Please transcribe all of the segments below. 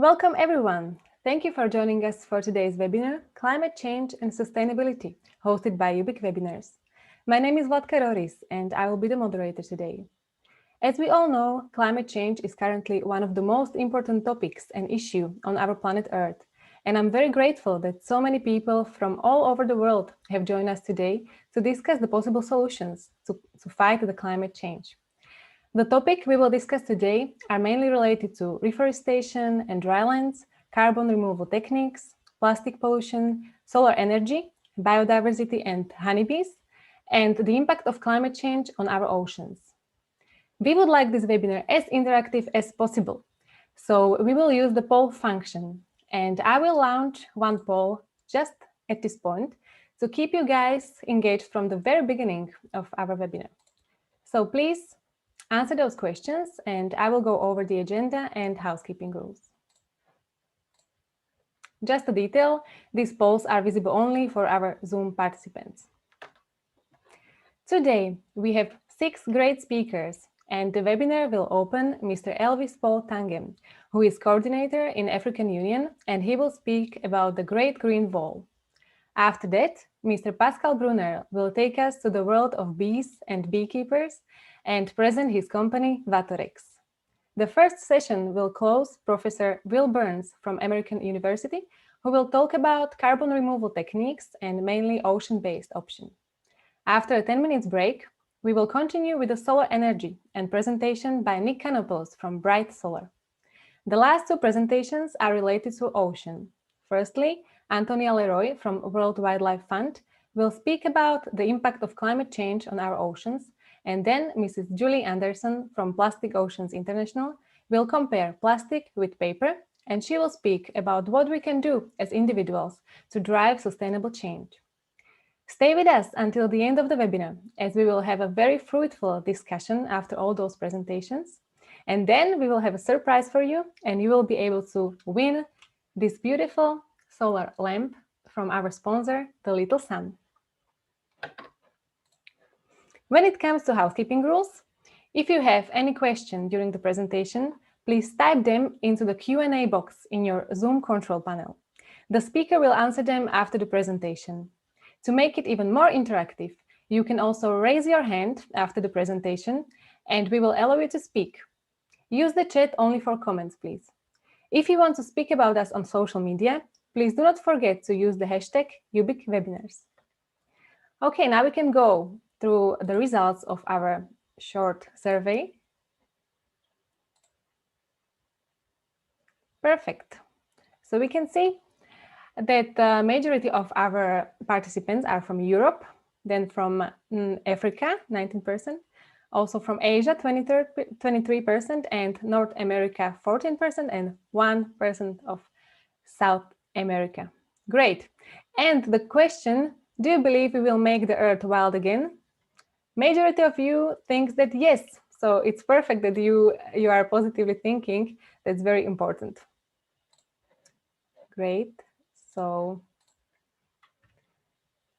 Welcome everyone. Thank you for joining us for today's webinar, Climate Change and Sustainability, hosted by Ubic Webinars. My name is Vladka Roris and I will be the moderator today. As we all know, climate change is currently one of the most important topics and issue on our planet Earth. And I'm very grateful that so many people from all over the world have joined us today to discuss the possible solutions to fight the climate change. The topic we will discuss today are mainly related to reforestation and drylands, carbon removal techniques, plastic pollution, solar energy, biodiversity and honeybees, and the impact of climate change on our oceans. We would like this webinar as interactive as possible, so we will use the poll function, and I will launch one poll just at this point to keep you guys engaged from the very beginning of our webinar. So please answer those questions, and I will go over the agenda and housekeeping rules. Just a detail, these polls are visible only for our Zoom participants. Today, we have 6 great speakers, and the webinar will open Mr. Elvis Paul Tangem, who is coordinator in African Union, and he will speak about the Great Green Wall. After that, Mr. Pascal Brunner will take us to the world of bees and beekeepers and present his company, Vatorex. The first session will close Professor Will Burns from American University, who will talk about carbon removal techniques and mainly ocean-based options. After a 10 minutes break, we will continue with the solar energy and presentation by Nick Canopoulos from Bright Solar. The last 2 presentations are related to ocean. Firstly, Antonia Leroy from World Wildlife Fund will speak about the impact of climate change on our oceans, and then Mrs. Julie Anderson from Plastic Oceans International will compare plastic with paper, and she will speak about what we can do as individuals to drive sustainable change. Stay with us until the end of the webinar, as we will have a very fruitful discussion after all those presentations. And then we will have a surprise for you, and you will be able to win this beautiful solar lamp from our sponsor, The Little Sun. When it comes to housekeeping rules, if you have any question during the presentation, please type them into the Q&A box in your Zoom control panel. The speaker will answer them after the presentation. To make it even more interactive, you can also raise your hand after the presentation, and we will allow you to speak. Use the chat only for comments, please. If you want to speak about us on social media, please do not forget to use the hashtag #UbicWebinars. Okay, now we can go through the results of our short survey. Perfect. So we can see that the majority of our participants are from Europe, then from Africa, 19%, also from Asia, 23%, and North America, 14%, and 1% of South America. Great. And the question, do you believe we will make the Earth wild again? Majority of you thinks that yes. So it's perfect that you are positively thinking. That's very important. Great. So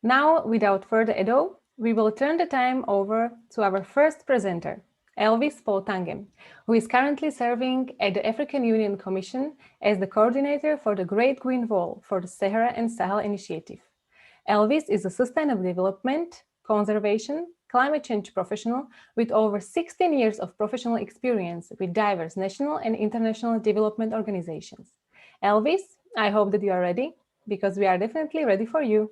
now, without further ado, we will turn the time over to our first presenter, Elvis Paul Tangem, who is currently serving at the African Union Commission as the coordinator for the Great Green Wall for the Sahara and Sahel Initiative. Elvis is a sustainable development, conservation, climate change professional with over 16 years of professional experience with diverse national and international development organizations. Elvis, I hope that you are ready, because we are definitely ready for you.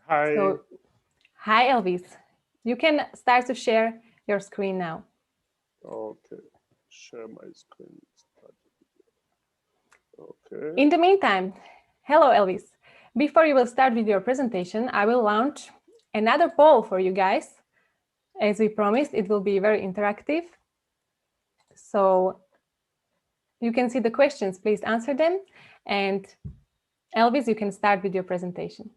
Hi. So, hi, Elvis. You can start to share your screen now. Okay, share my screen. Okay. In the meantime, hello, Elvis. Before you will start with your presentation, I will launch another poll for you guys. As we promised, it will be very interactive. So you can see the questions, please answer them. And Elvis, you can start with your presentation.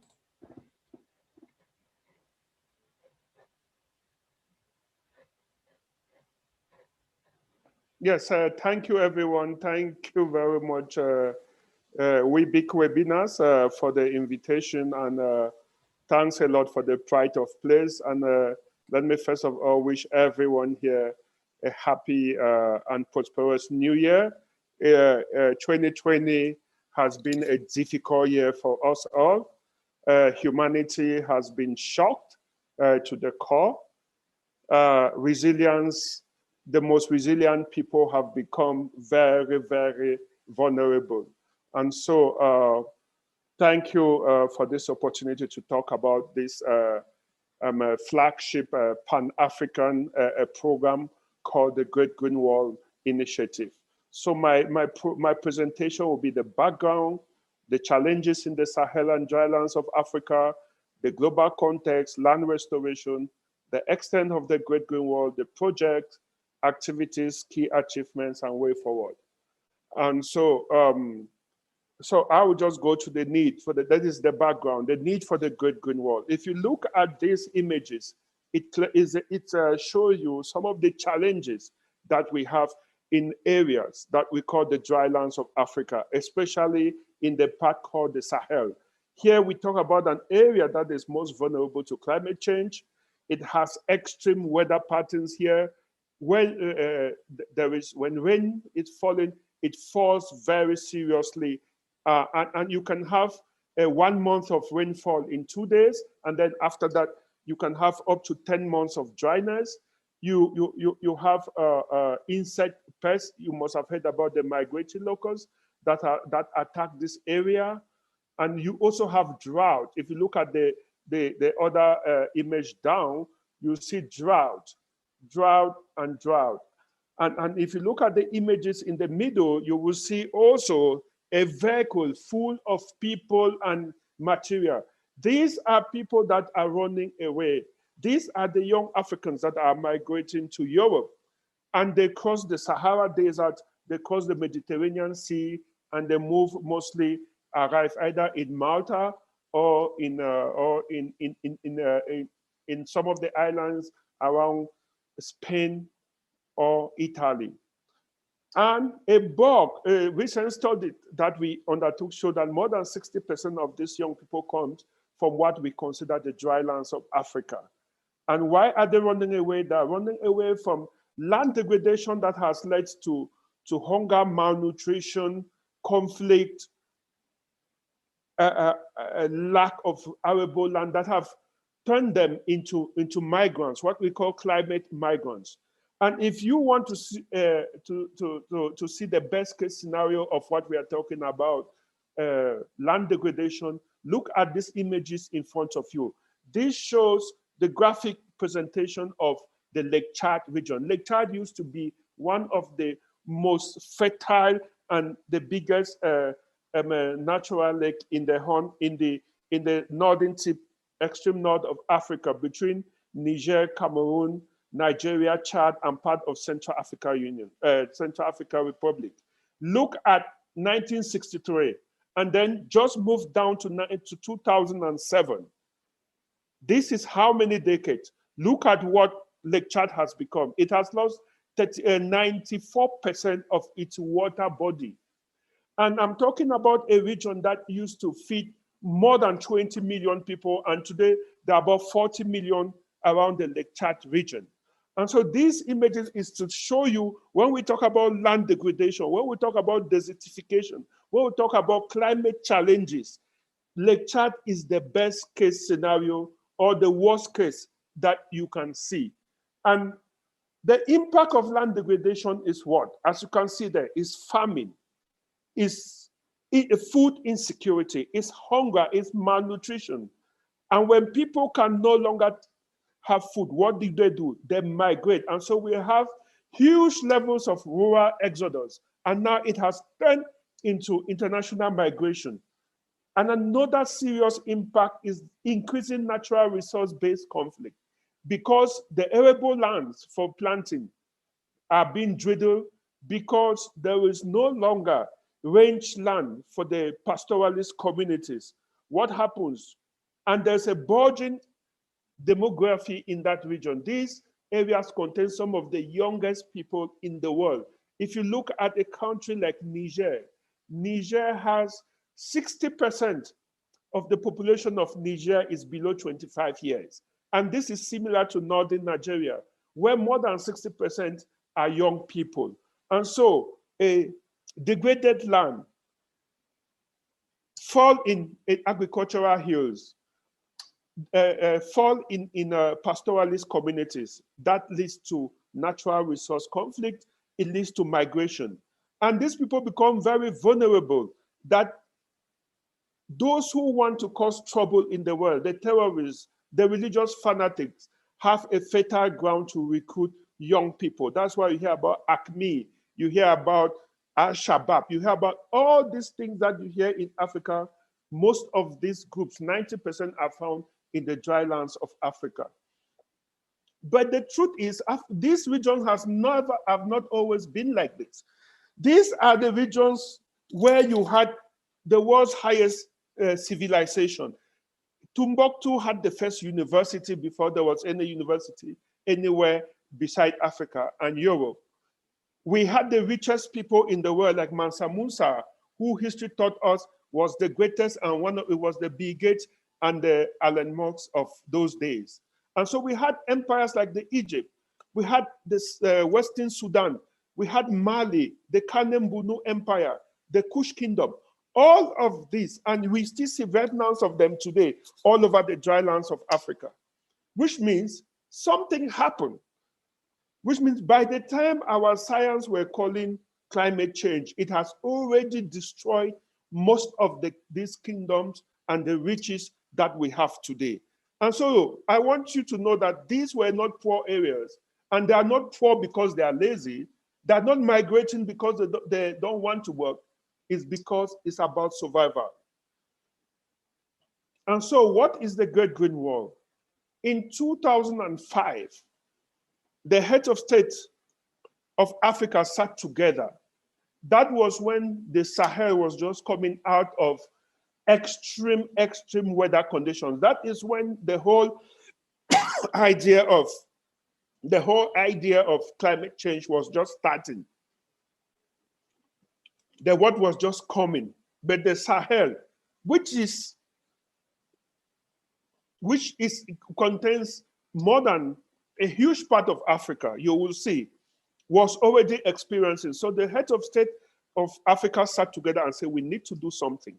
Yes, thank you, everyone. Thank you very much, Ubic Webinars, for the invitation, and thanks a lot for the pride of place. And let me first of all wish everyone here a happy and prosperous new year. 2020 has been a difficult year for us all. Humanity has been shocked to the core. Resilience, the most resilient people have become very, very vulnerable. And so thank you for this opportunity to talk about this flagship Pan-African program called the Great Green Wall Initiative. So my presentation will be the background, the challenges in the Sahel and drylands of Africa, the global context, land restoration, the extent of the Great Green Wall, the project, activities, key achievements, and way forward. And so, so I will just go to the need for that is the background, the need for the Great Green Wall. If you look at these images, it shows you some of the challenges that we have in areas that we call the drylands of Africa, especially in the part called the Sahel. Here we talk about an area that is most vulnerable to climate change. It has extreme weather patterns here. When when rain is falling, it falls very seriously, and you can have 1 month of rainfall in 2 days, and then after that you can have up to 10 months of dryness. You have insect pests. You must have heard about the migratory locusts that attack this area, and you also have drought. If you look at the other image down, you see drought. And if you look at the images in the middle, you will see also a vehicle full of people and material. These are people that are running away. These are the young Africans that are migrating to Europe, and they cross the Sahara Desert, they cross the Mediterranean Sea, and they arrive either in Malta or in some of the islands around Spain or Italy. And a recent study that we undertook showed that more than 60% of these young people come from what we consider the drylands of Africa. And why are they running away? They're running away from land degradation that has led to hunger, malnutrition, conflict, a lack of arable land that have turned them into migrants, what we call climate migrants. And if you want to see, to see the best case scenario of what we are talking about, land degradation, look at these images in front of you. This shows the graphic presentation of the Lake Chad region. Lake Chad used to be one of the most fertile and the biggest natural lake in the northern tip, extreme north of Africa, between Niger, Cameroon, Nigeria, Chad, and part of Central Africa Republic. Look at 1963, and then just move down to 2007. This is how many decades? Look at what Lake Chad has become. It has lost 94% of its water body. And I'm talking about a region that used to feed more than 20 million people, and today there are about 40 million around the Lake Chad region. And so these images is to show you when we talk about land degradation, when we talk about desertification, when we talk about climate challenges, Lake Chad is the best case scenario or the worst case that you can see. And the impact of land degradation is what? As you can see there, is famine, is food insecurity, is hunger, is malnutrition. And when people can no longer have food, what do? They migrate. And so we have huge levels of rural exodus. And now it has turned into international migration. And another serious impact is increasing natural resource-based conflict, because the arable lands for planting are being dwindled because there is no longer range land for the pastoralist communities. What happens? And there's a burgeoning demography in that region. These areas contain some of the youngest people in the world. If you look at a country like Niger, Niger has 60% of the population of Niger is below 25 years. And this is similar to northern Nigeria, where more than 60% are young people. And so a degraded land fall in agricultural hills, fall in pastoralist communities. That leads to natural resource conflict. It leads to migration. And these people become very vulnerable, that those who want to cause trouble in the world, the terrorists, the religious fanatics, have a fertile ground to recruit young people. That's why you hear about ACME, you hear about Al-Shabaab, you hear about all these things that you hear in Africa. Most of these groups, 90% are found in the dry lands of Africa. But the truth is, these regions have not always been like this. These are the regions where you had the world's highest civilization. Timbuktu had the first university before there was any university anywhere beside Africa and Europe. We had the richest people in the world, like Mansa Musa, who history taught us was the greatest, and it was the Bill Gates and the Alan Marks of those days. And so we had empires like the Egypt, we had this Western Sudan, we had Mali, the Kanem Bunu Empire, the Kush Kingdom, all of this, and we still see remnants of them today all over the dry lands of Africa, which means something happened, which means by the time our science were calling climate change, it has already destroyed most of these kingdoms and the riches that we have today. And so I want you to know that these were not poor areas, and they are not poor because they are lazy. They're not migrating because they don't want to work. It's because it's about survival. And so what is the Great Green Wall? In 2005, the heads of state of Africa sat together. That was when the Sahel was just coming out of extreme weather conditions. That is when the whole idea of climate change was just starting. The word was just coming. But the Sahel, which contains more than a huge part of Africa, you will see, was already experiencing. So the heads of state of Africa sat together and said, we need to do something.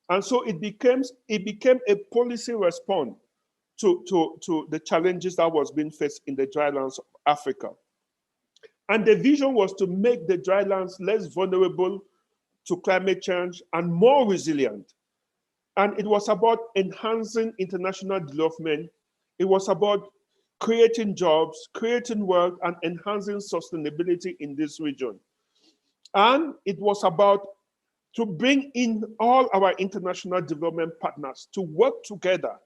And so it became a policy response to the challenges that was being faced in the dry lands of Africa. And the vision was to make the dry lands less vulnerable to climate change and more resilient. And it was about enhancing international development. It was about creating jobs, creating work, and enhancing sustainability in this region. And it was about to bring in all our international development partners to work together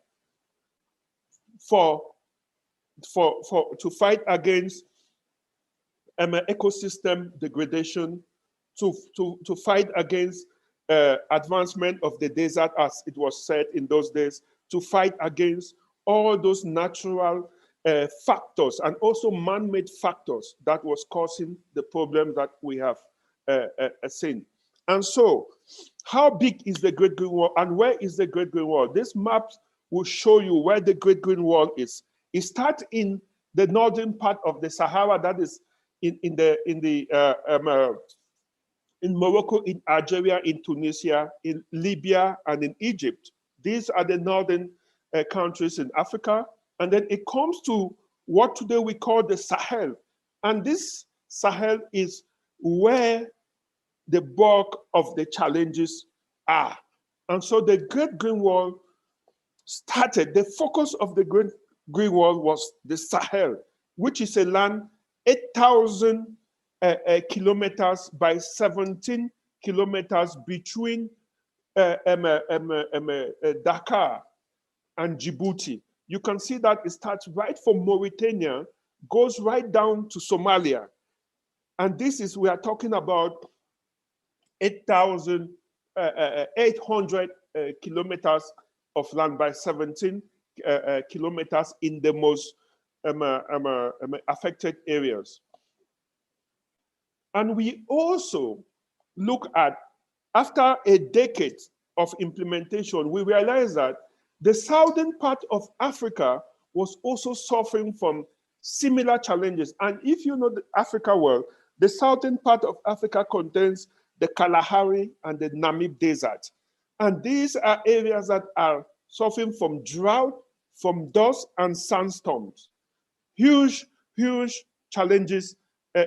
to fight against ecosystem degradation, to fight against advancement of the desert, as it was said in those days, to fight against all those natural factors and also man-made factors that was causing the problem that we have seen. And so, how big is the Great Green Wall and where is the Great Green Wall? This map will show you where the Great Green Wall is. It starts in the northern part of the Sahara, that is in Morocco, in Algeria, in Tunisia, in Libya, and in Egypt. These are the northern countries in Africa. And then it comes to what today we call the Sahel. And this Sahel is where the bulk of the challenges are. And so the Great Green Wall started, the focus of the Great Green Wall was the Sahel, which is a land 8,000 kilometers by 17 kilometers between Dakar and Djibouti. You can see that it starts right from Mauritania, goes right down to Somalia. And this is, we are talking about 800 kilometers of land by 17 kilometers in the most affected areas. And we also look at, after a decade of implementation, we realize that the southern part of Africa was also suffering from similar challenges. And if you know the Africa world, the southern part of Africa contains the Kalahari and the Namib Desert. And these are areas that are suffering from drought, from dust and sandstorms. Huge, huge challenges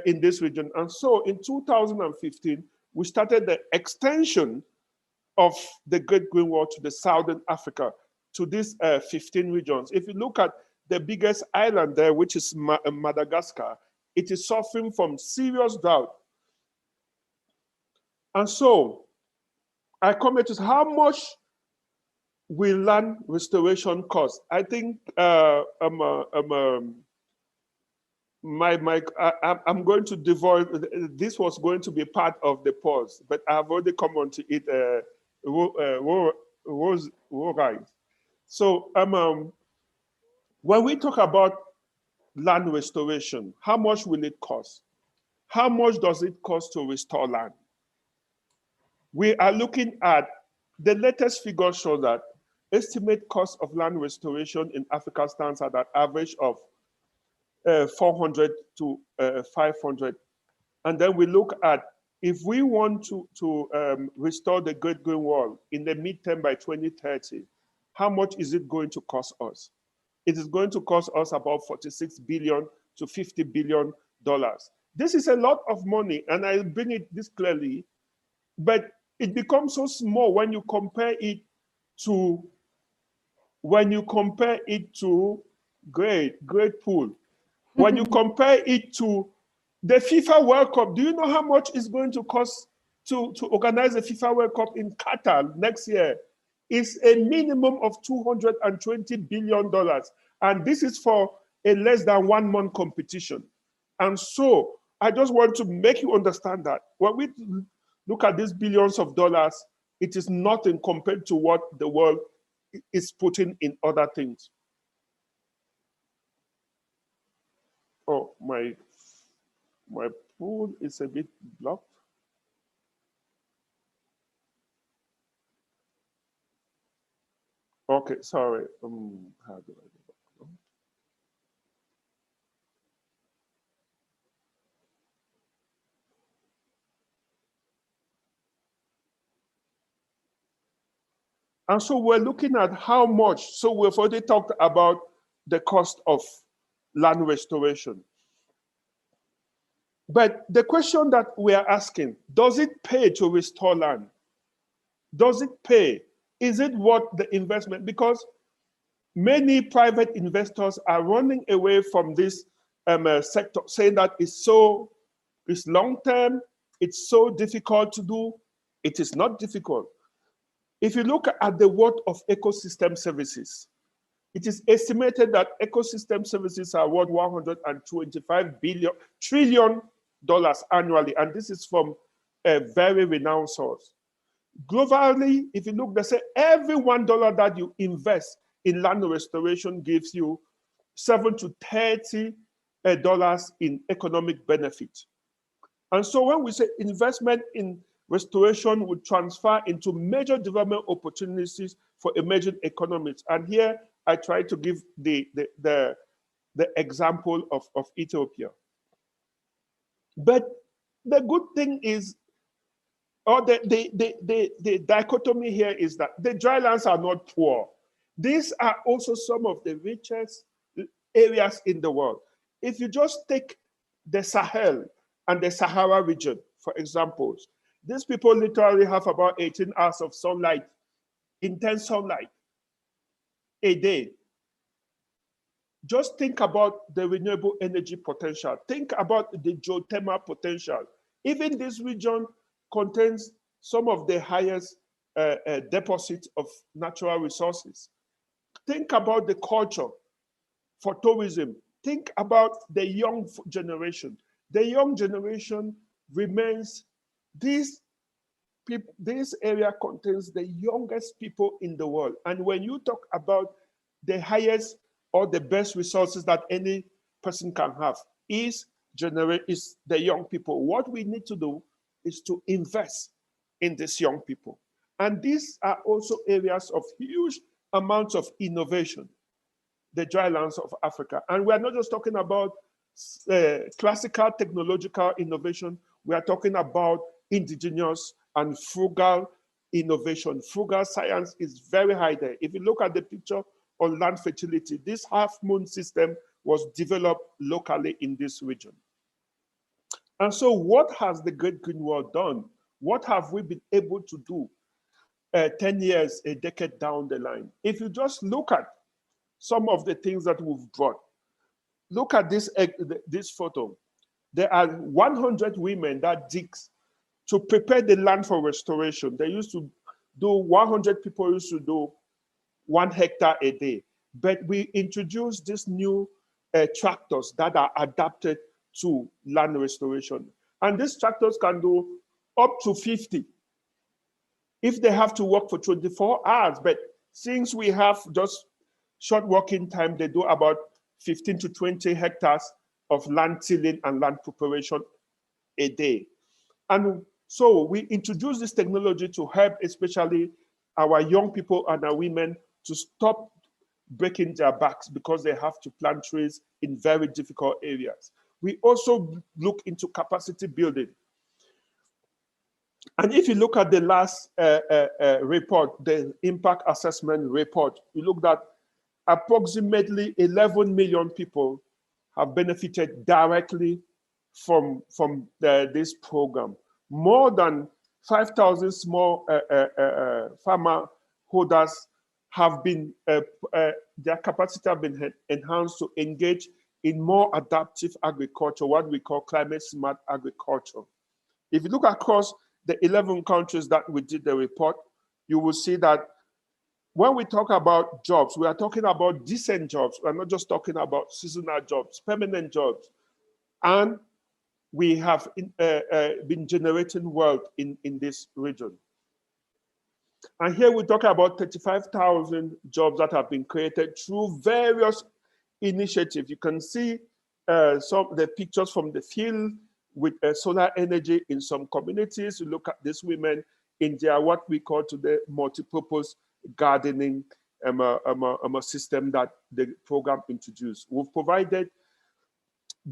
in this region. And so in 2015, we started the extension of the Great Green Wall to the southern Africa, to these 15 regions. If you look at the biggest island there, which is Madagascar, it is suffering from serious drought. And so I come here to say, how much will land restoration cost? I think I'm going to devoid, this was going to be part of the pause, but I've already come on to it, right. So when we talk about land restoration, how much will it cost? How much does it cost to restore land? We are looking at, the latest figures show that estimate cost of land restoration in Africa stands at an average of 400 to 500. And then we look at, if we want to restore the Great Green Wall in the midterm by 2030, how much is it going to cost us? It is going to cost us about $46 billion to $50 billion. This is a lot of money, and I bring it this clearly, but it becomes so small when you compare it to, great pool. When you compare it to the FIFA World Cup, do you know how much it's going to cost to organize the FIFA World Cup in Qatar next year? It's a minimum of $220 billion. And this is for a less than 1 month competition. And so I just want to make you understand that when we look at these billions of dollars, it is nothing compared to what the world is putting in other things. Oh, my pool is a bit blocked. Okay, sorry. How do I do that? And so we're looking at how much. So we've already talked about the cost of land restoration. But the question that we are asking, does it pay to restore land? Does it pay? Is it worth the investment? Because many private investors are running away from this sector, saying that it's long-term, it's so difficult to do. It is not difficult. If you look at the worth of ecosystem services, it is estimated that ecosystem services are worth $125 trillion annually, and this is from a very renowned source. Globally, if you look, they say every $1 that you invest in land restoration gives you $7 to $30 in economic benefit. And so when we say investment in restoration would transfer into major development opportunities for emerging economies. And here I try to give the example of Ethiopia. But the good thing is, or the dichotomy here is that the drylands are not poor. These are also some of the richest areas in the world. If you just take the Sahel and the Sahara region, for example, these people literally have about 18 hours of sunlight, intense sunlight a day. Just think about the renewable energy potential. Think about the geothermal potential. Even this region contains some of the highest deposits of natural resources. Think about the culture for tourism. Think about the young generation. The young generation remains, this area contains the youngest people in the world. And when you talk about the highest or the best resources that any person can have is the young people. What we need to do is to invest in these young people. And these are also areas of huge amounts of innovation. the dry lands of Africa. And we are not just talking about classical technological innovation. We are talking about indigenous and frugal innovation. Frugal science is very high there. If you look at the picture on land fertility, this half-moon system was developed locally in this region. And so what has the Great Green Wall done? What have we been able to do 10 years, a decade down the line? If you just look at some of the things that we've brought, look at this photo. There are 100 women that dig to prepare the land for restoration. They used to do, 100 people used to do 1 hectare a day. But we introduced these new tractors that are adapted to land restoration. And these tractors can do up to 50 if they have to work for 24 hours. But since we have just short working time, they do about 15 to 20 hectares of land tilling and land preparation a day. And so we introduced this technology to help especially our young people and our women to stop breaking their backs because they have to plant trees in very difficult areas. We also look into capacity building. And if you look at the last report, the impact assessment report, we looked at approximately 11 million people have benefited directly from this program. More than 5,000 small farmer holders have been, their capacity have been enhanced to engage in more adaptive agriculture, what we call climate smart agriculture. If you look across the 11 countries that we did the report, you will see that when we talk about jobs, we are talking about decent jobs. We're not just talking about seasonal jobs, permanent jobs. And we have been generating wealth in this region. And here we talk about 35,000 jobs that have been created through various initiatives. You can see some of the pictures from the field with solar energy in some communities. You look at these women in their what we call today multi-purpose gardening system that the program introduced. We've provided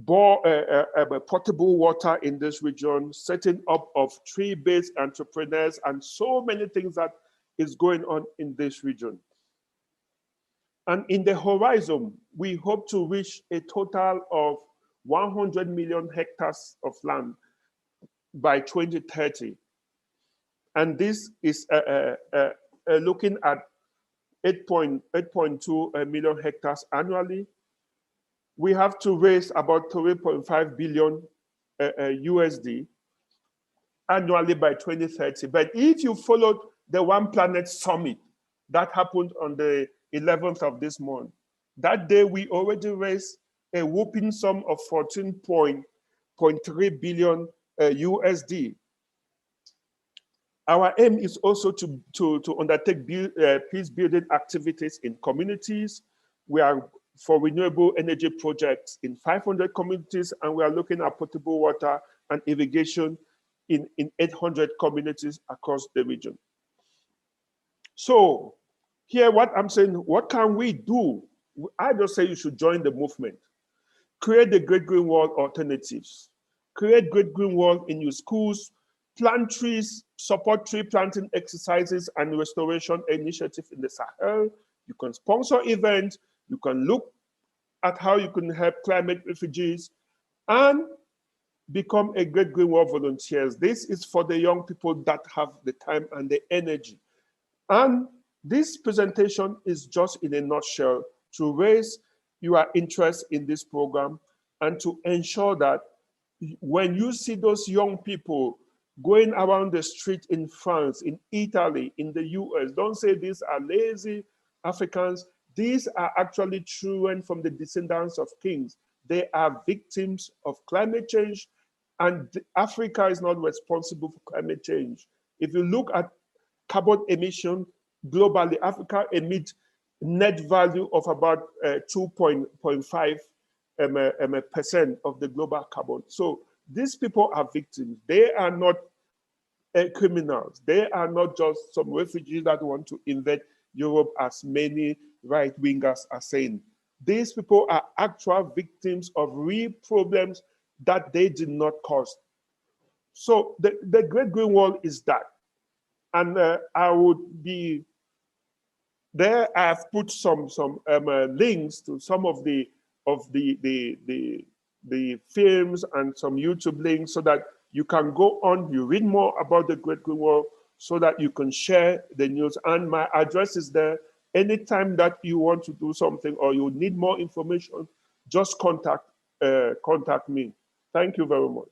potable water in this region, setting up of tree-based entrepreneurs, and so many things that is going on in this region. And in the horizon, we hope to reach a total of 100 million hectares of land by 2030. And this is looking at 8.2 million hectares annually. We have to raise about 3.5 billion USD annually by 2030. But if you followed the One Planet Summit that happened on the 11th of this month, that day we already raised a whopping sum of 14.3 billion USD. Our aim is also to undertake peace building activities in communities. We are for renewable energy projects in 500 communities, and we are looking at potable water and irrigation in 800 communities across the region. So here what I'm saying, what can we do? I just say you should join the movement. Create the Great Green Wall alternatives. Create Great Green Wall in your schools, plant trees, support tree planting exercises and restoration initiatives in the Sahel. You can sponsor events. You can look at how you can help climate refugees and become a Great Green Wall volunteers. This is for the young people that have the time and the energy. And this presentation is just in a nutshell to raise your interest in this program and to ensure that when you see those young people going around the street in France, in Italy, in the US, don't say these are lazy Africans. These are actually children from the descendants of kings. They are victims of climate change, and Africa is not responsible for climate change. If you look at carbon emission globally, Africa emits net value of about 2.5% of the global carbon. So these people are victims. They are not criminals. They are not just some refugees that want to invade Europe, as many right-wingers are saying. these people are actual victims of real problems that they did not cause. So the Great Green Wall is that. And I would be there. I've put some links to some of the films and some YouTube links so that you can go on, you read more about the Great Green Wall so that you can share the news. And my address is there. Anytime that you want to do something or you need more information, just contact me. Thank you very much.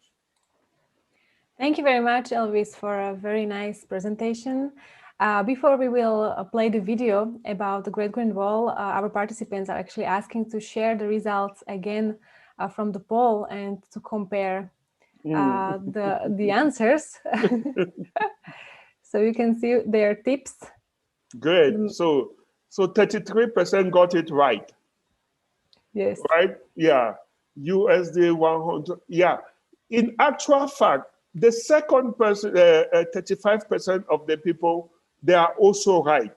Thank you very much, Elvis, for a very nice presentation. Before we will play the video about the Great Green Wall, our participants are actually asking to share the results again from the poll and to compare the answers. So you can see their tips. Great. So 33% got it right. Yes. Right? Yeah. USD 100. Yeah. In actual fact, the second person, 35% of the people, they are also right.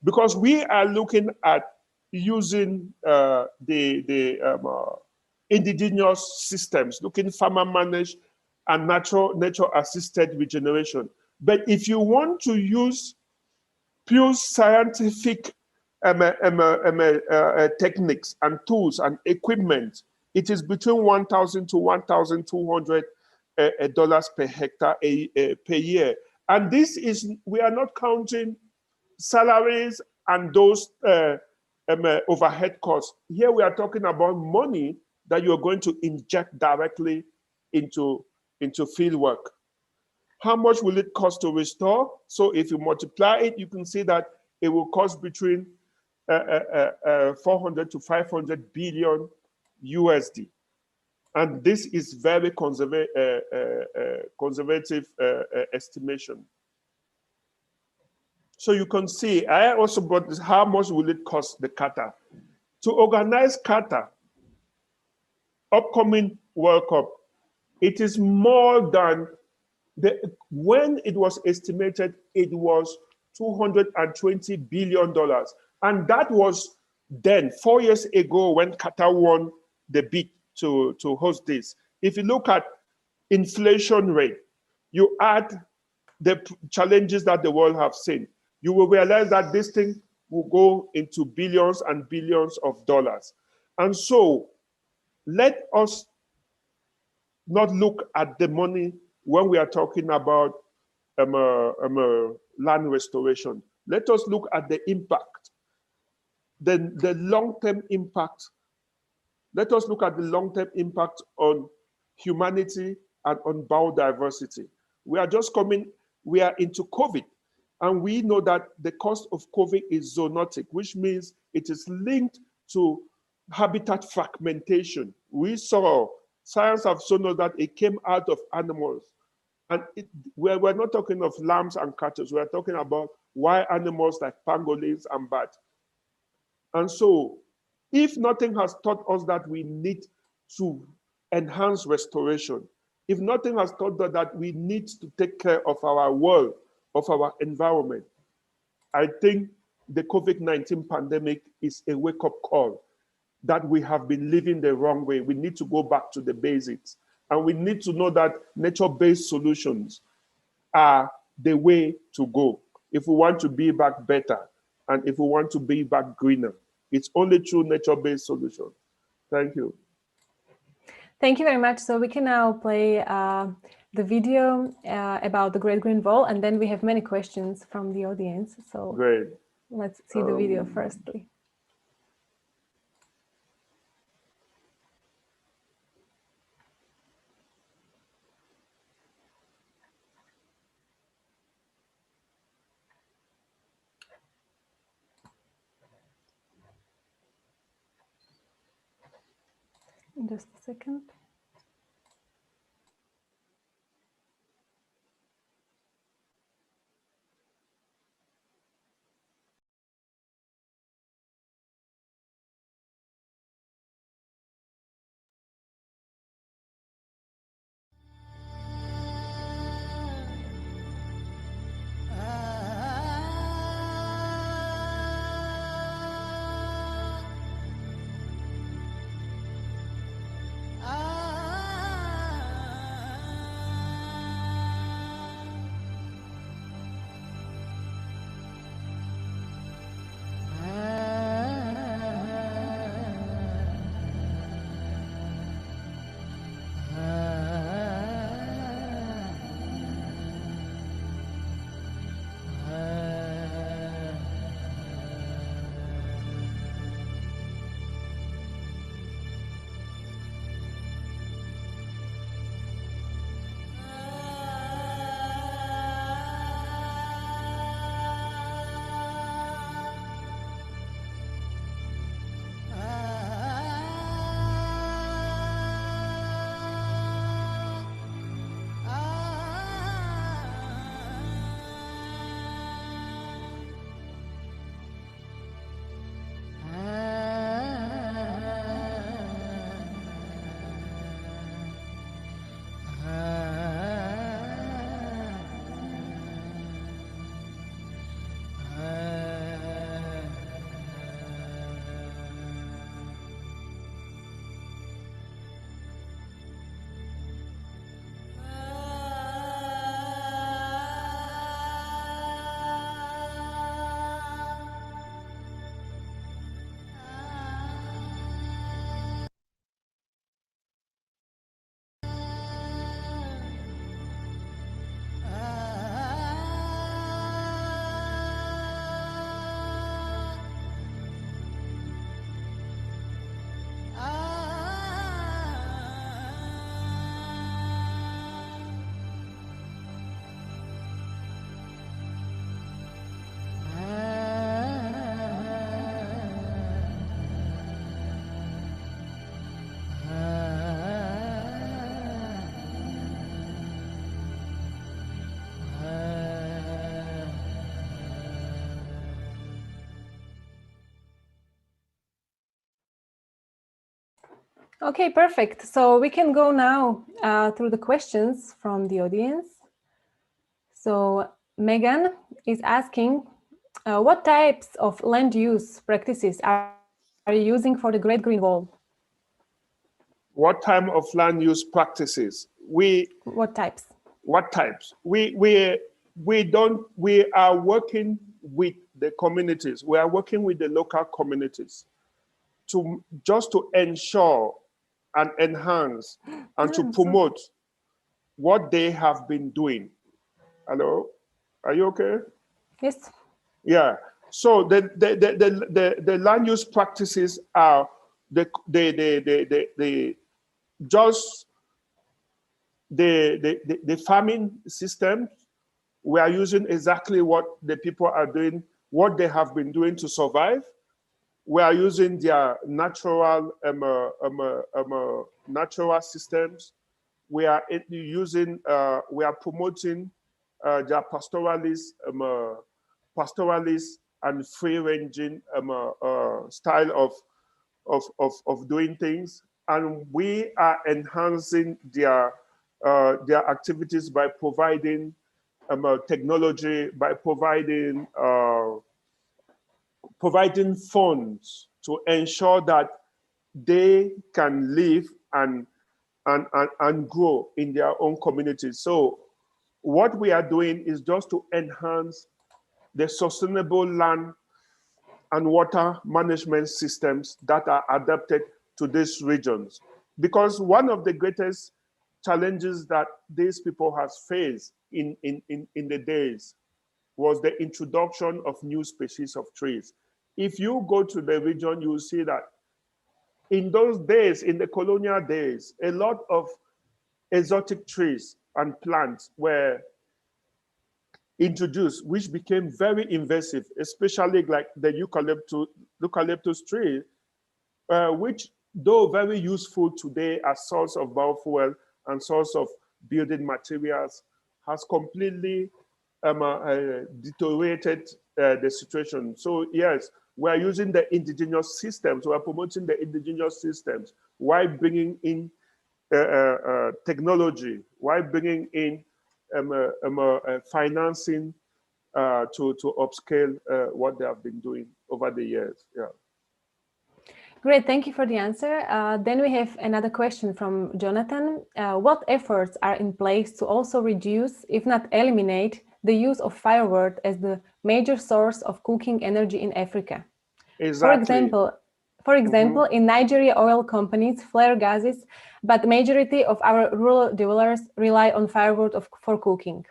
Because we are looking at using the indigenous systems, looking farmer managed and nature assisted regeneration. But if you want to use pure scientific techniques and tools and equipment, it is between 1,000 to 1,200 dollars per hectare per year. And this is, we are not counting salaries and those overhead costs. Here we are talking about money that you're going to inject directly into field work. How much will it cost to restore? So if you multiply it, you can see that it will cost between 400 to 500 billion USD. And this is very conservative estimation. So you can see, I also brought this, how much will it cost the Qatar? To organize Qatar, upcoming World Cup, it is more than, when it was estimated, it was $220 billion. And that was then 4 years ago when Qatar won the bid to host this. If you look at inflation rate, you add the challenges that the world have seen, you will realize that this thing will go into billions and billions of dollars. And so let us not look at the money when we are talking about land restoration. Let us look at the impact, the long-term impact. Let us look at the long-term impact on humanity and on biodiversity. We are just coming, we are into COVID, and we know that the cost of COVID is zoonotic, which means it is linked to habitat fragmentation. We saw, science have shown us that it came out of animals. And we're not talking of lambs and cattle, we're talking about wild animals like pangolins and bats. And so, if nothing has taught us that we need to enhance restoration, if nothing has taught us that we need to take care of our world, of our environment, I think the COVID-19 pandemic is a wake-up call that we have been living the wrong way. We need to go back to the basics. And we need to know that nature-based solutions are the way to go if we want to be back better and if we want to be back greener. It's only through nature-based solutions. Thank you. Thank you very much. So we can now play the video about the Great Green Wall, and then we have many questions from the audience. So great. Let's see the video firstly. Just a second. Okay, perfect. So we can go now through the questions from the audience. So Megan is asking, what types of land use practices are you using for the Great Green Wall? What type of land use practices? What types? What types? We are working with the communities. We are working with the local communities to just to ensure and enhance and to promote what they have been doing. Hello, are you okay? Yes. Yeah. So the land use practices are the just the farming systems. We are using exactly what the people are doing, what they have been doing to survive. We are using their natural systems. We are using, we are promoting their pastoralist and free-ranging style of doing things, and we are enhancing their activities by providing technology, by providing funds to ensure that they can live and grow in their own communities. So what we are doing is just to enhance the sustainable land and water management systems that are adapted to these regions. Because one of the greatest challenges that these people have faced in the days was the introduction of new species of trees. If you go to the region, you will see that in those days, in the colonial days, a lot of exotic trees and plants were introduced, which became very invasive, especially like the eucalyptus tree, which, though very useful today as source of biofuel and source of building materials, has completely deteriorated the situation. So yes, we are using the indigenous systems. We are promoting the indigenous systems while bringing in technology, while bringing in financing to upscale what they have been doing over the years. Yeah. Great, thank you for the answer. Then we have another question from Jonathan. What efforts are in place to also reduce, if not eliminate, the use of firewood as the major source of cooking energy in Africa? Exactly. For example, in Nigeria, oil companies flare gases, but the majority of our rural dwellers rely on firewood for cooking.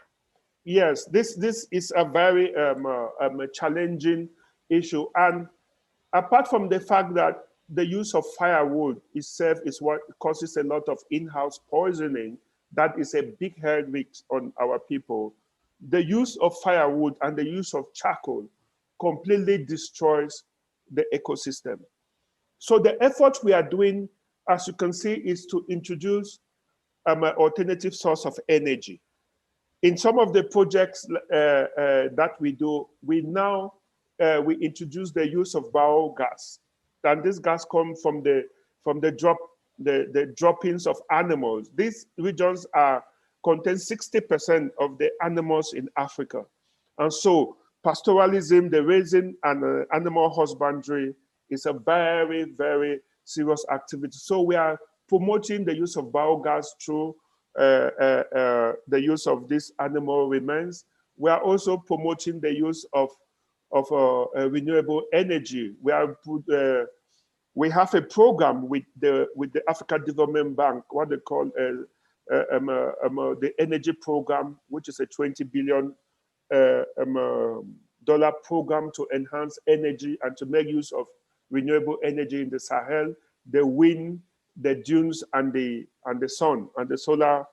Yes, this is a very challenging issue, and apart from the fact that the use of firewood itself is what causes a lot of in-house poisoning, that is a big health risk on our people. The use of firewood and the use of charcoal completely destroys the ecosystem. So the effort we are doing, as you can see, is to introduce an alternative source of energy. In some of the projects that we do, we introduce the use of biogas, and this gas comes from the droppings of animals. These regions contain 60% of the animals in Africa, and so pastoralism, the raising and animal husbandry, is a very, very serious activity. So we are promoting the use of biogas through the use of these animal remains. We are also promoting the use of renewable energy. We have a program with the Africa Development Bank, what they call the energy program, which is a $20 billion dollar program to enhance energy and to make use of renewable energy in the Sahel, the wind, the dunes, and the sun and the solar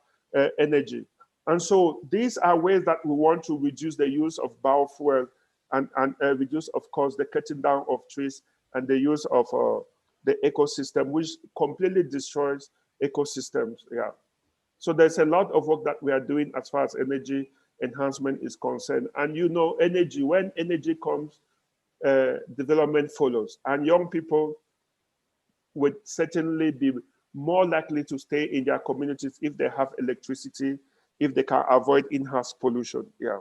energy. And so these are ways that we want to reduce the use of biofuel and reduce, of course, the cutting down of trees and the use of the ecosystem, which completely destroys ecosystems. Yeah. So there's a lot of work that we are doing as far as energy enhancement is concerned. And you know, energy, when energy comes, development follows. And young people would certainly be more likely to stay in their communities if they have electricity, if they can avoid in-house pollution. Yeah.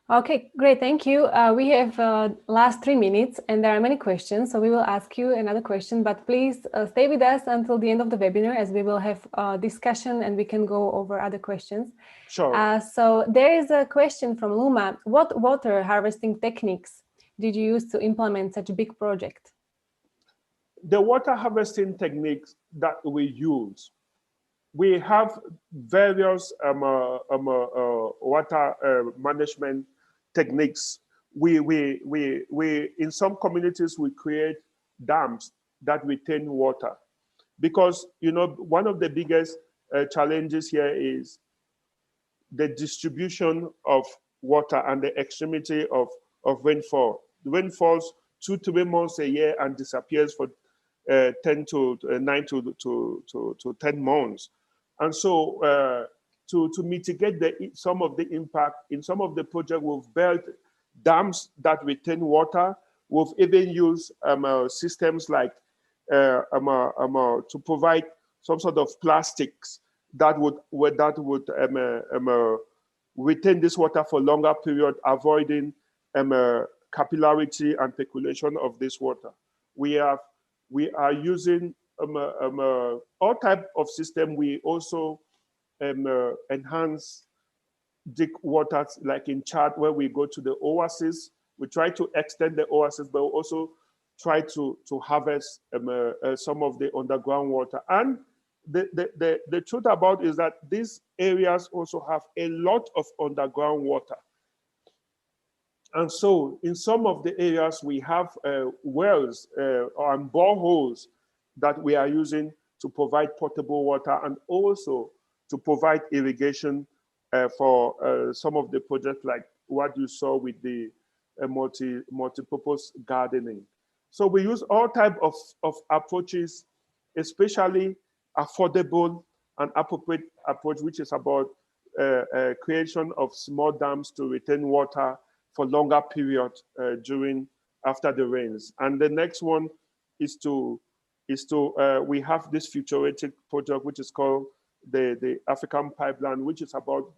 Okay, great, thank you. We have last 3 minutes and there are many questions, so we will ask you another question, but please stay with us until the end of the webinar as we will have a discussion and we can go over other questions. Sure. So there is a question from Luma. What water harvesting techniques did you use to implement such a big project? The water harvesting techniques that we use, we have various water management techniques. We in some communities we create dams that retain water, because one of the biggest challenges here is the distribution of water and the extremity of rainfall. The rain falls 2-3 months a year and disappears for 10 to 9 to 10 months. And so to mitigate some of the impact, in some of the projects, we've built dams that retain water. We've even used systems like to provide some sort of plastics that would retain this water for longer period, avoiding capillarity and percolation of this water. We are using all type of system. We also enhance dig waters, like in Chad, where we go to the oasis. We try to extend the oasis, but we also try to harvest some of the underground water. And the truth about is that these areas also have a lot of underground water. And so in some of the areas, we have wells and boreholes that we are using to provide potable water and also to provide irrigation for some of the projects like what you saw with the multi-purpose gardening. So we use all types of approaches, especially affordable and appropriate approach, which is about creation of small dams to retain water for longer period after the rains. And the next one is we have this futuristic project which is called the African Pipeline, which is about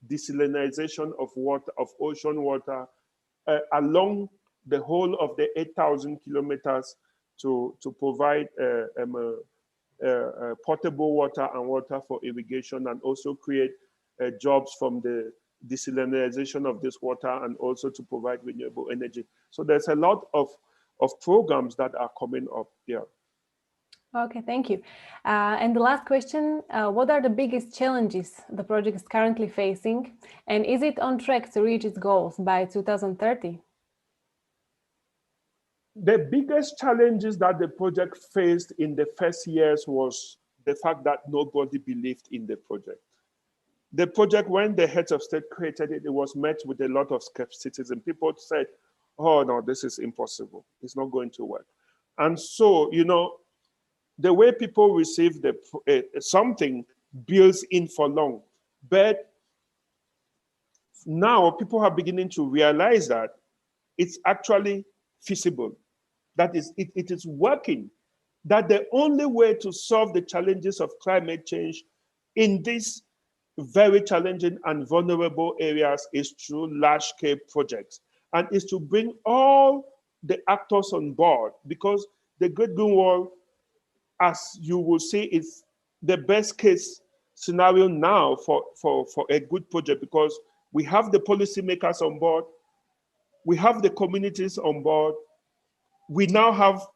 desalinization of water, of ocean water, along the whole of the 8,000 kilometers to provide potable water and water for irrigation, and also create jobs from the desalinization of this water, and also to provide renewable energy. So there's a lot of programs that are coming up here. Okay, thank you. And the last question, what are the biggest challenges the project is currently facing, and is it on track to reach its goals by 2030? The biggest challenges that the project faced in the first years was the fact that nobody believed in the project. The project, when the heads of state created it, it was met with a lot of skepticism. People said, oh no, this is impossible. It's not going to work. And so, the way people receive something builds in for long. But now people are beginning to realize that it's actually feasible, that it is working, that the only way to solve the challenges of climate change in these very challenging and vulnerable areas is through large-scale projects, and is to bring all the actors on board, because the Great Green Wall, as you will see, is the best case scenario now for a good project, because we have the policymakers on board, we have the communities on board, we now have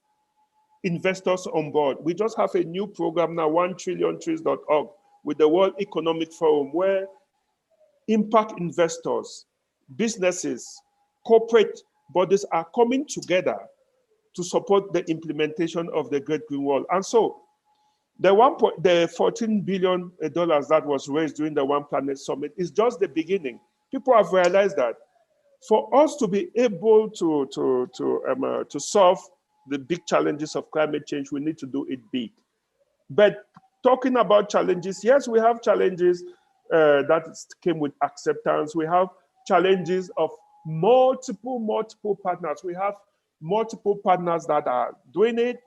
investors on board. We just have a new program now, 1trilliontrees.org, with the World Economic Forum, where impact investors, businesses, corporate bodies are coming together to support the implementation of the Great Green Wall. And so the $14 billion that was raised during the One Planet Summit is just the beginning. People have realized that for us to be able to solve the big challenges of climate change, we need to do it big. But talking about challenges, yes, we have challenges that came with acceptance. We have challenges of multiple partners. We have multiple partners that are doing it.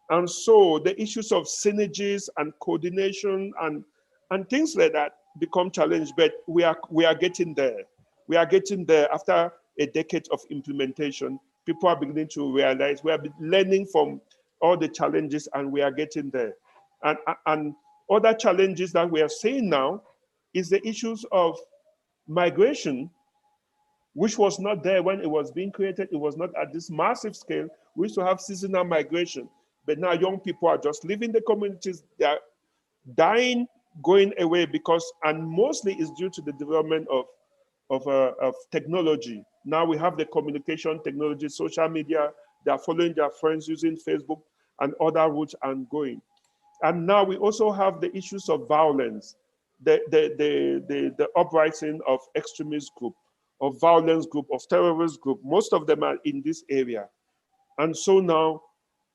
And so the issues of synergies and coordination and things like that become challenged, but we are getting there. We are getting there after a decade of implementation. People are beginning to realize we are learning from all the challenges and we are getting there. And other challenges that we are seeing now is the issues of migration, which was not there when it was being created. It was not at this massive scale. We used to have seasonal migration, but now young people are just leaving the communities. They are dying, going away because, and mostly is due to the development of technology. Now we have the communication technology, social media. They are following their friends using Facebook and other routes and going. And now we also have the issues of violence, the uprising of extremist group, of violence group, of terrorist group. Most of them are in this area. And so now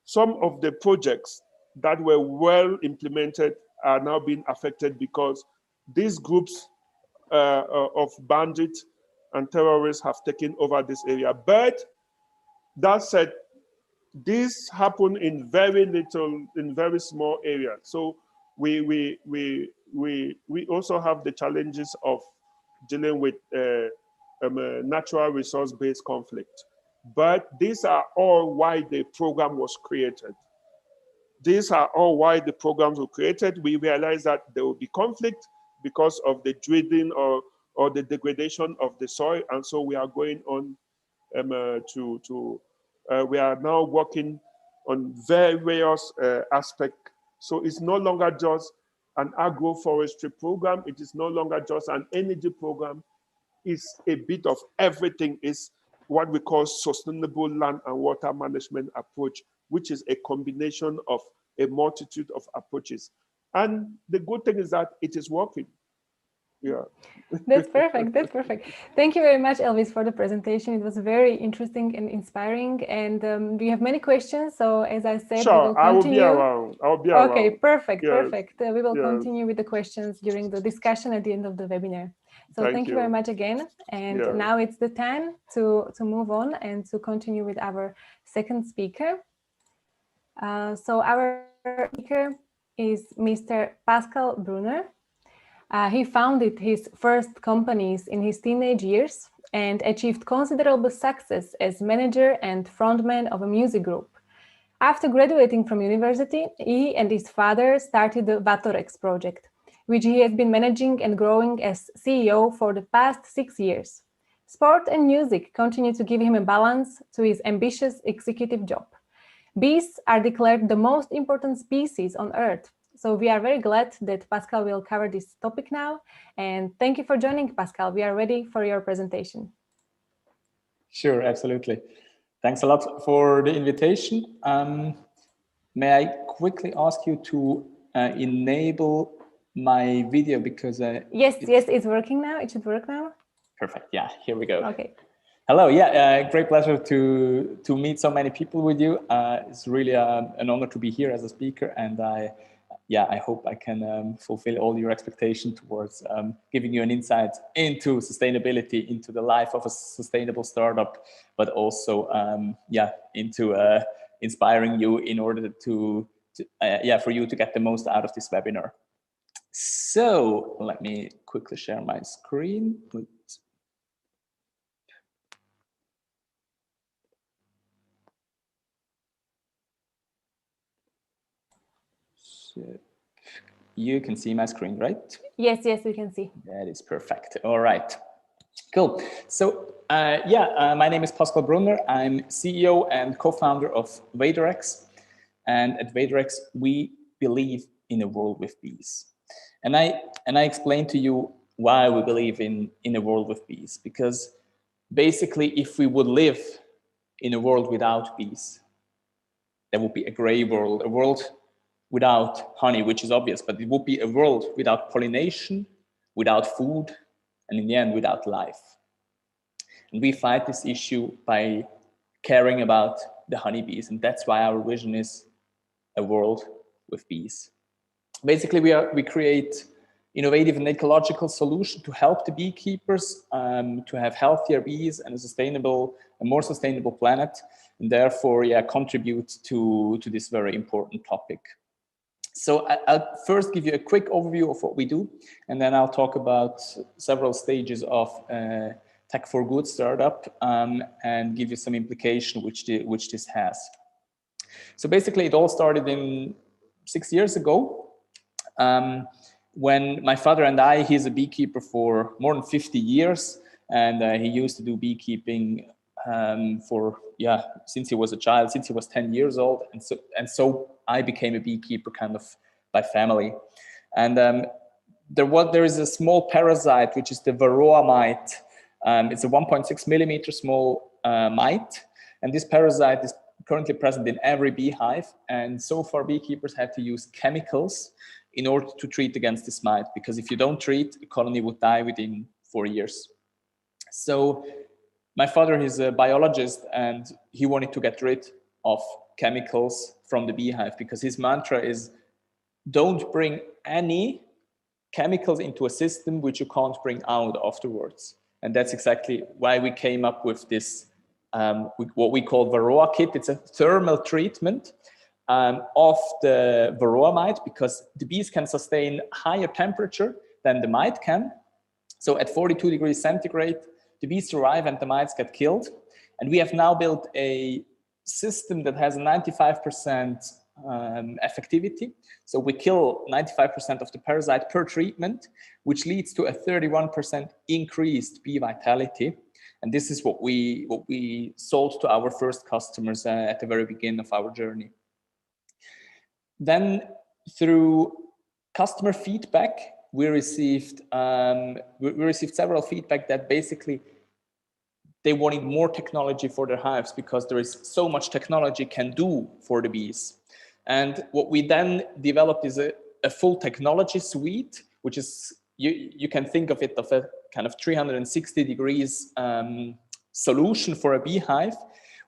some of the projects that were well implemented are now being affected because these groups of bandits and terrorists have taken over this area. But that said, this happen in very little, in very small areas. So we also have the challenges of dealing with natural resource-based conflict. But these are all why the program was created. These are all why the programs were created. We realized that there will be conflict because of the drilling or the degradation of the soil. And so we are going on we are now working on various aspects. So it's no longer just an agroforestry program. It is no longer just an energy program. It's a bit of everything. It's what we call sustainable land and water management approach, which is a combination of a multitude of approaches. And the good thing is that it is working. Yeah. That's perfect. That's perfect. Thank you very much, Elvis, for the presentation. It was very interesting and inspiring. And we have many questions. So as I said, sure, we will continue. I will be around. I'll be around. Okay, perfect, yes. perfect. We will yes. continue with the questions during the discussion at the end of the webinar. So thank you very much again. And now it's the time to move on and to continue with our second speaker. So our speaker is Mr. Pascal Brunner. He founded his first companies in his teenage years and achieved considerable success as manager and frontman of a music group. After graduating from university, he and his father started the Vatorex project, which he has been managing and growing as CEO for the past 6 years. Sport and music continue to give him a balance to his ambitious executive job. Bees are declared the most important species on Earth. So we are very glad that Pascal will cover this topic now. And thank you for joining, Pascal. We are ready for your presentation. Sure, absolutely. Thanks a lot for the invitation. May I quickly ask you to enable my video because yes, it's working now. It should work now. Perfect. Yeah, here we go. Okay. Hello. Yeah, great pleasure to meet so many people with you. It's really an honor to be here as a speaker, and I hope I can fulfill all your expectation towards giving you an insight into sustainability, into the life of a sustainable startup, but also into inspiring you in order for you to get the most out of this webinar. So let me quickly share my screen. So you can see my screen, right? Yes, we can see. That is perfect. All right, cool. So my name is Pascal Brunner. I'm CEO and co-founder of Vatorex. And at Vatorex, we believe in a world with bees. And I explain to you why we believe in a world with bees. Because basically, if we would live in a world without bees, there would be a gray world, a world without honey, which is obvious, but it would be a world without pollination, without food, and in the end, without life. And we fight this issue by caring about the honeybees, and that's why our vision is a world with bees. Basically, we create innovative and ecological solution to help the beekeepers to have healthier bees and a more sustainable planet, and therefore, yeah, contribute to this very important topic. So I'll first give you a quick overview of what we do, and then I'll talk about several stages of Tech for Good startup and give you some implication which this has. So basically, it all started in 6 years ago when my father and he's a beekeeper for more than 50 years, and he used to do beekeeping since he was a child, since he was 10 years old, and so I became a beekeeper kind of by family. And there is a small parasite which is the Varroa mite. It's a 1.6 millimeter small mite, and this parasite is currently present in every beehive. And so far, beekeepers had to use chemicals in order to treat against this mite, because if you don't treat, a colony would die within 4 years. So my father is a biologist, and he wanted to get rid of chemicals from the beehive, because his mantra is, don't bring any chemicals into a system which you can't bring out afterwards. And that's exactly why we came up with this, what we call Varroa kit. It's a thermal treatment of the Varroa mite, because the bees can sustain higher temperature than the mite can. So at 42 degrees centigrade, the bees survive and the mites get killed. And we have now built a system that has 95% effectivity. So we kill 95% of the parasite per treatment, which leads to a 31% increased bee vitality. And this is what we sold to our first customers at the very beginning of our journey. Then through customer feedback, we received several feedback that basically they wanted more technology for their hives, because there is so much technology can do for the bees. And what we then developed is a full technology suite, which is, you can think of it of a kind of 360 degrees solution for a beehive,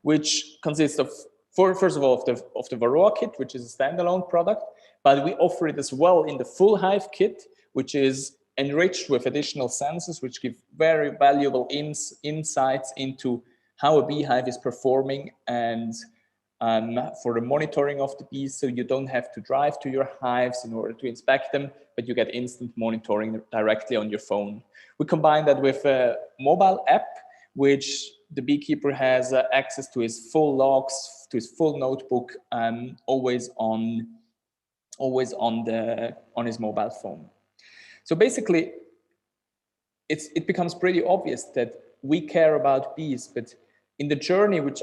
which consists of, first of all, of the Varroa kit, which is a standalone product, but we offer it as well in the full hive kit, which is enriched with additional sensors, which give very valuable insights into how a beehive is performing, and for the monitoring of the bees, so you don't have to drive to your hives in order to inspect them, but you get instant monitoring directly on your phone. We combine that with a mobile app, which the beekeeper has access to his full logs, to his full notebook, always on his mobile phone. So basically, it becomes pretty obvious that we care about bees, but in the journey which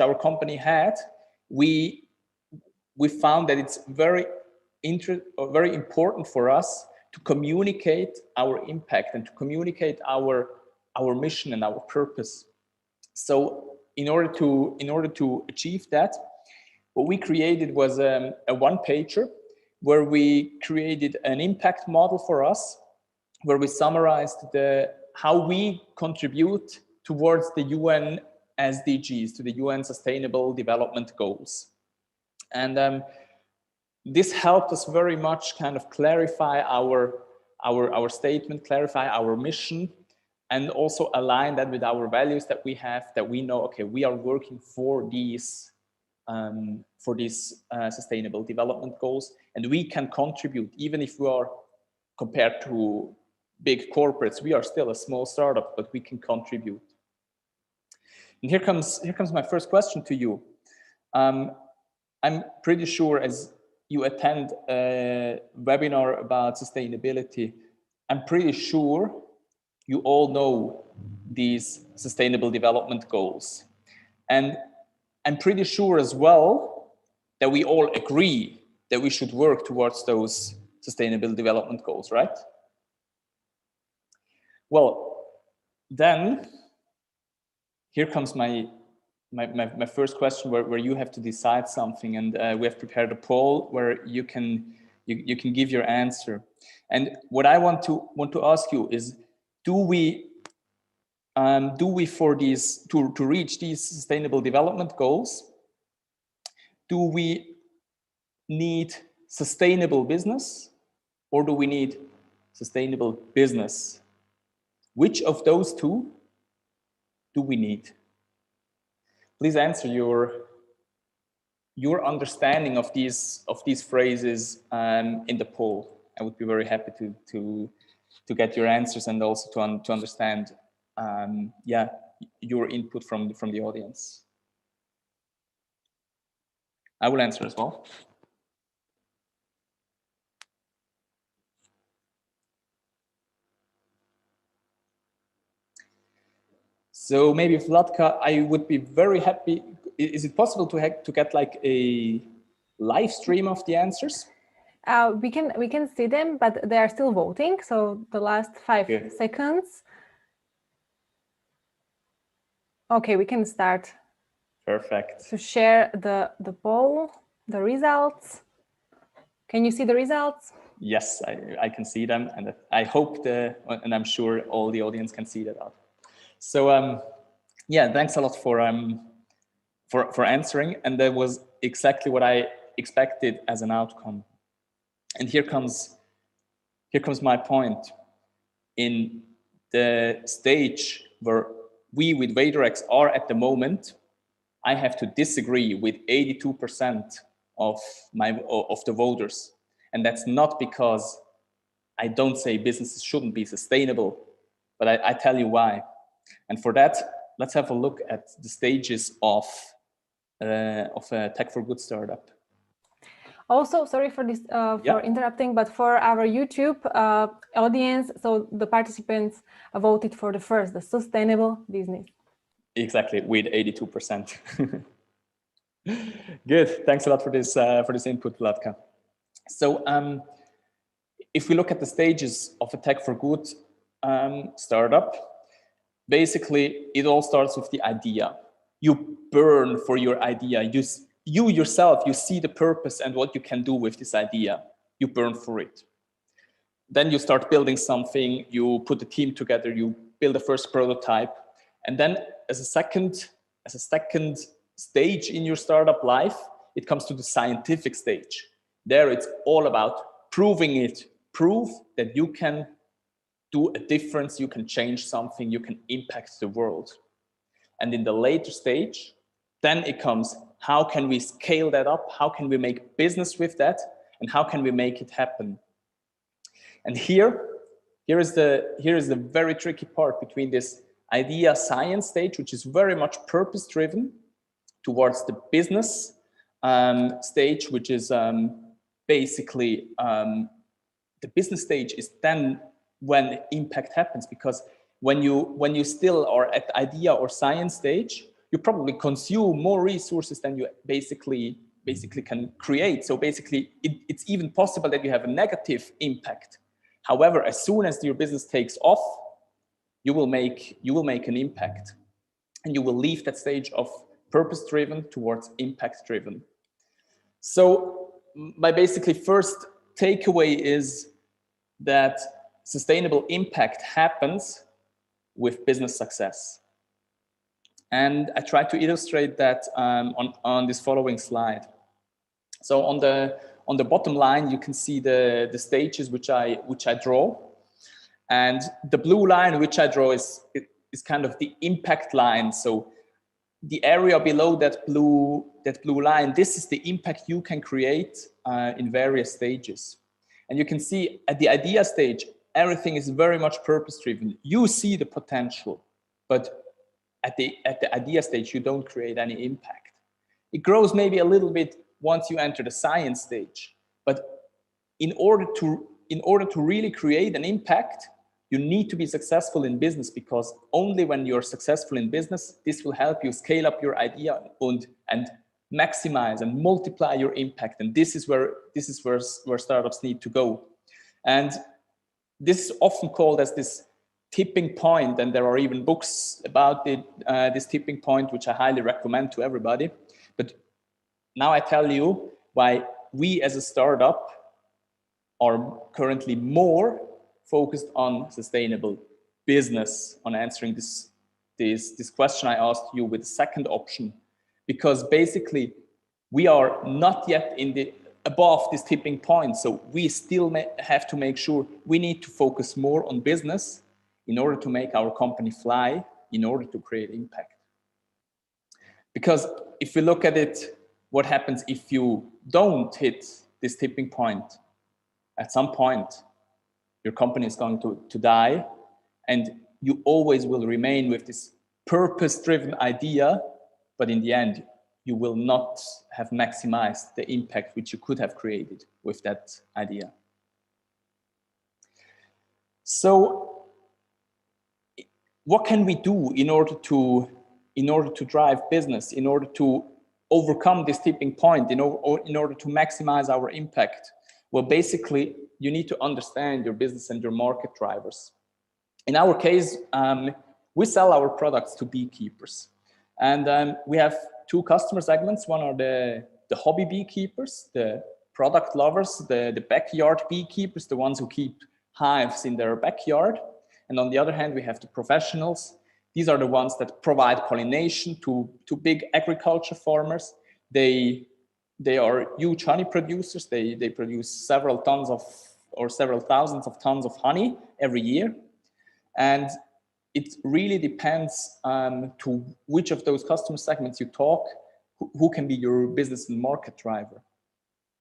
our company had, we found that it's very important for us to communicate our impact and to communicate our mission and our purpose. So in order to achieve that, what we created was a one-pager where we created an impact model for us, where we summarized how we contribute towards the UN SDGs, to the UN Sustainable Development Goals. And this helped us very much kind of clarify our statement, clarify our mission, and also align that with our values that we have, that we know, okay, we are working for these sustainable development goals, and we can contribute. Even if we are, compared to big corporates, we are still a small startup, but we can contribute. And here comes my first question to you. I'm pretty sure, as you attend a webinar about sustainability, I'm pretty sure you all know these sustainable development goals. And I'm pretty sure as well that we all agree that we should work towards those sustainable development goals, right? Well, then here comes my first question, where you have to decide something, and we have prepared a poll where you can give your answer. And what I want to ask you is, do we for these to reach these sustainable development goals, do we need sustainable business, or do we need sustainable business? Which of those two do we need? Please answer your understanding of these phrases in the poll. I would be very happy to get your answers and also to understand yeah, your input from the audience. I will answer as well. So maybe Vlatka, I would be very happy. Is it possible to get like a live stream of the answers? We can see them, but they are still voting. So the last 5 seconds. Okay, we can start. Perfect. To share the poll, the results. Can you see the results? Yes, I can see them, and I hope and I'm sure all the audience can see that out. So yeah, thanks a lot for answering, and that was exactly what I expected as an outcome. And here comes my point. In the stage where we with VaderX are at the moment, I have to disagree with 82% of the voters, and that's not because I don't say businesses shouldn't be sustainable, but I tell you why. And for that, let's have a look at the stages of a Tech for Good startup. Also, sorry for this for interrupting, but for our YouTube audience, so the participants voted for the sustainable business. Exactly, with 82%. Good. Thanks a lot for this input, Vlatka. So if we look at the stages of a Tech for Good startup, basically it all starts with the idea. You burn for your idea. You yourself, you see the purpose and what you can do with this idea. You burn for it. Then you start building something, you put the team together, you build a first prototype. And then as a second stage in your startup life, it comes to the scientific stage. There it's all about proving it. Prove that you can do a difference, you can change something, you can impact the world. And in the later stage, then it comes, how can we scale that up? How can we make business with that? And how can we make it happen? And here is the very tricky part between this idea science stage, which is very much purpose driven, towards the business stage, which is basically the business stage is then when impact happens, because when you still are at the idea or science stage, you probably consume more resources than you basically can create. So basically it's even possible that you have a negative impact. However, as soon as your business takes off, you will make an impact, and you will leave that stage of purpose driven towards impact driven. So my basically first takeaway is that sustainable impact happens with business success. And I try to illustrate that on this following slide. So on the bottom line, you can see the stages which I draw. And the blue line which I draw is kind of the impact line. So the area below that blue line, this is the impact you can create in various stages. And you can see at the idea stage, everything is very much purpose driven. You see the potential, but at the idea stage, you don't create any impact. It grows maybe a little bit once you enter the science stage, but in order to really create an impact, you need to be successful in business, because only when you're successful in business, this will help you scale up your idea and maximize and multiply your impact. And this is where startups need to go. And this is often called as this tipping point, and there are even books about this tipping point, which I highly recommend to everybody. But now I tell you why we as a startup are currently more focused on sustainable business, on answering this question I asked you with the second option, because basically we are not yet in above this tipping point. So we still have to make sure we need to focus more on business in order to make our company fly, in order to create impact. Because if we look at it, what happens if you don't hit this tipping point? At some point, your company is going to die, and you always will remain with this purpose-driven idea, but in the end, you will not have maximized the impact which you could have created with that idea. So what can we do in order to drive business, in order to overcome this tipping point, in order to maximize our impact? Well, basically, you need to understand your business and your market drivers. In our case, we sell our products to beekeepers. And we have two customer segments. One are the hobby beekeepers, the product lovers, the backyard beekeepers, the ones who keep hives in their backyard. And on the other hand, we have the professionals. These are the ones that provide pollination to big agriculture farmers. They are huge honey producers. They produce several tons of, or several thousands of tons of honey every year. And it really depends to which of those customer segments you talk, who can be your business and market driver.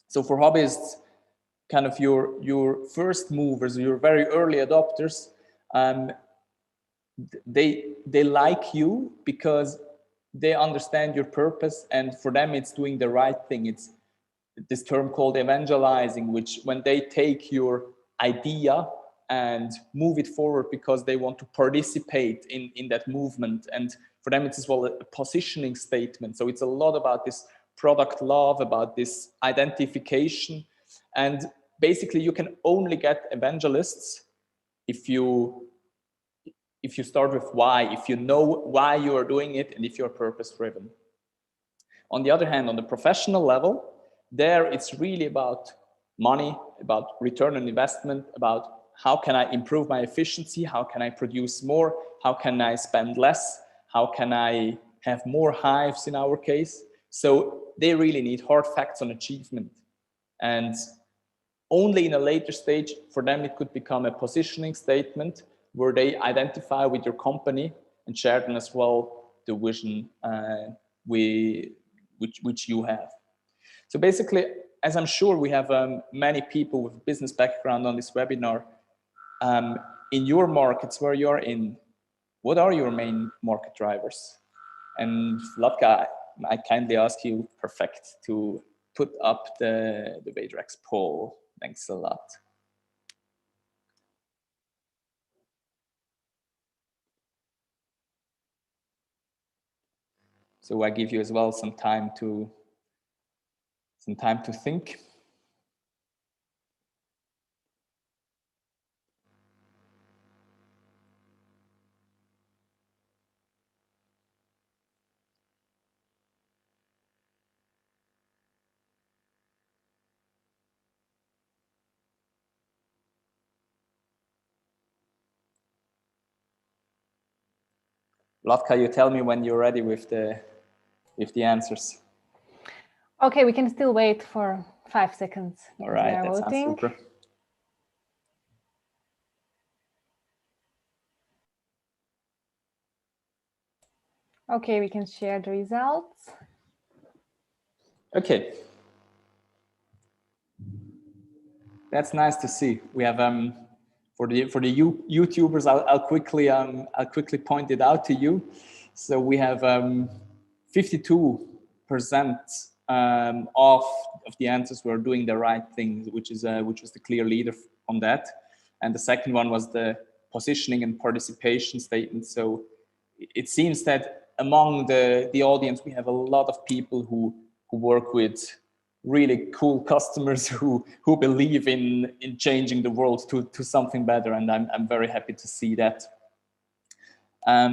So for hobbyists, kind of your first movers, your very early adopters, they like you because they understand your purpose, and for them it's doing the right thing. It's this term called evangelizing, which when they take your idea and move it forward because they want to participate in that movement. And for them, it's as well a positioning statement. So it's a lot about this product love, about this identification. And basically, you can only get evangelists if you start with why, if you know why you are doing it, and if you're purpose-driven. On the other hand, on the professional level, there it's really about money, about return on investment, about how can I improve my efficiency? How can I produce more? How can I spend less? How can I have more hives in our case? So they really need hard facts on achievement. And only in a later stage, for them, it could become a positioning statement where they identify with your company and share them as well the vision which you have. So basically, as I'm sure we have many people with business background on this webinar, in your markets where you're in, what are your main market drivers? And Vladka, I kindly ask you, perfect, to put up the VaderX poll. Thanks a lot. So I give you as well some time to think. Vladka, you tell me when you're ready with the answers. Okay, we can still wait for 5 seconds. All right, that sounds super. Okay, we can share the results. Okay. That's nice to see. We have for the YouTubers, I'll quickly point it out to you. So we have 52% of the answers were doing the right thing, which was the clear leader on that. And the second one was the positioning and participation statement. So it seems that among the audience, we have a lot of people who work with really cool customers who believe in changing the world to something better, and I'm very happy to see that.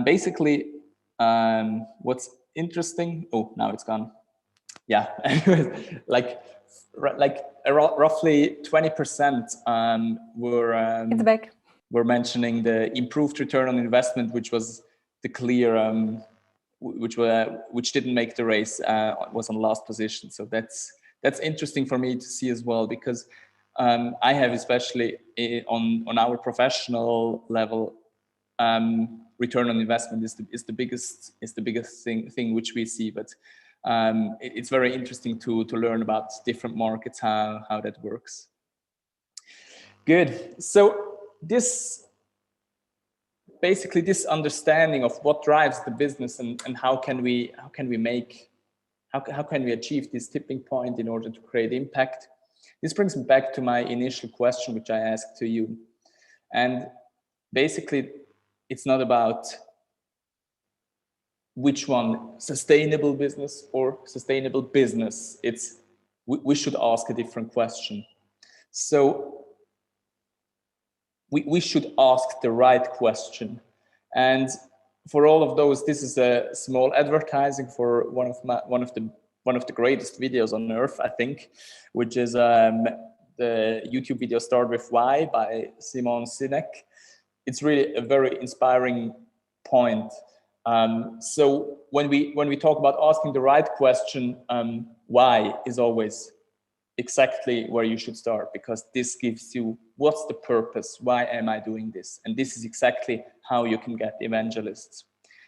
Basically, what's interesting? Oh, now it's gone. Yeah, like roughly 20% were. It's back. Were mentioning the improved return on investment, which was the clear, which didn't make the race, was on last position. So That's interesting for me to see as well, because I have, especially on our professional level, return on investment is the biggest thing which we see. But it's very interesting to learn about different markets, how that works. Good. So basically this understanding of what drives the business and how can we achieve this tipping point in order to create impact. This brings me back to my initial question, which I asked to you. And basically, it's not about which one, sustainable business or sustainable business. We should ask a different question. So we should ask the right question. And for all of those, this is a small advertising for one of the greatest videos on earth, I think, which is the YouTube video "Start with Why" by Simon Sinek. It's really a very inspiring point. So when we talk about asking the right question, why is always exactly where you should start, because this gives you what's the purpose, why am I doing this? And this is exactly how you can get evangelists.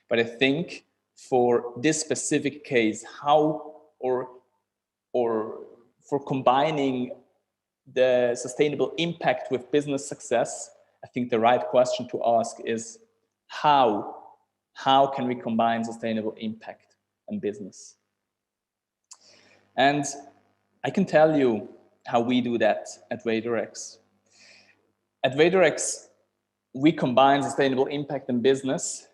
But I think for this specific case, how or for combining the sustainable impact with business success, I think the right question to ask is how can we combine sustainable impact and business? And I can tell you how we do that at VaderX. At VaderX, we combine sustainable impact and business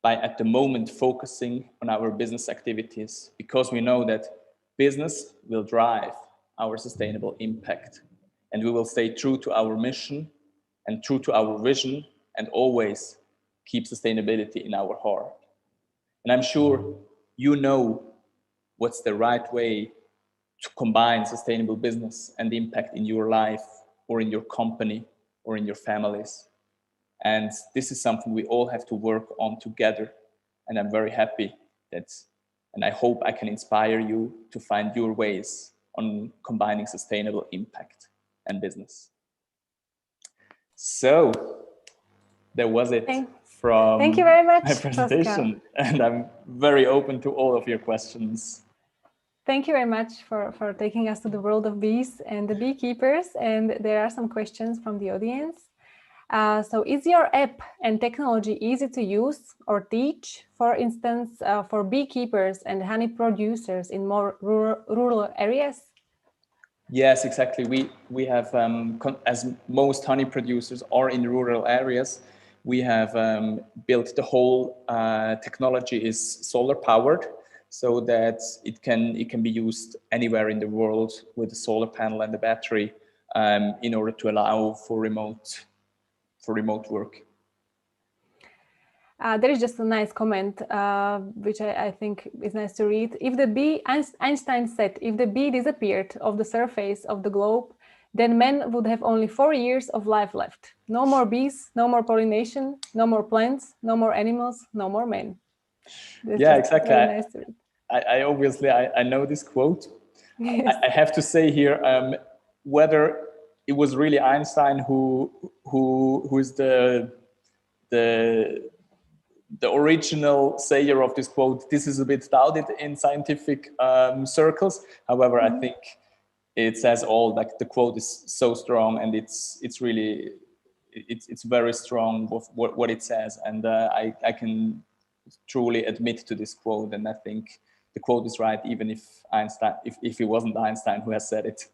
by, at the moment, focusing on our business activities, because we know that business will drive our sustainable impact, and we will stay true to our mission and true to our vision, and always keep sustainability in our heart. And I'm sure you know what's the right way to combine sustainable business and impact in your life or in your company or in your families. And this is something we all have to work on together. And I'm very happy and I hope I can inspire you to find your ways on combining sustainable impact and business. So there was it from Thank you very much, my presentation. Pascal. And I'm very open to all of your questions. Thank you very much for taking us to the world of bees and the beekeepers. And there are some questions from the audience. So is your app and technology easy to use or teach, for instance, for beekeepers and honey producers in more rural areas? Yes, exactly. We have, as most honey producers are in rural areas, we have built the whole technology is solar powered, so that it can be used anywhere in the world with a solar panel and a battery, in order to allow for remote work. There is just a nice comment, which I think is nice to read. If the bee, Einstein said, if the bee disappeared off the surface of the globe, then man would have only 4 years of life left. No more bees, no more pollination, no more plants, no more animals, no more men. Yeah, exactly. Nice to read. I obviously know this quote. Yes. I have to say here, whether it was really Einstein who is the original sayer of this quote, this is a bit doubted in scientific circles. However, I think it says all. Like, the quote is so strong, and it's really very strong with what it says, and I can truly admit to this quote, and I think the quote is right, even if it wasn't Einstein who has said it.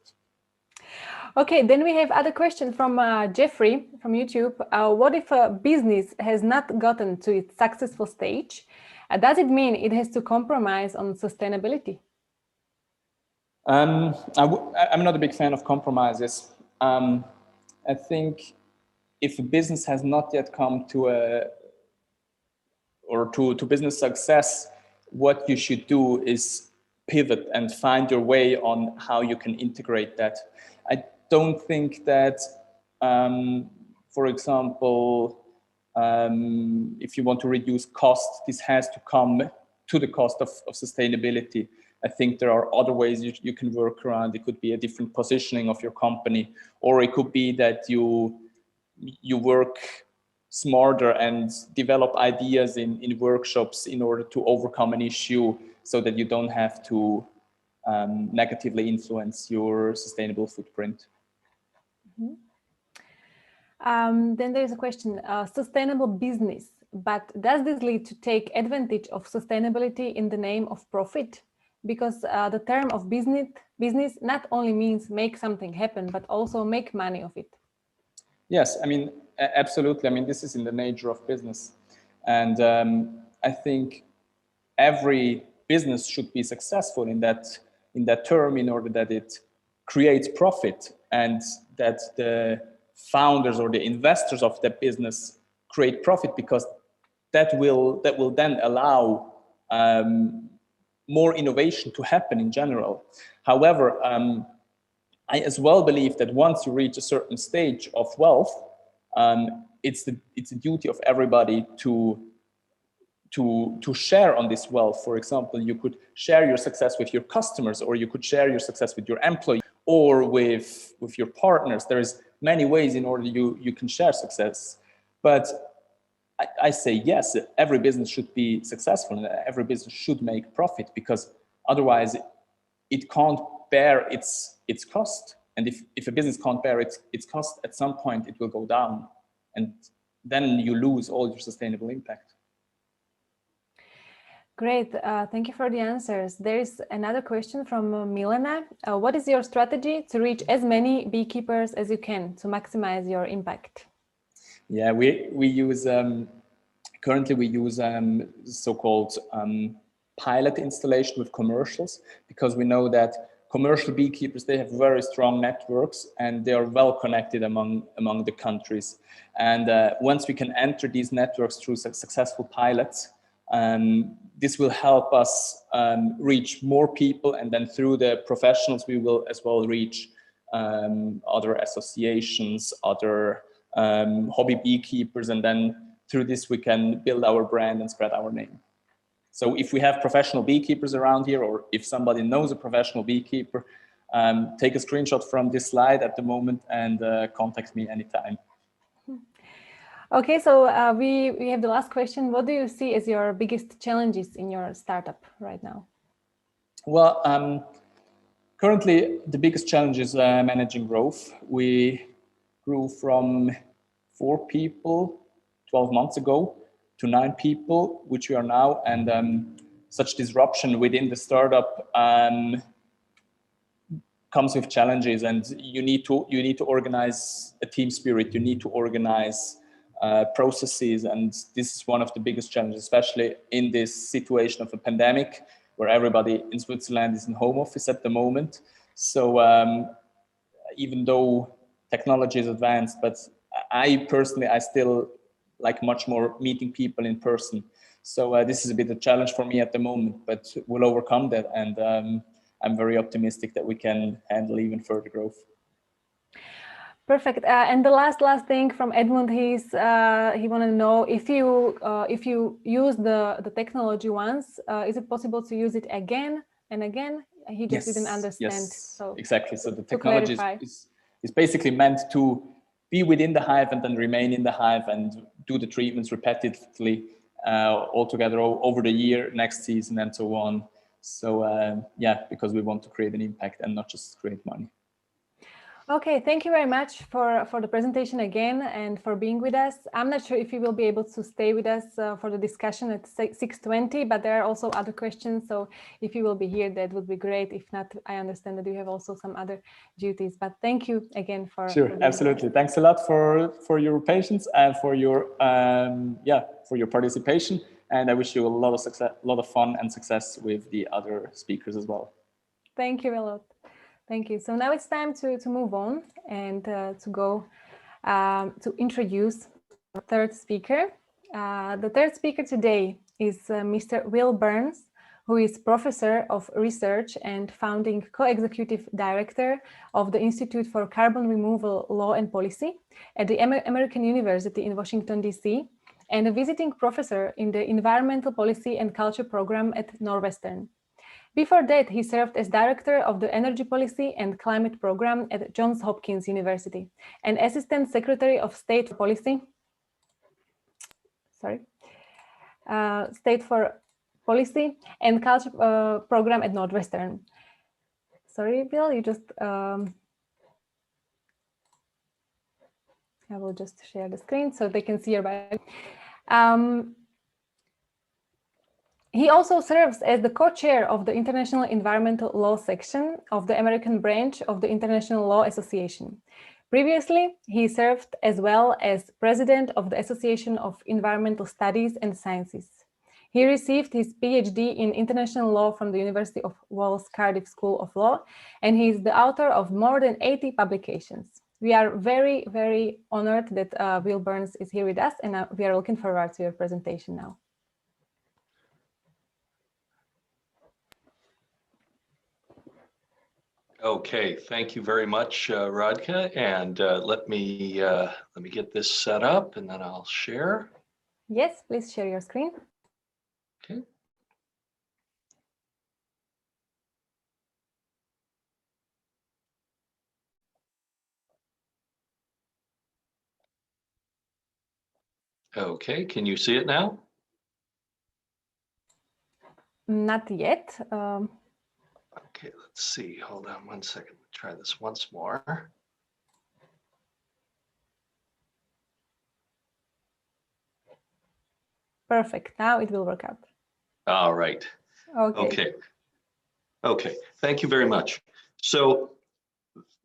Okay, then we have other question from Jeffrey from YouTube. What if a business has not gotten to its successful stage? Does it mean it has to compromise on sustainability? I'm not a big fan of compromises. I think if a business has not yet come to business success, what you should do is pivot and find your way on how you can integrate that. I don't think that, for example, if you want to reduce costs, this has to come to the cost of sustainability. I think there are other ways you can work around. It could be a different positioning of your company, or it could be that you work smarter and develop ideas in workshops in order to overcome an issue so that you don't have to negatively influence your sustainable footprint. Mm-hmm. Then there's a question, sustainable business, but does this lead to take advantage of sustainability in the name of profit? Because the term of business not only means make something happen, but also make money of it. Yes, I mean, absolutely. I mean, this is in the nature of business. And I think every business should be successful in that term in order that it creates profit and that the founders or the investors of that business create profit, because that will then allow more innovation to happen in general. However, I as well believe that once you reach a certain stage of wealth, it's the duty of everybody to share on this wealth. For example, you could share your success with your customers, or you could share your success with your employees, or with your partners. There's many ways in order you can share success. But I say yes, every business should be successful and every business should make profit, because otherwise it can't bear its cost. And if a business can't bear its cost, at some point it will go down, and then you lose all your sustainable impact. Great, thank you for the answers. There is another question from Milena. What is your strategy to reach as many beekeepers as you can to maximize your impact? Yeah, we use, currently we use so-called pilot installation with commercials, because we know that commercial beekeepers, they have very strong networks and they are well connected among the countries. And once we can enter these networks through successful pilots, this will help us reach more people, and then through the professionals we will as well reach other associations, other hobby beekeepers, and then through this we can build our brand and spread our name. So if we have professional beekeepers around here, or if somebody knows a professional beekeeper, take a screenshot from this slide at the moment and contact me anytime. Okay, so we have the last question. What do you see as your biggest challenges in your startup right now? Well, currently the biggest challenge is managing growth. We grew from 4 people 12 months ago to 9 people, which we are now, and such disruption within the startup comes with challenges, and you need to organize a team spirit. You need to organize processes, and this is one of the biggest challenges, especially in this situation of a pandemic where everybody in Switzerland is in home office at the moment. So even though technology is advanced, but I personally still like much more meeting people in person. So this is a bit of a challenge for me at the moment, but we'll overcome that, and I'm very optimistic that we can handle even further growth. Perfect. And the last thing from Edmund, he wanted to know if you use the technology once, is it possible to use it again and again? He just didn't understand. Yes, so exactly. So the technology is basically meant to be within the hive and then remain in the hive and do the treatments repetitively altogether over the year, next season, and so on. So yeah, because we want to create an impact and not just create money. Okay, thank you very much for the presentation again and for being with us. I'm not sure if you will be able to stay with us for the discussion at 6:20, but there are also other questions. So if you will be here, that would be great. If not, I understand that you have also some other duties, but thank you again for— Sure, absolutely. Thanks a lot for your patience and for your for your participation. And I wish you a lot of success, a lot of fun and success with the other speakers as well. Thank you a lot. Thank you. So now it's time to move on and to go to introduce our third speaker. The third speaker today is Mr. Will Burns, who is Professor of Research and founding co-executive director of the Institute for Carbon Removal Law and Policy at the American University in Washington, D.C., and a visiting professor in the Environmental Policy and Culture program at Northwestern. Before that, he served as director of the Energy Policy and Climate Program at Johns Hopkins University and Assistant Secretary of State for Policy. State for Policy and Culture Program at Northwestern. Sorry, Bill, you just. I will just share the screen so they can see your bio. He also serves as the co-chair of the International Environmental Law section of the American branch of the International Law Association. Previously, he served as well as president of the Association of Environmental Studies and Sciences. He received his PhD in international law from the University of Wales Cardiff School of Law, and he is the author of more than 80 publications. We are very, very honored that Bill Burns is here with us, and we are looking forward to your presentation now. Okay, thank you very much, Radka, and let me get this set up, and then I'll share. Yes, please share your screen. Okay. Okay, can you see it now? Not yet. Okay, let's see. Hold on one second. Try this once more. Perfect. Now it will work out. All right. Okay. Okay. Thank you very much. So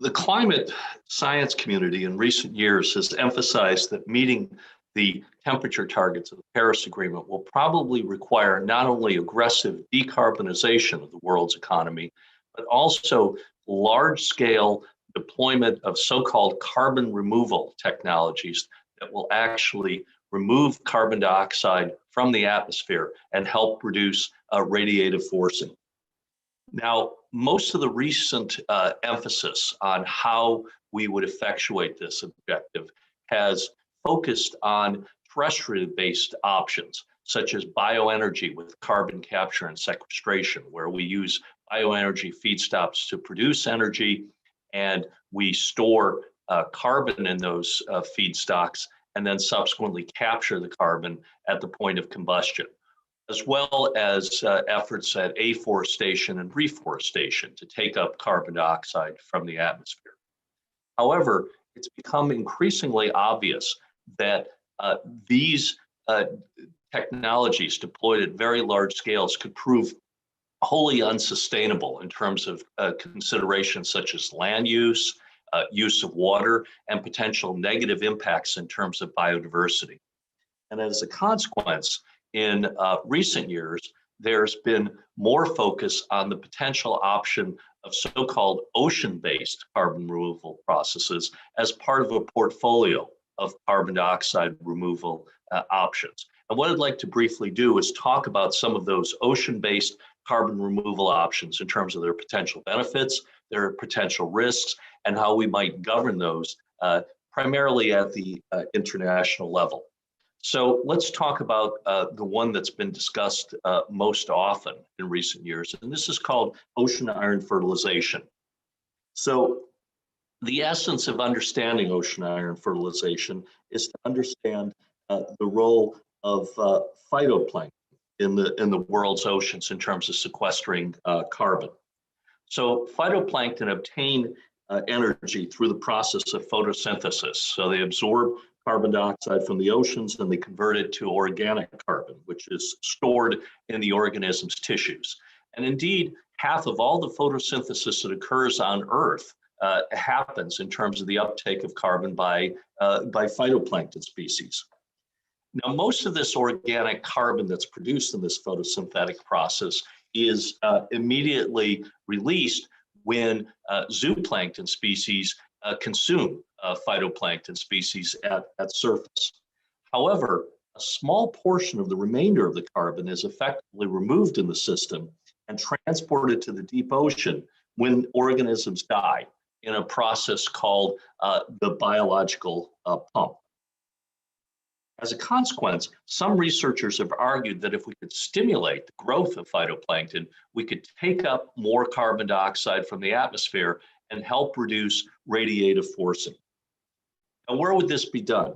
the climate science community in recent years has emphasized that meeting the temperature targets of the Paris Agreement will probably require not only aggressive decarbonization of the world's economy, but also large-scale deployment of so-called carbon removal technologies that will actually remove carbon dioxide from the atmosphere and help reduce radiative forcing. Now, most of the recent emphasis on how we would effectuate this objective has focused on terrestrial-based options, such as bioenergy with carbon capture and sequestration, where we use bioenergy feedstocks to produce energy, and we store carbon in those feedstocks, and then subsequently capture the carbon at the point of combustion, as well as efforts at afforestation and reforestation to take up carbon dioxide from the atmosphere. However, it's become increasingly obvious that these technologies deployed at very large scales could prove wholly unsustainable in terms of considerations such as land use, use of water, and potential negative impacts in terms of biodiversity. And as a consequence, in recent years, there's been more focus on the potential option of so-called ocean-based carbon removal processes as part of a portfolio of carbon dioxide removal options. And what I'd like to briefly do is talk about some of those ocean-based carbon removal options in terms of their potential benefits, their potential risks, and how we might govern those primarily at the international level. So let's talk about the one that's been discussed most often in recent years, and this is called ocean iron fertilization. So the essence of understanding ocean iron fertilization is to understand the role of phytoplankton in the world's oceans in terms of sequestering carbon. So phytoplankton obtain energy through the process of photosynthesis. So they absorb carbon dioxide from the oceans and they convert it to organic carbon, which is stored in the organism's tissues. And indeed, half of all the photosynthesis that occurs on Earth happens in terms of the uptake of carbon by phytoplankton species. Now, most of this organic carbon that's produced in this photosynthetic process is immediately released when zooplankton species consume phytoplankton species at surface. However, a small portion of the remainder of the carbon is effectively removed in the system and transported to the deep ocean when organisms die in a process called the biological pump. As a consequence, some researchers have argued that if we could stimulate the growth of phytoplankton, we could take up more carbon dioxide from the atmosphere and help reduce radiative forcing. Now, where would this be done?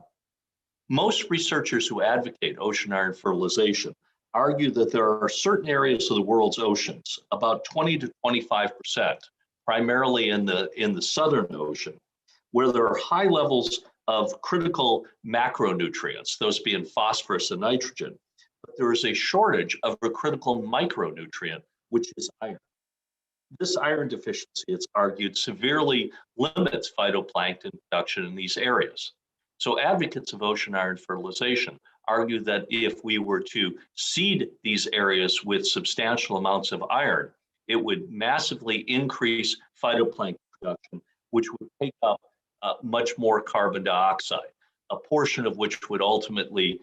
Most researchers who advocate ocean iron fertilization argue that there are certain areas of the world's oceans, about 20 to 25%, primarily in the Southern Ocean, where there are high levels of critical macronutrients, those being phosphorus and nitrogen, but there is a shortage of a critical micronutrient, which is iron. This iron deficiency, it's argued, severely limits phytoplankton production in these areas. So advocates of ocean iron fertilization argue that if we were to seed these areas with substantial amounts of iron, it would massively increase phytoplankton production, which would take up much more carbon dioxide, a portion of which would ultimately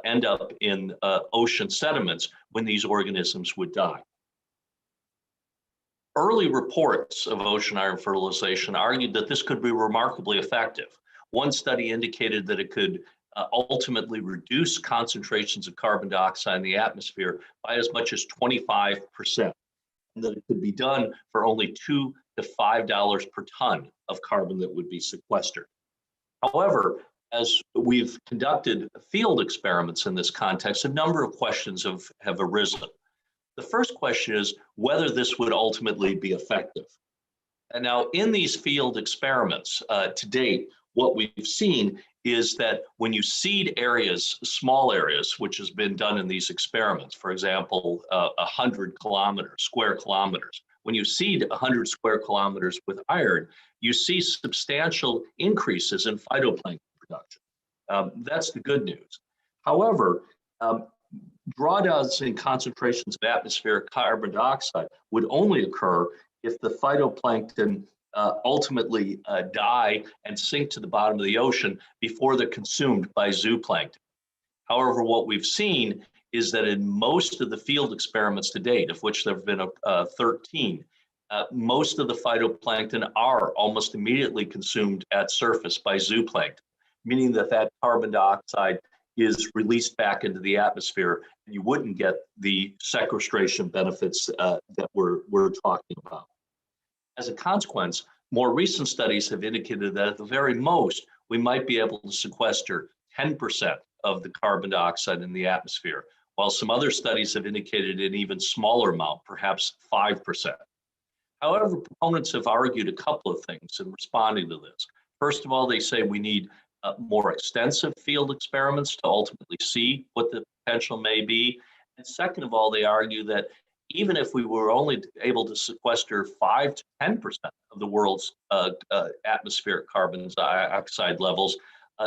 end up in ocean sediments when these organisms would die. Early reports of ocean iron fertilization argued that this could be remarkably effective. One study indicated that it could ultimately reduce concentrations of carbon dioxide in the atmosphere by as much as 25%, and that it could be done for only $2 to $5 per ton of carbon that would be sequestered. However, as we've conducted field experiments in this context, a number of questions have arisen. The first question is whether this would ultimately be effective. And now in these field experiments to date, what we've seen is that when you seed areas, small areas, which has been done in these experiments, for example, 100 square kilometers, when you seed 100 square kilometers with iron, you see substantial increases in phytoplankton production. That's the good news. However, drawdowns in concentrations of atmospheric carbon dioxide would only occur if the phytoplankton ultimately die and sink to the bottom of the ocean before they're consumed by zooplankton. However, what we've seen is that in most of the field experiments to date, of which there have been 13, most of the phytoplankton are almost immediately consumed at surface by zooplankton, meaning that that carbon dioxide is released back into the atmosphere, and you wouldn't get the sequestration benefits that we're talking about. As a consequence, more recent studies have indicated that at the very most, we might be able to sequester 10% of the carbon dioxide in the atmosphere, while some other studies have indicated an even smaller amount, perhaps 5%. However, proponents have argued a couple of things in responding to this. First of all, they say we need more extensive field experiments to ultimately see what the potential may be. And second of all, they argue that even if we were only able to sequester 5 to 10% of the world's atmospheric carbon dioxide levels,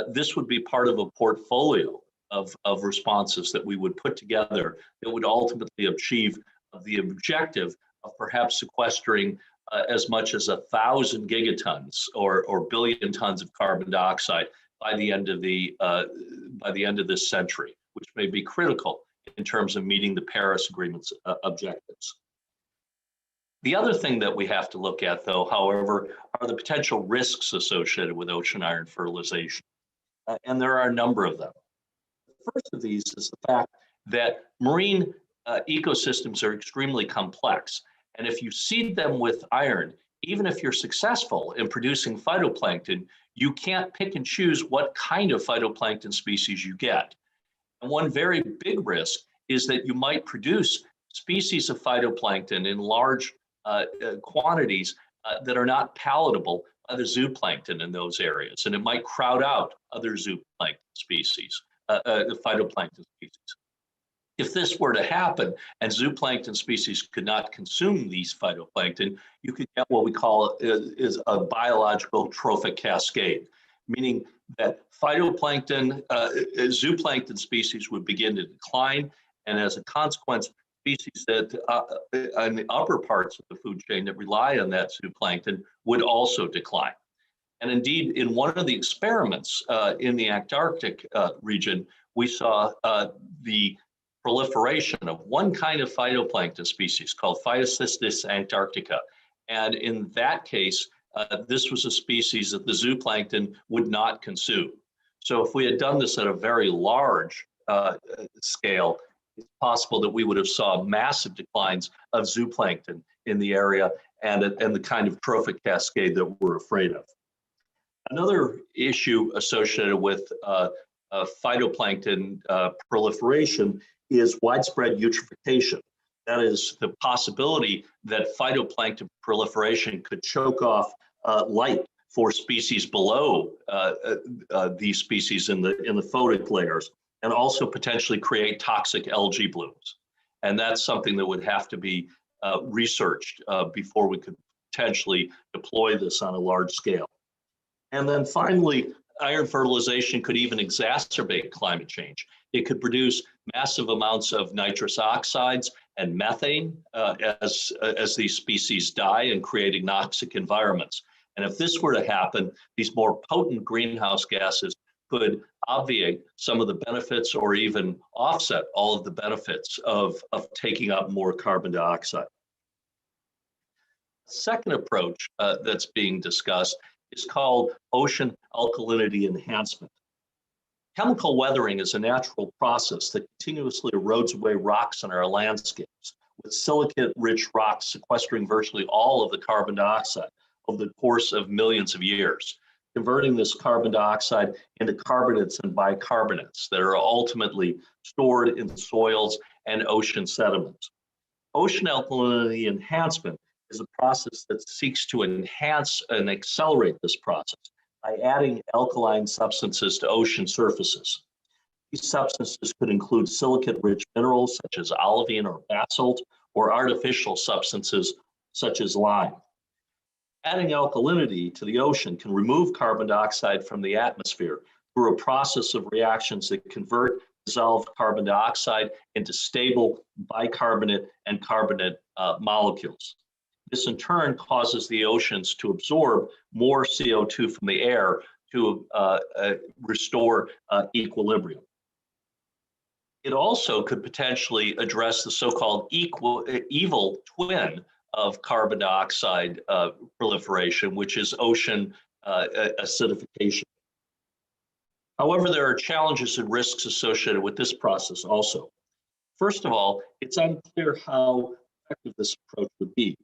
this would be part of a portfolio of responses that we would put together that would ultimately achieve the objective of perhaps sequestering as much as 1,000 gigatons or billion tons of carbon dioxide by the end of this century, which may be critical in terms of meeting the Paris Agreement's objectives. The other thing that we have to look at, though, however, are the potential risks associated with ocean iron fertilization. And there are a number of them. The first of these is the fact that marine ecosystems are extremely complex. And if you seed them with iron, even if you're successful in producing phytoplankton, you can't pick and choose what kind of phytoplankton species you get. And one very big risk is that you might produce species of phytoplankton in large quantities that are not palatable by the zooplankton in those areas. And it might crowd out other zooplankton species, phytoplankton species. If this were to happen and zooplankton species could not consume these phytoplankton, you could get what we call is a biological trophic cascade, meaning that phytoplankton, zooplankton species would begin to decline, and as a consequence, species that in the upper parts of the food chain that rely on that zooplankton would also decline. And indeed, in one of the experiments in the Antarctic region, we saw the proliferation of one kind of phytoplankton species called Phytocystis antarctica. And in that case, this was a species that the zooplankton would not consume. So if we had done this at a very large scale, it's possible that we would have saw massive declines of zooplankton in the area and the kind of trophic cascade that we're afraid of. Another issue associated with phytoplankton proliferation is widespread eutrophication. That is the possibility that phytoplankton proliferation could choke off light for species below these species in the photic layers, and also potentially create toxic algae blooms. And that's something that would have to be researched before we could potentially deploy this on a large scale. And then finally, iron fertilization could even exacerbate climate change. It could produce massive amounts of nitrous oxides and methane as these species die and creating noxic environments. And if this were to happen, these more potent greenhouse gases could obviate some of the benefits or even offset all of the benefits of taking up more carbon dioxide. The second approach that's being discussed is called ocean alkalinity enhancement. Chemical weathering is a natural process that continuously erodes away rocks in our landscapes, with silicate-rich rocks sequestering virtually all of the carbon dioxide over the course of millions of years, converting this carbon dioxide into carbonates and bicarbonates that are ultimately stored in soils and ocean sediments. Ocean alkalinity enhancement is a process that seeks to enhance and accelerate this process by adding alkaline substances to ocean surfaces. These substances could include silicate-rich minerals such as olivine or basalt, or artificial substances such as lime. Adding alkalinity to the ocean can remove carbon dioxide from the atmosphere through a process of reactions that convert dissolved carbon dioxide into stable bicarbonate and carbonate molecules. This in turn causes the oceans to absorb more CO2 from the air to restore equilibrium. It also could potentially address the so-called evil twin of carbon dioxide proliferation, which is ocean acidification. However, there are challenges and risks associated with this process also. First of all, it's unclear how effective this approach would be.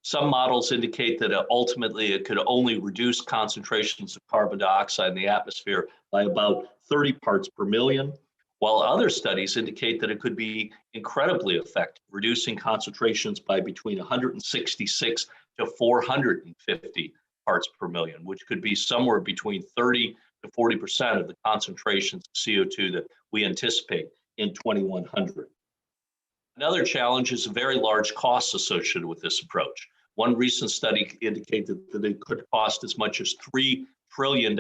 Some models indicate that ultimately it could only reduce concentrations of carbon dioxide in the atmosphere by about 30 parts per million, while other studies indicate that it could be incredibly effective, reducing concentrations by between 166 to 450 parts per million, which could be somewhere between 30 to 40% of the concentrations of CO2 that we anticipate in 2100. Another challenge is very large costs associated with this approach. One recent study indicated that it could cost as much as $3 trillion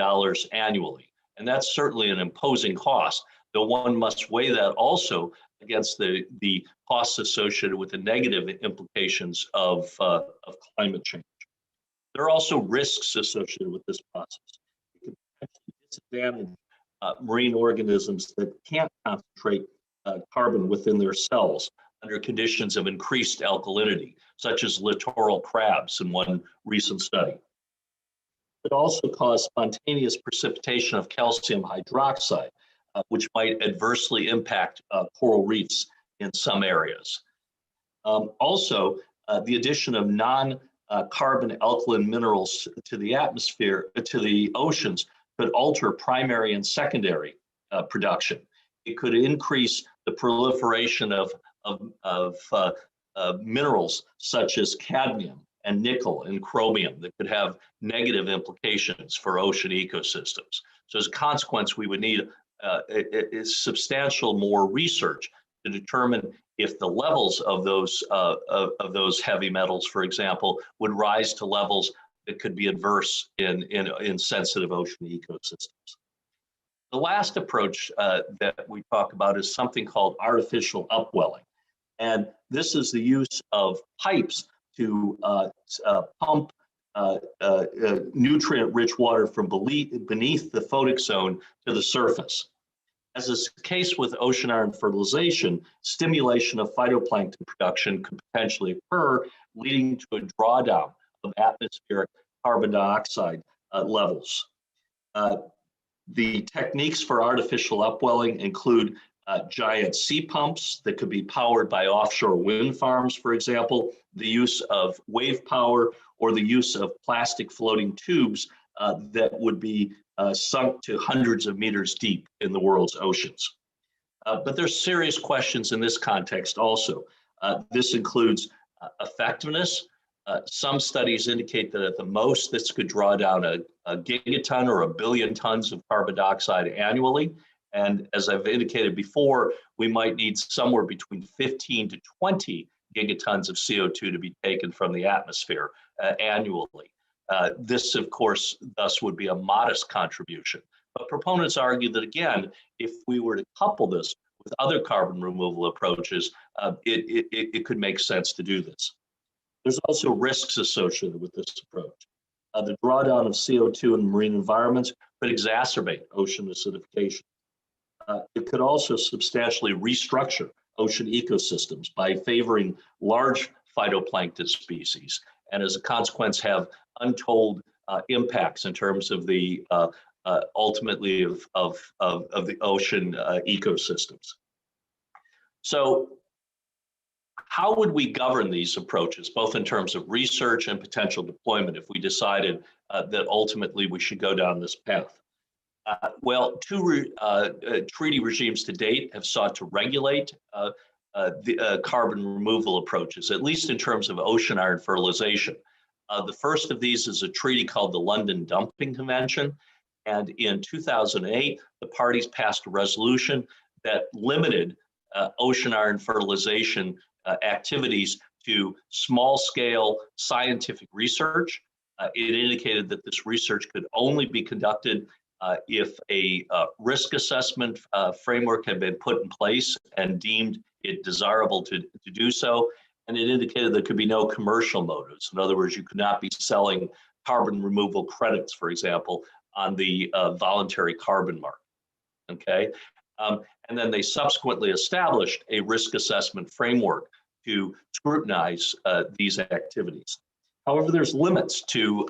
annually. And that's certainly an imposing cost, though one must weigh that also against the costs associated with the negative implications of climate change. There are also risks associated with this process. It can potentially disadvantage marine organisms that can't concentrate carbon within their cells under conditions of increased alkalinity, such as littoral crabs in one recent study. It also cause spontaneous precipitation of calcium hydroxide, which might adversely impact coral reefs in some areas. Also, the addition of non-carbon alkaline minerals to the atmosphere, to the oceans, could alter primary and secondary production. It could increase the proliferation of minerals such as cadmium and nickel and chromium that could have negative implications for ocean ecosystems. So as a consequence, we would need substantial more research to determine if the levels of those heavy metals, for example, would rise to levels that could be adverse in sensitive ocean ecosystems. The last approach that we talk about is something called artificial upwelling. And this is the use of pipes to pump nutrient-rich water from beneath the photic zone to the surface. As is the case with ocean iron fertilization, stimulation of phytoplankton production could potentially occur, leading to a drawdown of atmospheric carbon dioxide levels. The techniques for artificial upwelling include giant sea pumps that could be powered by offshore wind farms, for example, the use of wave power, or the use of plastic floating tubes that would be sunk to hundreds of meters deep in the world's oceans. But there's serious questions in this context also. This includes effectiveness. Some studies indicate that at the most, this could draw down a gigaton or 1 billion tons of carbon dioxide annually. And as I've indicated before, we might need somewhere between 15 to 20 gigatons of CO2 to be taken from the atmosphere annually. This, of course, thus would be a modest contribution. But proponents argue that, again, if we were to couple this with other carbon removal approaches, it could make sense to do this. There's also risks associated with this approach. The drawdown of CO2 in marine environments could exacerbate ocean acidification. It could also substantially restructure ocean ecosystems by favoring large phytoplankton species, and as a consequence have untold impacts in terms of the ultimately of the ocean ecosystems. So how would we govern these approaches, both in terms of research and potential deployment, if we decided that ultimately we should go down this path? Well, two treaty regimes to date have sought to regulate the carbon removal approaches, at least in terms of ocean iron fertilization. The first of these is a treaty called the London Dumping Convention. And in 2008, the parties passed a resolution that limited ocean iron fertilization activities to small-scale scientific research. It indicated that this research could only be conducted if a risk assessment framework had been put in place and deemed it desirable to do so. And it indicated there could be no commercial motives. In other words, you could not be selling carbon removal credits, for example, on the voluntary carbon market, okay? And then they subsequently established a risk assessment framework to scrutinize these activities. However, there's limits to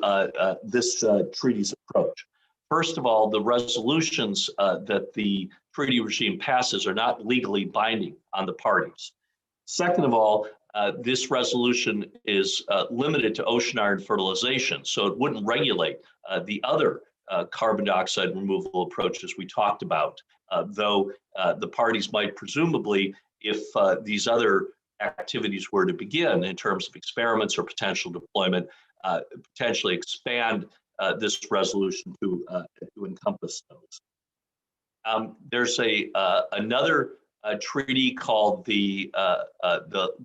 this treaty's approach. First of all, the resolutions that the treaty regime passes are not legally binding on the parties. Second of all, this resolution is limited to ocean iron fertilization, so it wouldn't regulate the other carbon dioxide removal approaches we talked about, though the parties might presumably, if these other activities were to begin in terms of experiments or potential deployment, potentially expand this resolution to encompass those. There's another treaty called the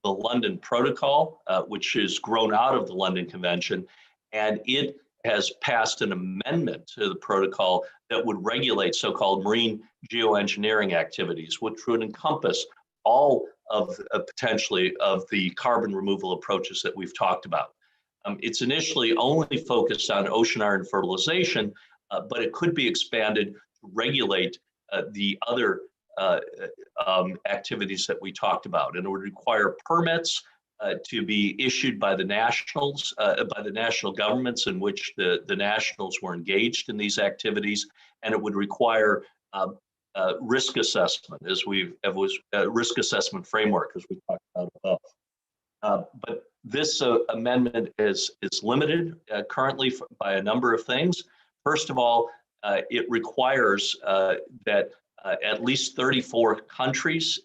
London Protocol, which has grown out of the London Convention, and it has passed an amendment to the protocol that would regulate so-called marine geoengineering activities, which would encompass all of potentially of the carbon removal approaches that we've talked about. It's initially only focused on ocean iron fertilization, but it could be expanded to regulate the other activities that we talked about, and it would require permits to be issued by the nationals, by the national governments in which the nationals were engaged in these activities, and it would require risk assessment, risk assessment framework, as we talked about above. But this amendment is limited currently by a number of things. First of all, it requires that at least 34 countries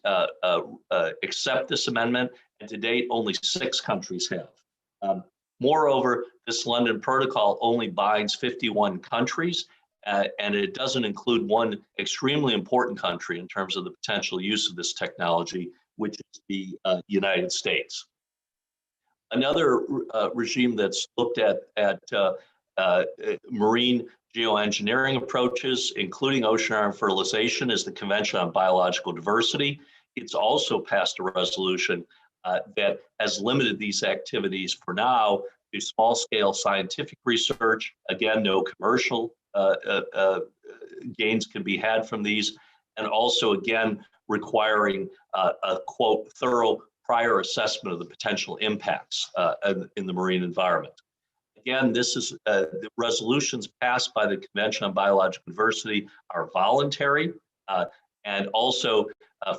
accept this amendment, and to date, only 6 countries have. Moreover, this London Protocol only binds 51 countries, and it doesn't include one extremely important country in terms of the potential use of this technology, which is the United States. Another regime that's looked at marine geoengineering approaches, including ocean iron fertilization, is the Convention on Biological Diversity. It's also passed a resolution that has limited these activities for now to small-scale scientific research. Again, no commercial gains can be had from these, and also, again, requiring a, quote, thorough prior assessment of the potential impacts in the marine environment. Again, this is the resolutions passed by the Convention on Biological Diversity are voluntary and also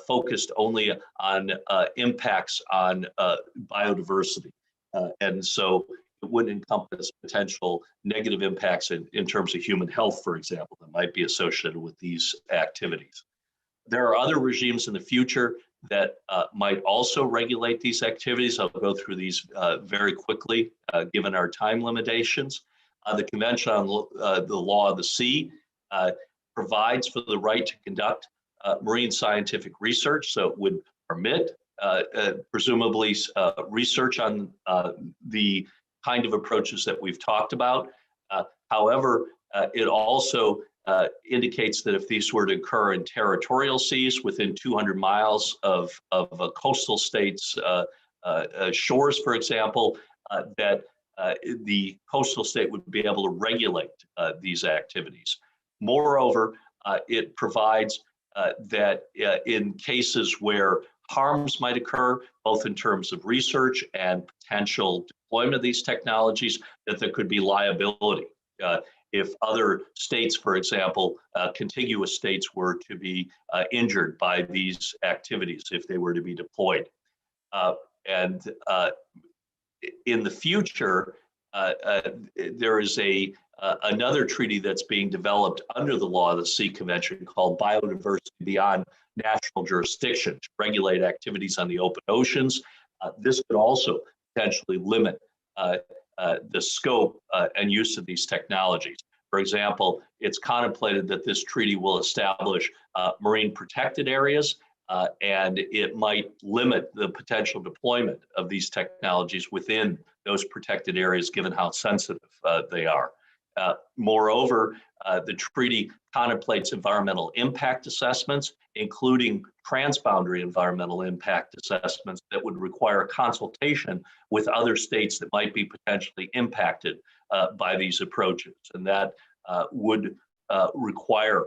focused only on impacts on biodiversity. And so it wouldn't encompass potential negative impacts in terms of human health, for example, that might be associated with these activities. There are other regimes in the future that might also regulate these activities. I'll go through these very quickly, given our time limitations. The Convention on the Law of the Sea provides for the right to conduct marine scientific research, so it would permit, presumably, research on the kind of approaches that we've talked about. However, it also indicates that if these were to occur in territorial seas within 200 miles of a coastal state's shores, for example, that the coastal state would be able to regulate these activities. Moreover, it provides that in cases where harms might occur, both in terms of research and potential deployment of these technologies, that there could be liability. If other states, for example, contiguous states were to be injured by these activities if they were to be deployed. And in the future, there is another treaty that's being developed under the Law of the Sea Convention called Biodiversity Beyond National Jurisdiction to regulate activities on the open oceans. This could also potentially limit the scope and use of these technologies. For example, it's contemplated that this treaty will establish marine protected areas, and it might limit the potential deployment of these technologies within those protected areas, given how sensitive they are. Moreover, the treaty contemplates environmental impact assessments, including transboundary environmental impact assessments that would require consultation with other states that might be potentially impacted by these approaches. And that would require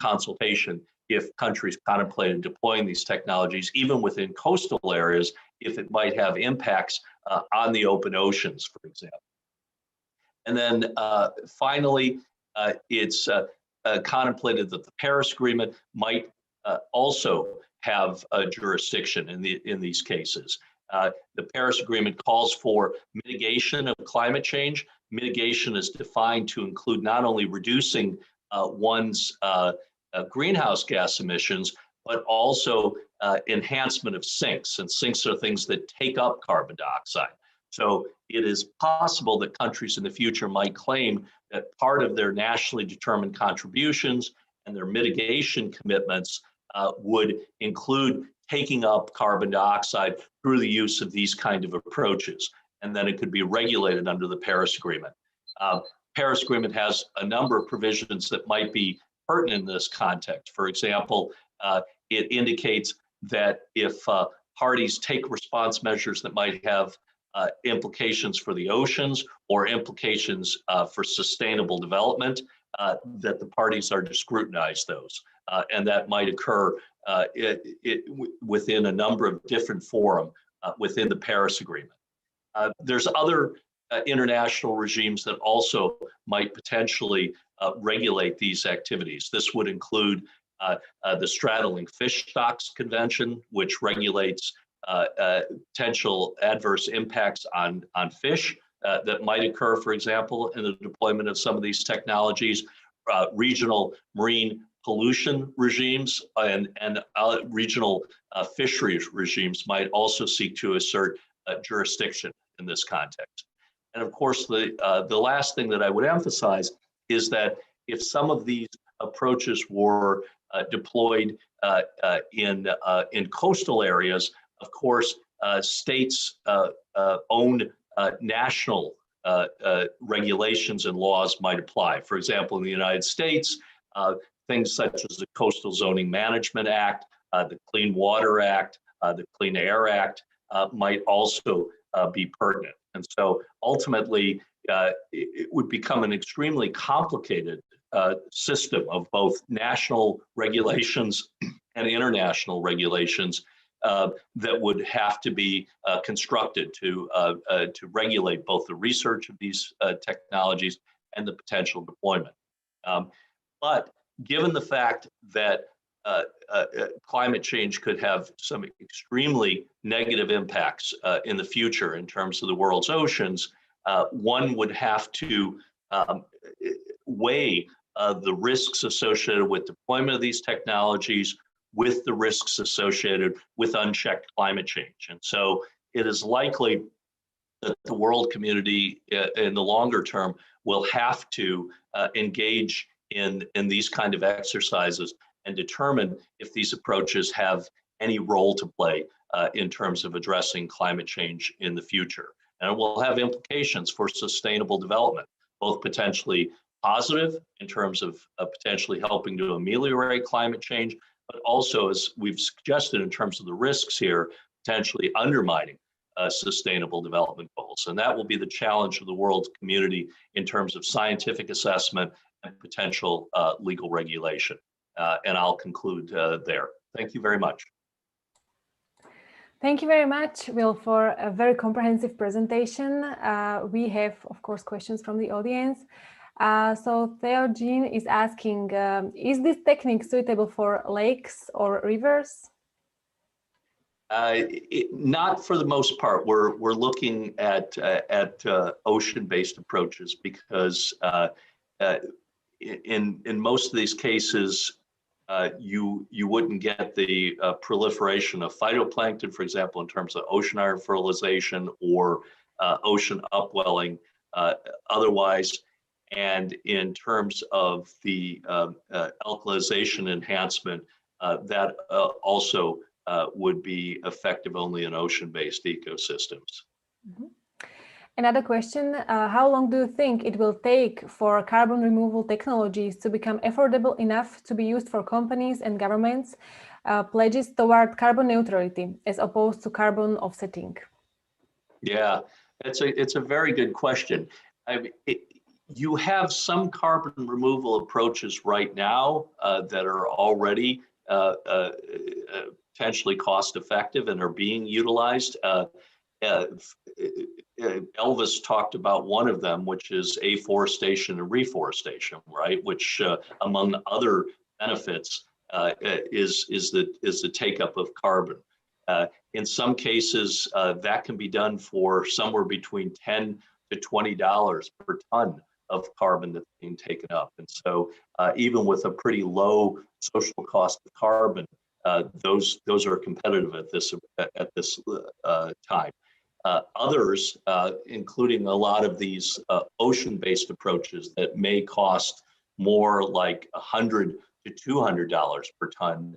consultation if countries contemplated deploying these technologies, even within coastal areas, if it might have impacts on the open oceans, for example. And then finally, it's contemplated that the Paris Agreement might also have a jurisdiction in these cases. The Paris Agreement calls for mitigation of climate change. Mitigation is defined to include not only reducing one's greenhouse gas emissions, but also enhancement of sinks. And sinks are things that take up carbon dioxide. So it is possible that countries in the future might claim that part of their nationally determined contributions and their mitigation commitments would include taking up carbon dioxide through the use of these kind of approaches. And then it could be regulated under the Paris Agreement. Paris Agreement has a number of provisions that might be pertinent in this context. For example, it indicates that if parties take response measures that might have implications for the oceans or implications for sustainable development, that the parties are to scrutinize those. And that might occur within a number of different forums within the Paris Agreement. There's other international regimes that also might potentially regulate these activities. This would include the Straddling Fish Stocks Convention, which regulates potential adverse impacts on fish that might occur, for example, in the deployment of some of these technologies. Regional marine pollution regimes and regional fisheries regimes might also seek to assert jurisdiction in this context. And of course, the last thing that I would emphasize is that if some of these approaches were deployed in coastal areas, of course, states own national regulations and laws might apply. For example, in the United States, things such as the Coastal Zoning Management Act, the Clean Water Act, the Clean Air Act might also be pertinent. And so ultimately, it would become an extremely complicated system of both national regulations and international regulations that would have to be constructed to regulate both the research of these technologies and the potential deployment. But given the fact that climate change could have some extremely negative impacts in the future in terms of the world's oceans, one would have to weigh the risks associated with deployment of these technologies with the risks associated with unchecked climate change. And so it is likely that the world community in the longer term will have to engage in these kind of exercises and determine if these approaches have any role to play in terms of addressing climate change in the future. And it will have implications for sustainable development, both potentially positive in terms of potentially helping to ameliorate climate change, but also, as we've suggested in terms of the risks here, potentially undermining sustainable development goals. And that will be the challenge of the world community in terms of scientific assessment and potential legal regulation. And I'll conclude there. Thank you very much. Thank you very much, Will, for a very comprehensive presentation. We have, of course, questions from the audience. So Theo Jean is asking, is this technique suitable for lakes or rivers? Not for the most part. We're looking at ocean-based approaches because in most of these cases, you wouldn't get the proliferation of phytoplankton, for example, in terms of ocean iron fertilization or ocean upwelling otherwise. And in terms of the alkalization enhancement, that also would be effective only in ocean-based ecosystems. Mm-hmm. Another question, how long do you think it will take for carbon removal technologies to become affordable enough to be used for companies and governments pledges toward carbon neutrality as opposed to carbon offsetting? Yeah, it's a very good question. I mean, you have some carbon removal approaches right now that are already potentially cost effective and are being utilized. Elvis talked about one of them, which is afforestation and reforestation, right? Which, among other benefits, is the take up of carbon. In some cases, that can be done for somewhere between $10 to $20 per ton of carbon that's being taken up. And so, even with a pretty low social cost of carbon, those are competitive at this time. Others, including a lot of these ocean-based approaches that may cost more like $100 to $200 per ton,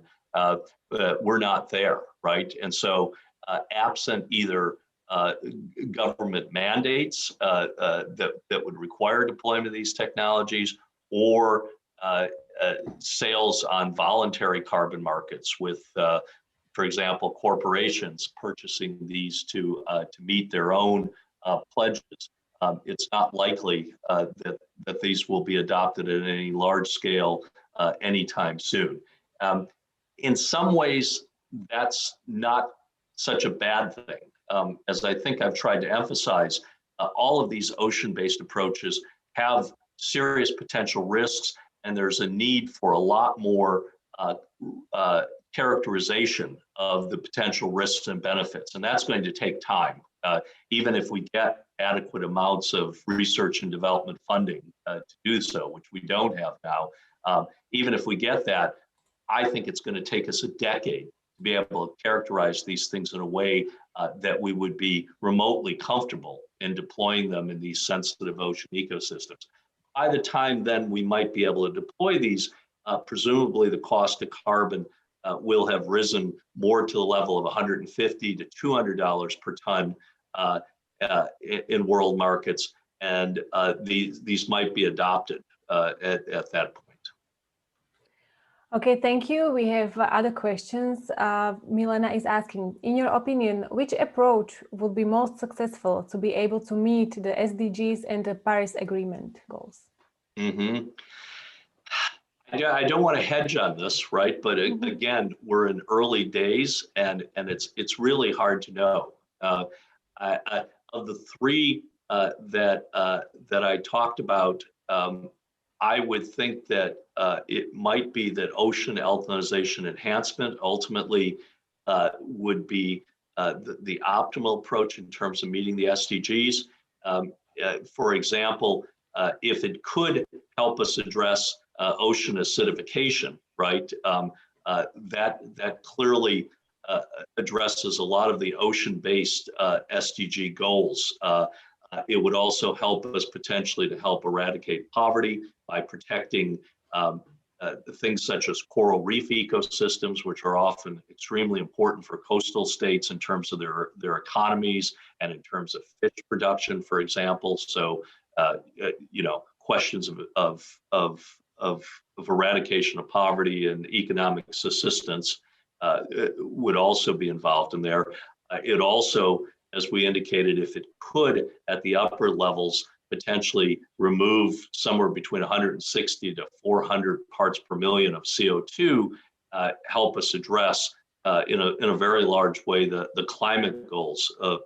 we're not there, right? And so absent either government mandates that would require deployment of these technologies or sales on voluntary carbon markets with for example, corporations purchasing these to meet their own pledges. It's not likely that these will be adopted at any large scale anytime soon. In some ways, that's not such a bad thing. As I think I've tried to emphasize, all of these ocean-based approaches have serious potential risks, and there's a need for a lot more characterization of the potential risks and benefits, and that's going to take time. Even if we get adequate amounts of research and development funding to do so, which we don't have now, even if we get that, I think it's going to take us a decade to be able to characterize these things in a way that we would be remotely comfortable in deploying them in these sensitive ocean ecosystems. By the time then we might be able to deploy these, presumably the cost of carbon will have risen more to the level of $150 to $200 per ton in world markets, and these might be adopted at that point. Okay, thank you. We have other questions. Milena is asking, in your opinion, which approach would be most successful to be able to meet the SDGs and the Paris Agreement goals? Mm-hmm. I don't want to hedge on this, right? But again, we're in early days, and it's really hard to know. Of the three that I talked about, I would think that it might be that ocean alkalinization enhancement ultimately would be the optimal approach in terms of meeting the SDGs. For example, if it could help us address ocean acidification, right? That clearly addresses a lot of the ocean-based SDG goals. It would also help us potentially to help eradicate poverty by protecting things such as coral reef ecosystems, which are often extremely important for coastal states in terms of their economies and in terms of fish production, for example. So, you know, questions of eradication of poverty and economic assistance would also be involved in there. It also, as we indicated, if it could at the upper levels potentially remove somewhere between 160 to 400 parts per million of CO2, help us address in a very large way the climate goals of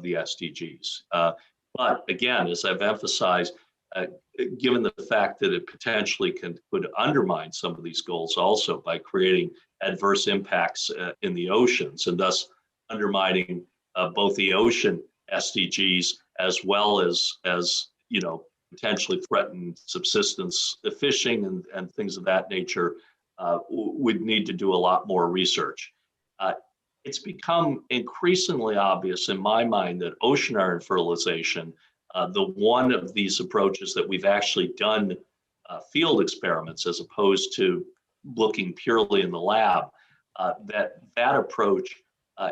the SDGs. But again, as I've emphasized, given the fact that it potentially could undermine some of these goals also by creating adverse impacts in the oceans, and thus undermining both the ocean SDGs as well as you know, potentially threaten subsistence fishing and things of that nature, would need to do a lot more research. It's become increasingly obvious in my mind that ocean iron fertilization, the one of these approaches that we've actually done field experiments as opposed to looking purely in the lab, that approach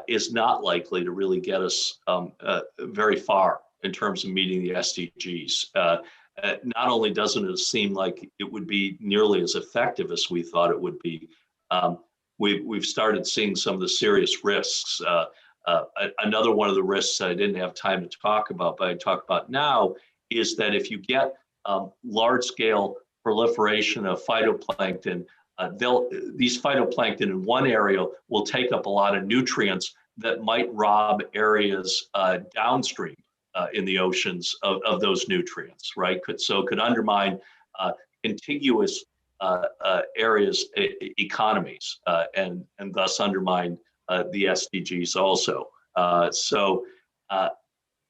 is not likely to really get us very far in terms of meeting the SDGs. Not only doesn't it seem like it would be nearly as effective as we thought it would be, we've started seeing some of the serious risks. Another one of the risks that I didn't have time to talk about, but I talk about now, is that if you get large-scale proliferation of phytoplankton, these phytoplankton in one area will take up a lot of nutrients that might rob areas downstream in the oceans of those nutrients, right? Could undermine contiguous areas, economies, and thus undermine the SDGs also.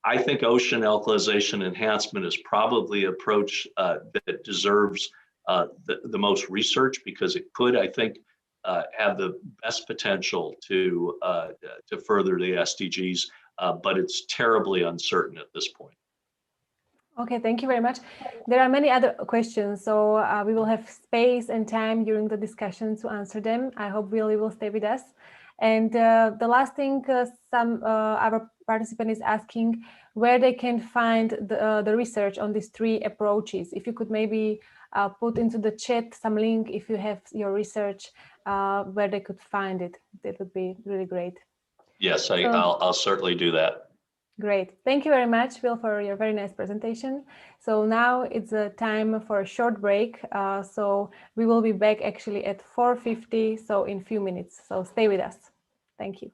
I think ocean alkalization enhancement is probably an approach that deserves the most research, because it could, I think, have the best potential to further the SDGs, but it's terribly uncertain at this point. Okay, thank you very much. There are many other questions, so we will have space and time during the discussion to answer them. I hope Willie will stay with us. And the last thing, our participant is asking where they can find the research on these three approaches. If you could maybe put into the chat some link if you have your research where they could find it, that would be really great. Yes, I'll certainly do that. Great. Thank you very much, Will, for your very nice presentation. So now it's a time for a short break. So we will be back actually at 4:50, so in a few minutes. So stay with us. Thank you.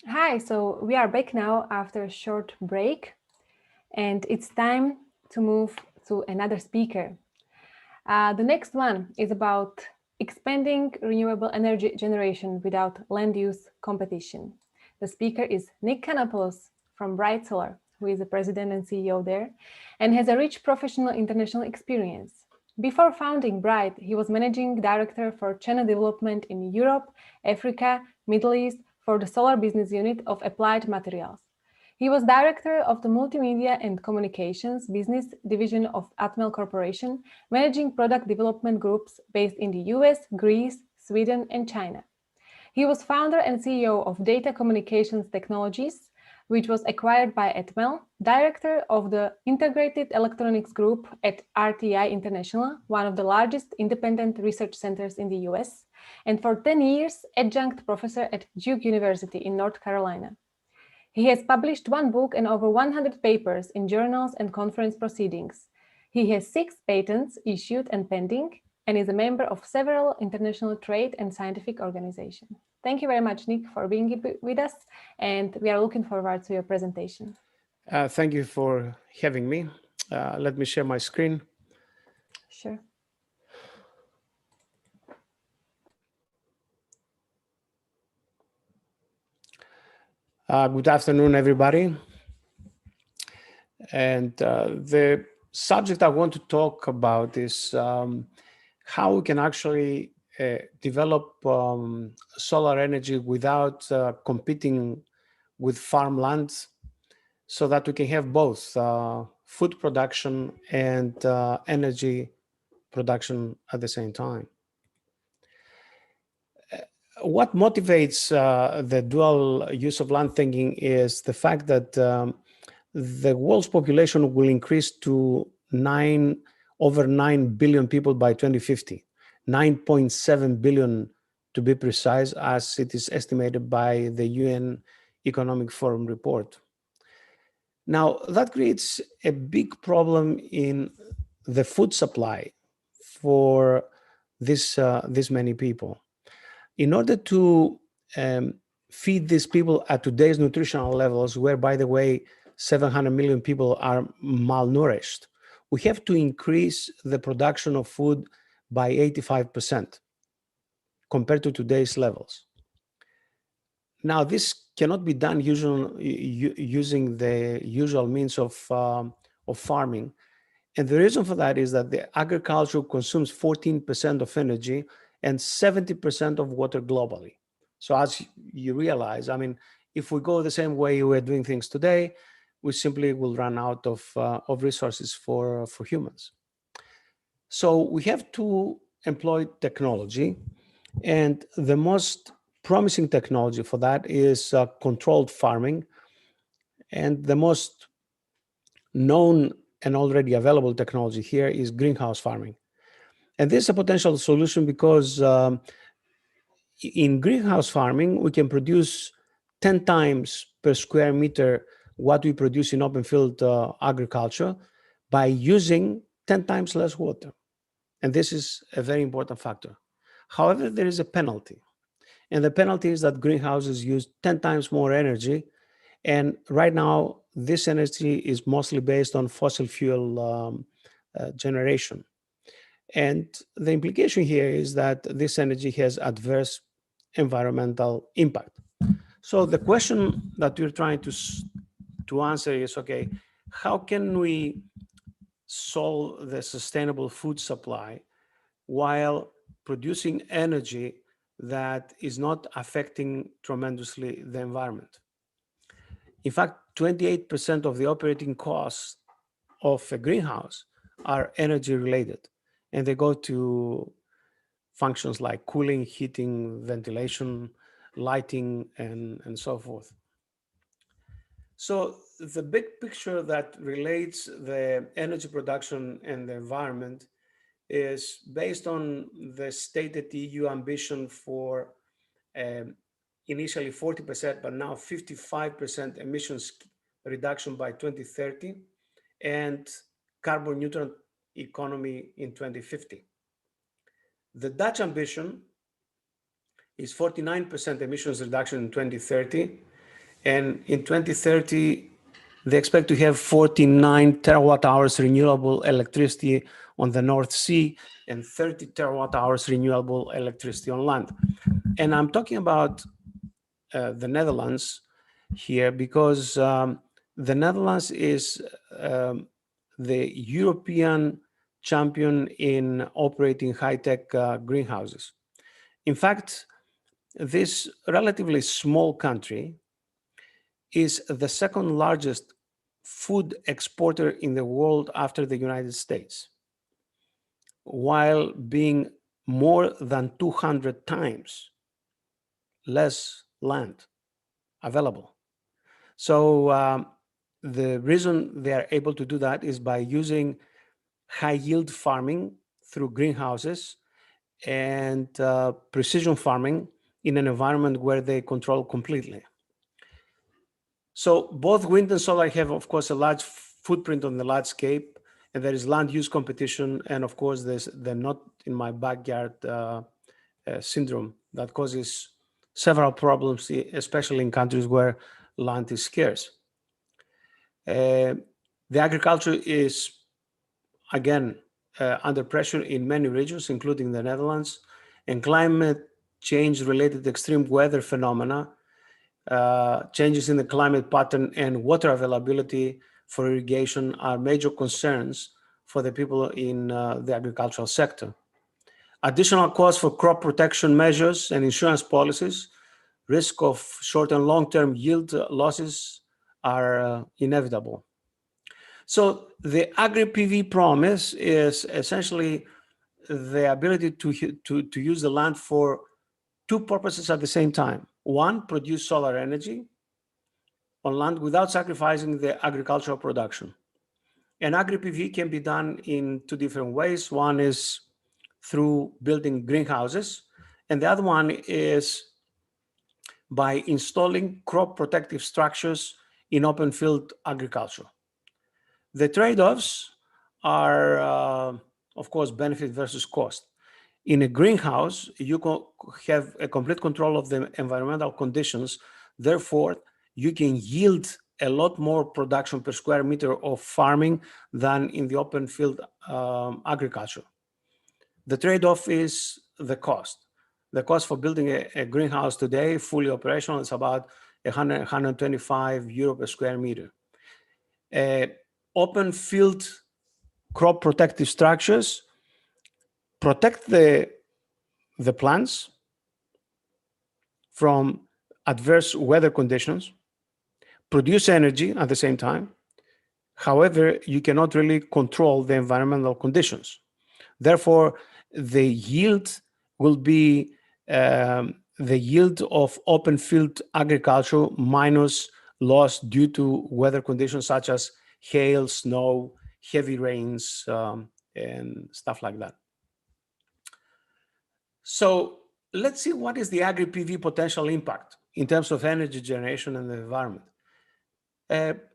Hi, so we are back now after a short break, and it's time to move to another speaker. The next one is about expanding renewable energy generation without land use competition. The speaker is Nick Kanopoulos from Bright Solar, who is the president and CEO there, and has a rich professional international experience. Before founding Bright, he was managing director for channel development in Europe, Africa, Middle East for the solar business unit of Applied Materials. He was director of the Multimedia and Communications Business Division of Atmel Corporation, managing product development groups based in the US, Greece, Sweden, and China. He was founder and CEO of Data Communications Technologies, which was acquired by Atmel, director of the Integrated Electronics Group at RTI International, one of the largest independent research centers in the US, and for 10 years, adjunct professor at Duke University in North Carolina. He has published one book and over 100 papers in journals and conference proceedings. He has 6 patents issued and pending, and is a member of several international trade and scientific organizations. Thank you very much, Nick, for being with us, and we are looking forward to your presentation. Thank you for having me. Let me share my screen. Sure. Good afternoon, everybody. And the subject I want to talk about is how we can actually develop solar energy without competing with farmland, so that we can have both food production and energy production at the same time. What motivates the dual use of land thinking is the fact that the world's population will increase to over 9 billion people by 2050, 9.7 billion to be precise, as it is estimated by the UN Economic Forum report. Now, that creates a big problem in the food supply for this many people. In order to feed these people at today's nutritional levels, where, by the way, 700 million people are malnourished, we have to increase the production of food by 85% compared to today's levels. Now, this cannot be done using the usual means of farming. And the reason for that is that the agriculture consumes 14% of energy and 70% of water globally. So as you realize, I mean, if we go the same way we're doing things today, we simply will run out of resources for humans. So we have to employ technology, and the most promising technology for that is controlled farming, and the most known and already available technology here is greenhouse farming. And this is a potential solution because in greenhouse farming, we can produce 10 times per square meter what we produce in open field agriculture by using 10 times less water. And this is a very important factor. However, there is a penalty. And the penalty is that greenhouses use 10 times more energy. And right now, this energy is mostly based on fossil fuel generation. And the implication here is that this energy has adverse environmental impact. So the question that we're trying to answer is, okay, how can we solve the sustainable food supply while producing energy that is not affecting tremendously the environment? In fact, 28% of the operating costs of a greenhouse are energy related, and they go to functions like cooling, heating, ventilation, lighting, and so forth. So the big picture that relates the energy production and the environment is based on the stated EU ambition for initially 40%, but now 55% emissions reduction by 2030 and carbon neutral economy in 2050. The Dutch ambition is 49% emissions reduction in 2030 And in 2030, they expect to have 49 terawatt hours renewable electricity on the North Sea and 30 terawatt hours renewable electricity on land. And I'm talking about the Netherlands here because the Netherlands is the European champion in operating high-tech greenhouses. In fact, this relatively small country is the second largest food exporter in the world after the United States, while being more than 200 times less land available. So the reason they are able to do that is by using high yield farming through greenhouses and precision farming in an environment where they control completely. So both wind and solar have, of course, a large footprint on the landscape, and there is land use competition. And of course, there's the not in my backyard syndrome that causes several problems, especially in countries where land is scarce. The agriculture is, again, under pressure in many regions, including the Netherlands, and climate change related extreme weather phenomena, changes in the climate pattern and water availability for irrigation are major concerns for the people in the agricultural sector. Additional costs for crop protection measures and insurance policies, risk of short and long-term yield losses are inevitable. So the agri-PV promise is essentially the ability to use the land for two purposes at the same time. One, produce solar energy on land without sacrificing the agricultural production. And agri-PV can be done in two different ways. One is through building greenhouses, and the other one is by installing crop protective structures in open field agriculture. The trade-offs are, of course, benefit versus cost. In a greenhouse, you can have a complete control of the environmental conditions. Therefore, you can yield a lot more production per square meter of farming than in the open field agriculture. The trade-off is the cost. The cost for building a greenhouse today, fully operational, is about 100, 125 euro per square meter. Open field crop protective structures protect the plants from adverse weather conditions, produce energy at the same time. However, you cannot really control the environmental conditions. Therefore, the yield will be the yield of open field agriculture minus loss due to weather conditions such as hail, snow, heavy rains, and stuff like that. So let's see what is the agri-PV potential impact in terms of energy generation and the environment.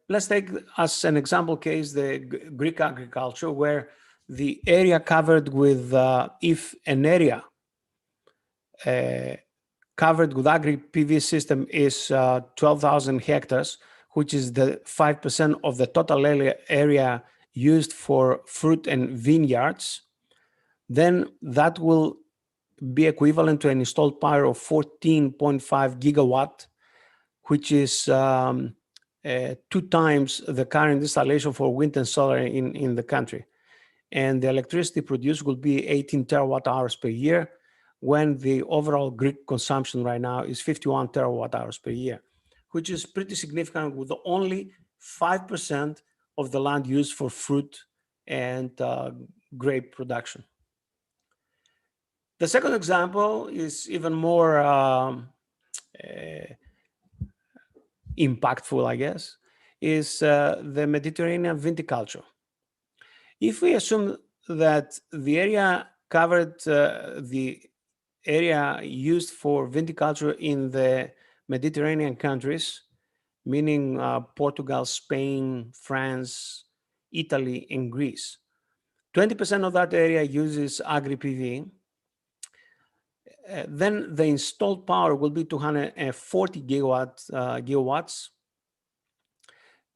Let's take as an example case the Greek agriculture, where the area covered with, if an area covered with agri-PV system is 12,000 hectares, which is the 5% of the total area used for fruit and vineyards, then that will be equivalent to an installed power of 14.5 gigawatt, which is 2 times the current installation for wind and solar in the country. And the electricity produced will be 18 terawatt hours per year, when the overall Greek consumption right now is 51 terawatt hours per year, which is pretty significant, with only 5% of the land used for fruit and grape production. The second example is even more impactful, I guess, is the Mediterranean viticulture. If we assume that the area covered, the area used for viticulture in the Mediterranean countries, meaning Portugal, Spain, France, Italy, and Greece, 20% of that area uses agri-PV. then the installed power will be 240 gigawatts,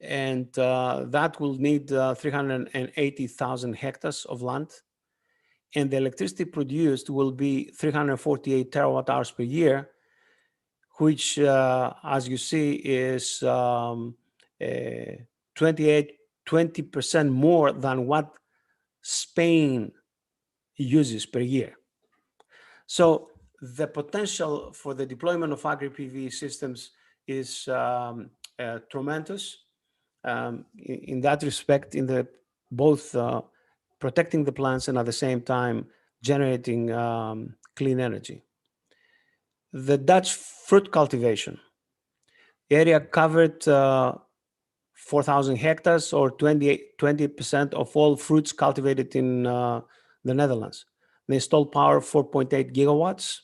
and that will need 380,000 hectares of land. And the electricity produced will be 348 terawatt hours per year, which, as you see, is 20% more than what Spain uses per year. So the potential for the deployment of agri-PV systems is tremendous. In that respect, in the both protecting the plants and at the same time generating clean energy. The Dutch fruit cultivation area covered 4,000 hectares, or 20% of all fruits cultivated in the Netherlands. The installed power 4.8 gigawatts,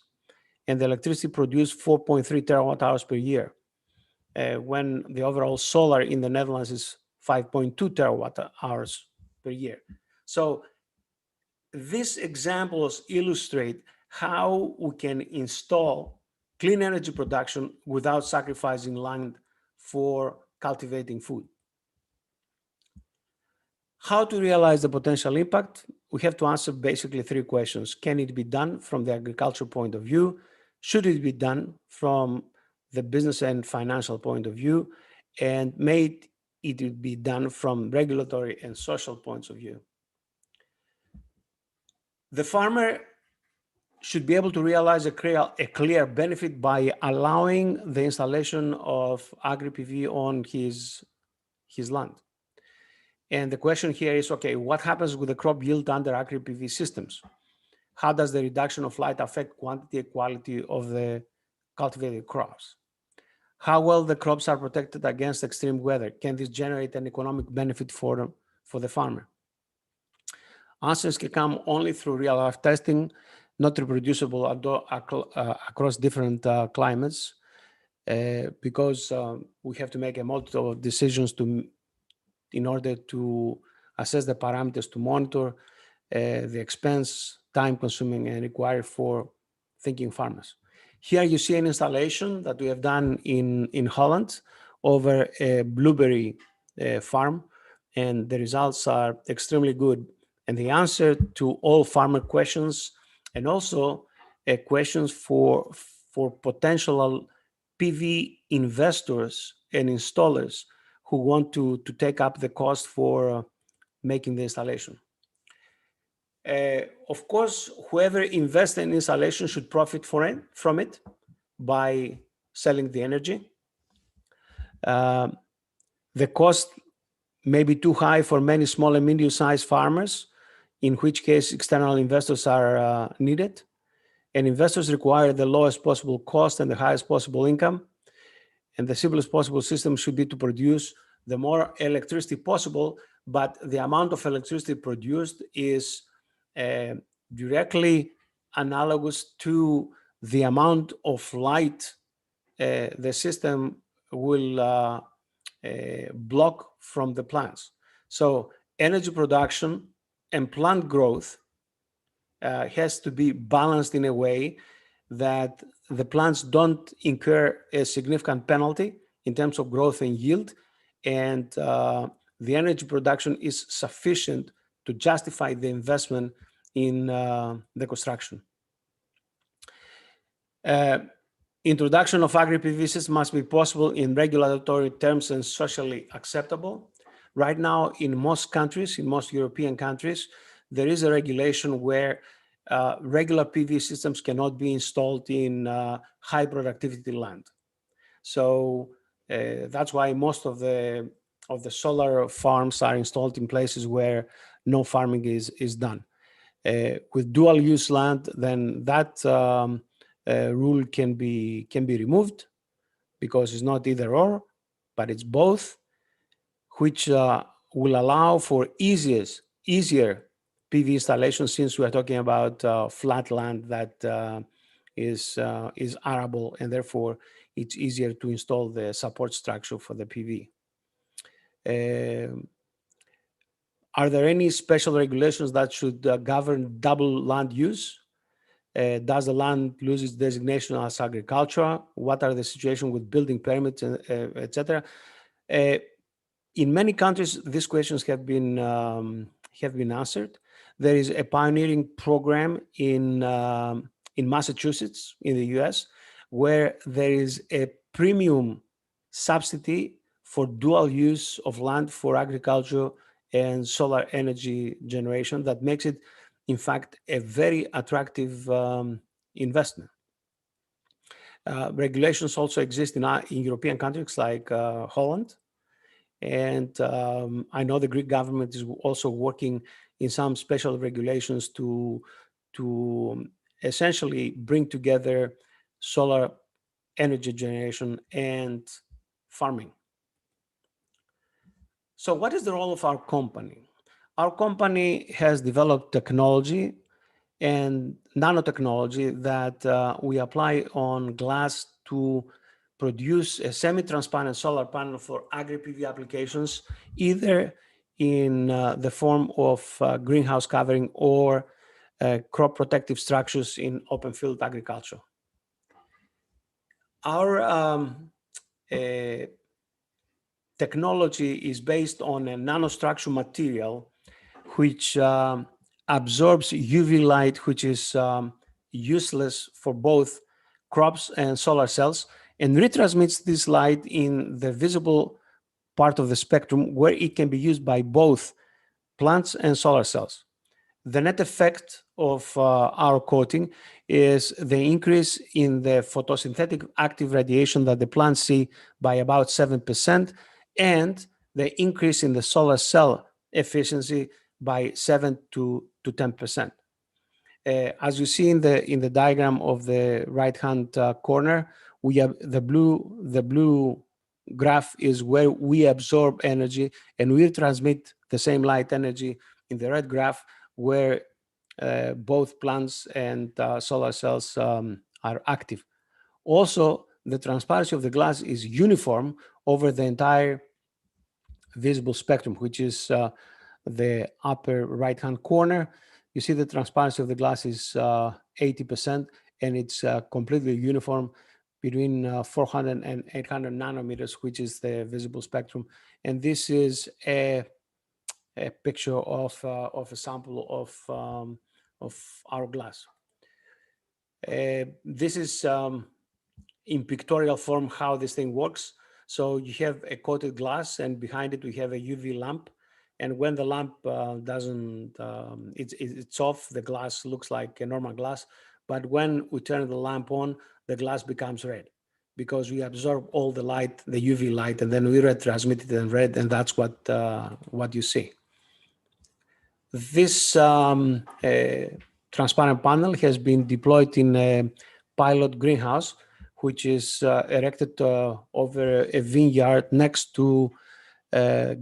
and the electricity produced 4.3 terawatt hours per year, when the overall solar in the Netherlands is 5.2 terawatt hours per year. So these examples illustrate how we can install clean energy production without sacrificing land for cultivating food. How to realize the potential impact? We have to answer basically three questions. Can it be done from the agriculture point of view? Should it be done from the business and financial point of view? And may it be done from regulatory and social points of view? The farmer should be able to realize a clear benefit by allowing the installation of agri-PV on his land. And the question here is, okay, what happens with the crop yield under agri-PV systems? How does the reduction of light affect quantity and quality of the cultivated crops? How well the crops are protected against extreme weather? Can this generate an economic benefit for the farmer? Answers can come only through real-life testing, not reproducible across different climates, because we have to make a multitude of decisions in order to assess the parameters to monitor the expense, time-consuming, and required for thinking farmers. Here you see an installation that we have done in Holland over a blueberry farm, and the results are extremely good. And the answer to all farmer questions, and also questions for potential PV investors and installers who want to take up the cost for making the installation. Of course, whoever invests in installation should profit from it by selling the energy. The cost may be too high for many small and medium-sized farmers, in which case external investors are needed. And investors require the lowest possible cost and the highest possible income. And the simplest possible system should be to produce the more electricity possible, but the amount of electricity produced is directly analogous to the amount of light the system will block from the plants. So energy production and plant growth has to be balanced in a way that the plants don't incur a significant penalty in terms of growth and yield, and the energy production is sufficient to justify the investment in the construction. Introduction of agri-PV systems must be possible in regulatory terms and socially acceptable. Right now, in most countries, in most European countries, there is a regulation where regular PV systems cannot be installed in high productivity land. So that's why most of the solar farms are installed in places where no farming is done. With dual use land, then that rule can be removed, because it's not either or, but it's both, which will allow for easier PV installation, since we are talking about flat land that is arable, and therefore it's easier to install the support structure for the PV. Are there any special regulations that should govern double land use? Does the land lose its designation as agriculture? What are the situations with building permits, etc.? In many countries, these questions have been answered. There is a pioneering program in Massachusetts, in the U.S., where there is a premium subsidy for dual use of land for agriculture and solar energy generation that makes it, in fact, a very attractive investment. Regulations also exist in European countries like Holland. And I know the Greek government is also working in some special regulations to essentially bring together solar energy generation and farming. So what is the role of our company? Our company has developed technology and nanotechnology that we apply on glass to produce a semi-transparent solar panel for agri-PV applications, either in the form of greenhouse covering or crop protective structures in open field agriculture. Our technology is based on a nanostructure material which absorbs UV light, which is useless for both crops and solar cells, and retransmits this light in the visible part of the spectrum where it can be used by both plants and solar cells. The net effect of our coating is the increase in the photosynthetic active radiation that the plants see by about 7%, and the increase in the solar cell efficiency by 7 to 10%. As you see in the diagram of the right-hand corner, we have the blue graph is where we absorb energy, and we transmit the same light energy in the red graph, where both plants and solar cells are active. Also, the transparency of the glass is uniform over the entire visible spectrum, which is the upper right-hand corner. You see the transparency of the glass is 80%, and it's completely uniform between 400 and 800 nanometers, which is the visible spectrum. And this is a picture of a sample of our glass. This is in pictorial form how this thing works. So you have a coated glass, and behind it we have a UV lamp. And when the lamp it's off, the glass looks like a normal glass. But when we turn the lamp on, the glass becomes red, because we absorb all the light, the UV light, and then we retransmit it in red, and that's what you see. This transparent panel has been deployed in a pilot greenhouse, which is erected over a vineyard next to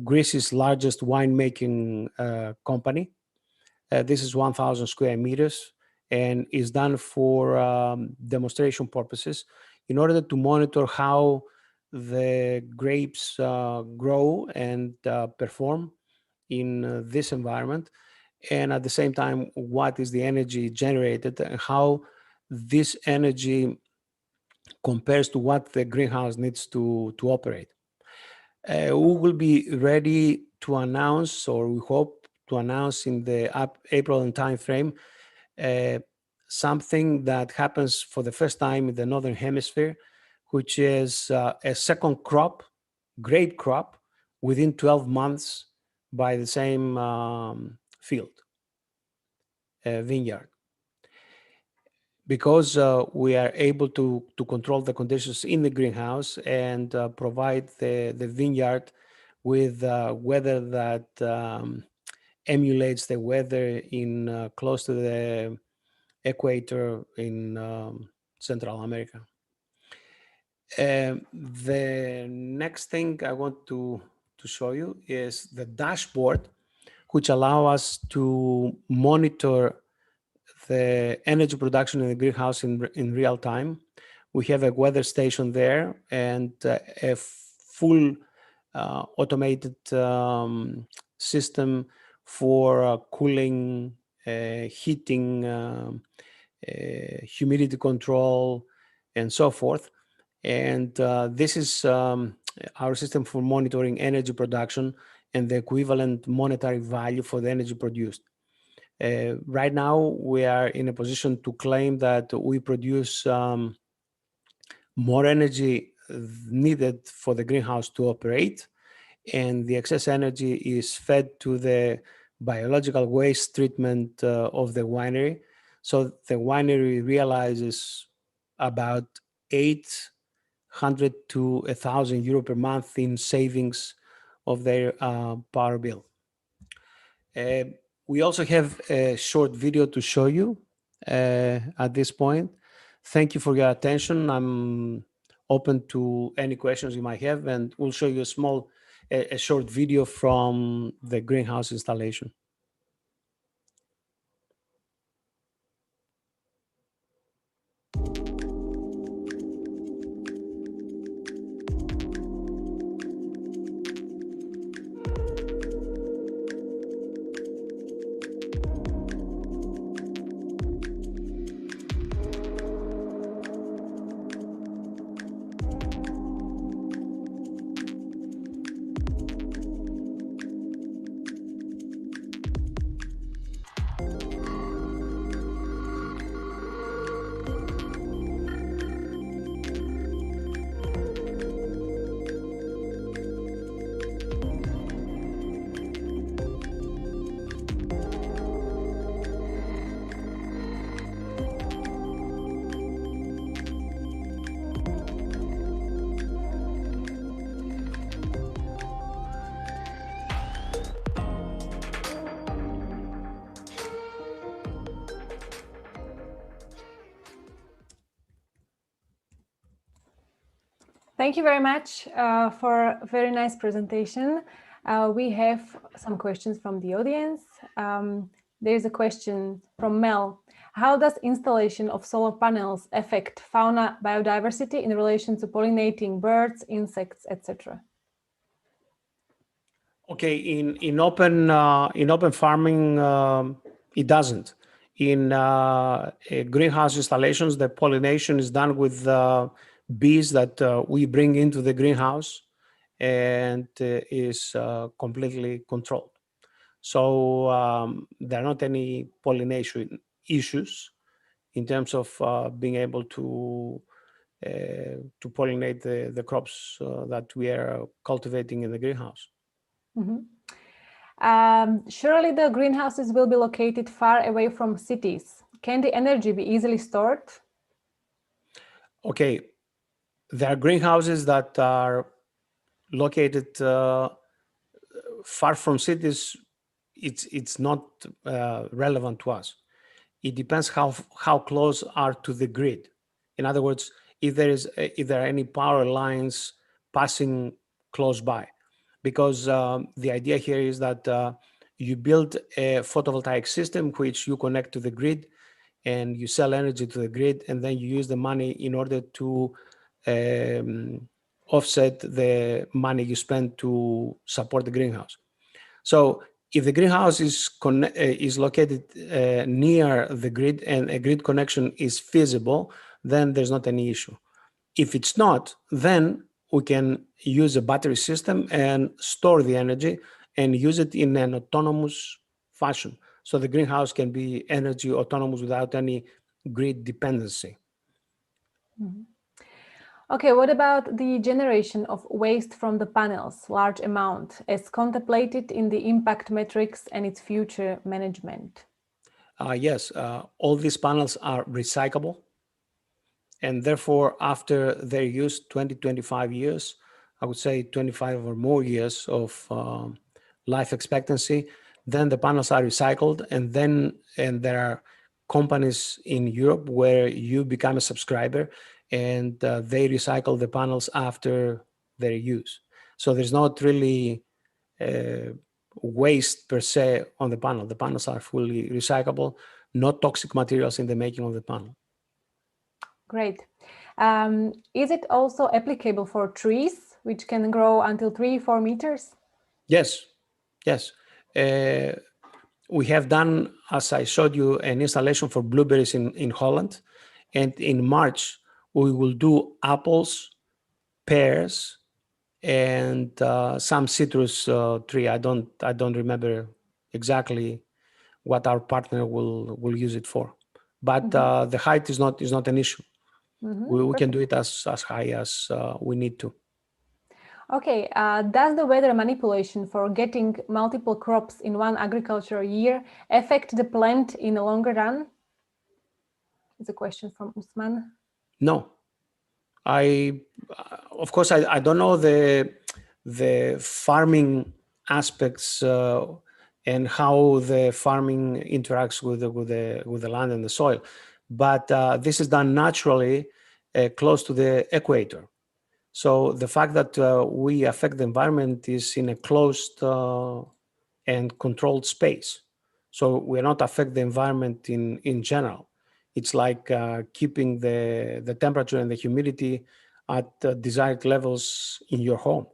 Greece's largest winemaking company. This is 1,000 square meters and is done for demonstration purposes in order to monitor how the grapes grow and perform in this environment, and at the same time, what is the energy generated and how this energy compares to what the greenhouse needs to operate. We will be ready to announce, or we hope to announce in the April timeframe, something that happens for the first time in the Northern Hemisphere, which is a second crop, grape crop, within 12 months by the same field, vineyard. Because we are able to control the conditions in the greenhouse and provide the vineyard with weather that emulates the weather in close to the equator in Central America. The next thing I want to show you is the dashboard, which allow us to monitor the energy production in the greenhouse in real time. We have a weather station there and a full automated system for cooling, heating, humidity control, and so forth. And this is our system for monitoring energy production and the equivalent monetary value for the energy produced. Right now, we are in a position to claim that we produce more energy needed for the greenhouse to operate, and the excess energy is fed to the biological waste treatment of the winery. So the winery realizes about 800 to 1,000 euro per month in savings of their power bill. We also have a short video to show you at this point. Thank you for your attention. I'm open to any questions you might have, and we'll show you a short video from the greenhouse installation. Thank you very much for a very nice presentation. We have some questions from the audience. There's a question from Mel. How does installation of solar panels affect fauna biodiversity in relation to pollinating birds, insects, etc.? Okay, in open farming, it doesn't. In greenhouse installations, the pollination is done with bees that we bring into the greenhouse, and is completely controlled. So there are not any pollination issues in terms of being able to pollinate the crops that we are cultivating in the greenhouse. Mm-hmm. Surely the greenhouses will be located far away from cities. Can the energy be easily stored? Okay, there are greenhouses that are located far from cities. It's not relevant to us. It depends how close are to the grid. In other words, if there are any power lines passing close by, because the idea here is that you build a photovoltaic system which you connect to the grid, and you sell energy to the grid, and then you use the money in order to offset the money you spend to support the greenhouse. So if the greenhouse is located near the grid and a grid connection is feasible, then there's not any issue. If it's not, then we can use a battery system and store the energy and use it in an autonomous fashion. So the greenhouse can be energy autonomous without any grid dependency. Mm-hmm. Okay, what about the generation of waste from the panels, large amount, as contemplated in the impact metrics and its future management? Yes, all these panels are recyclable. And therefore, after their use, 25 years, I would say 25 or more years of life expectancy, then the panels are recycled. And there are companies in Europe where you become a subscriber, and they recycle the panels after their use. So there's not really waste per se on the panel. The panels are fully recyclable, no toxic materials in the making of the panel. Great. Is it also applicable for trees, which can grow until 3-4 meters? Yes, yes. we have done, as I showed you, an installation for blueberries in Holland. And in March, we will do apples, pears, and some citrus tree. I don't remember exactly what our partner will use it for. But the height is not an issue. We can do it as high as we need to. Okay, does the weather manipulation for getting multiple crops in one agricultural year affect the plant in the longer run? It's a question from Usman. No, of course, I don't know the farming aspects and how the farming interacts with the land and the soil, but this is done naturally close to the equator. So the fact that we affect the environment is in a closed and controlled space. So we're not affect the environment in general. It's like keeping the temperature and the humidity at desired levels in your home.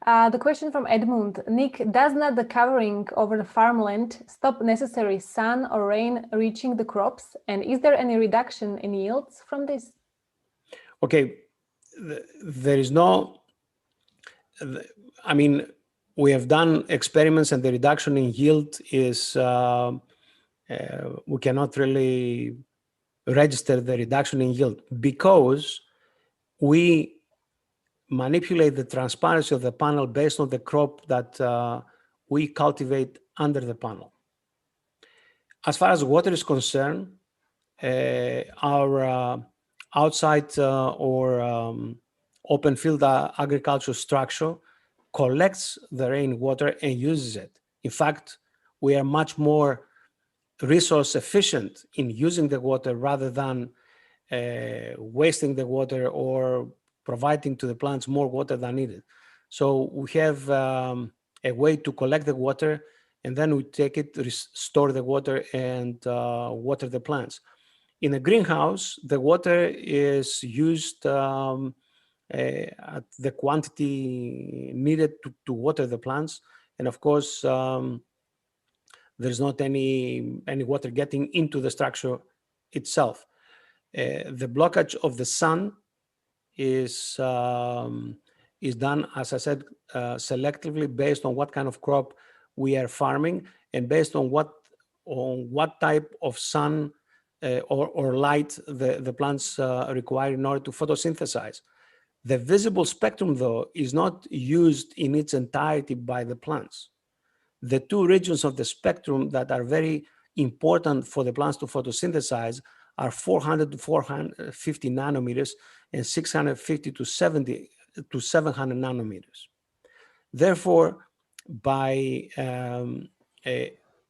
The question from Edmund. Nick, does not the covering over the farmland stop necessary sun or rain reaching the crops? And is there any reduction in yields from this? Okay, there is no, I mean, we have done experiments and the reduction in yield is, we cannot really register the reduction in yield because we manipulate the transparency of the panel based on the crop that we cultivate under the panel. As far as water is concerned, our outside or open field agriculture structure collects the rainwater and uses it. In fact, we are much more resource efficient in using the water rather than wasting the water or providing to the plants more water than needed. So we have a way to collect the water and then we take it, store the water and water the plants. In a greenhouse, the water is used at the quantity needed to water the plants. And of course, there's not any water getting into the structure itself. The blockage of the sun is done, as I said, selectively based on what kind of crop we are farming and based on what type of sun or light the plants require in order to photosynthesize. The visible spectrum, though, is not used in its entirety by the plants. The two regions of the spectrum that are very important for the plants to photosynthesize are 400 to 450 nanometers and 650 to 700 nanometers. Therefore, by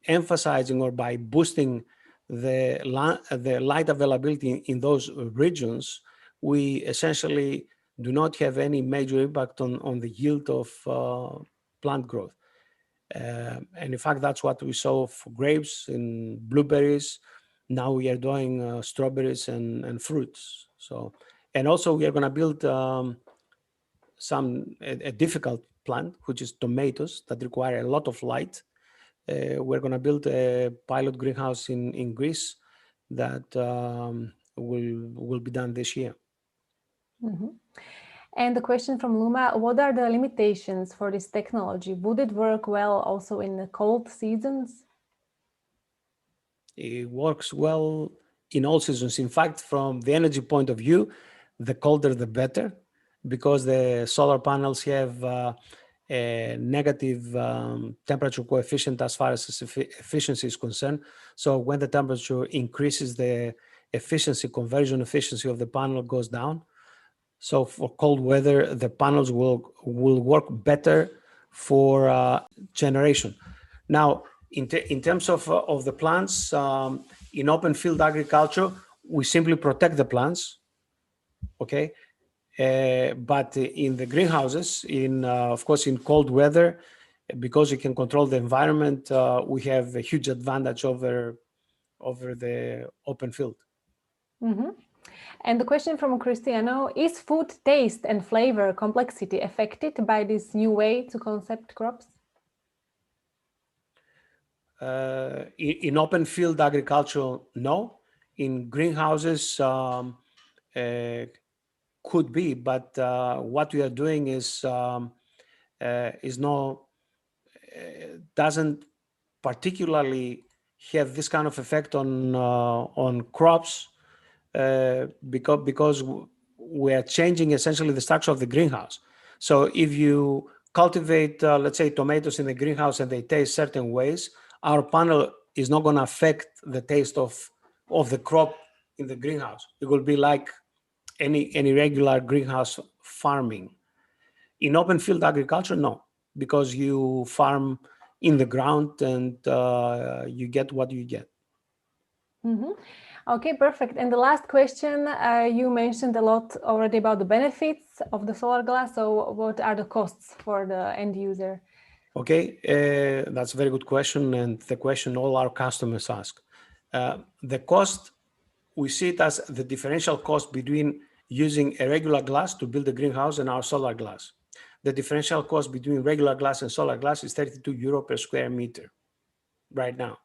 emphasizing or by boosting the light availability in those regions, we essentially do not have any major impact on the yield of plant growth. And in fact, that's what we saw for grapes and blueberries. Now we are doing strawberries and fruits. So, and also we are going to build a difficult plant, which is tomatoes that require a lot of light. We're going to build a pilot greenhouse in Greece that will be done this year. Mm-hmm. And the question from Luma, what are the limitations for this technology? Would it work well also in the cold seasons? It works well in all seasons. In fact, from the energy point of view, the colder the better, because the solar panels have a negative temperature coefficient as far as efficiency is concerned. So when the temperature increases, the conversion efficiency of the panel goes down. So for cold weather, the panels will work better for generation. Now, in terms of the plants, in open field agriculture, we simply protect the plants, okay? But in the greenhouses, of course, in cold weather, because you can control the environment, we have a huge advantage over the open field. Mm-hmm. And the question from Cristiano, is food taste and flavor complexity affected by this new way to concept crops? In open field agriculture, no. In greenhouses, could be, but what we are doing is doesn't particularly have this kind of effect on crops because we are changing essentially the structure of the greenhouse. So if you cultivate, let's say, tomatoes in the greenhouse and they taste certain ways, our panel is not going to affect the taste of the crop in the greenhouse. It will be like any regular greenhouse farming. In open field agriculture, no, because you farm in the ground and you get what you get. Mm-hmm. Okay, perfect. And the last question, you mentioned a lot already about the benefits of the solar glass. So what are the costs for the end user? Okay, that's a very good question, and the question all our customers ask. The cost, we see it as the differential cost between using a regular glass to build a greenhouse and our solar glass. The differential cost between regular glass and solar glass is 32 euro per square meter right now.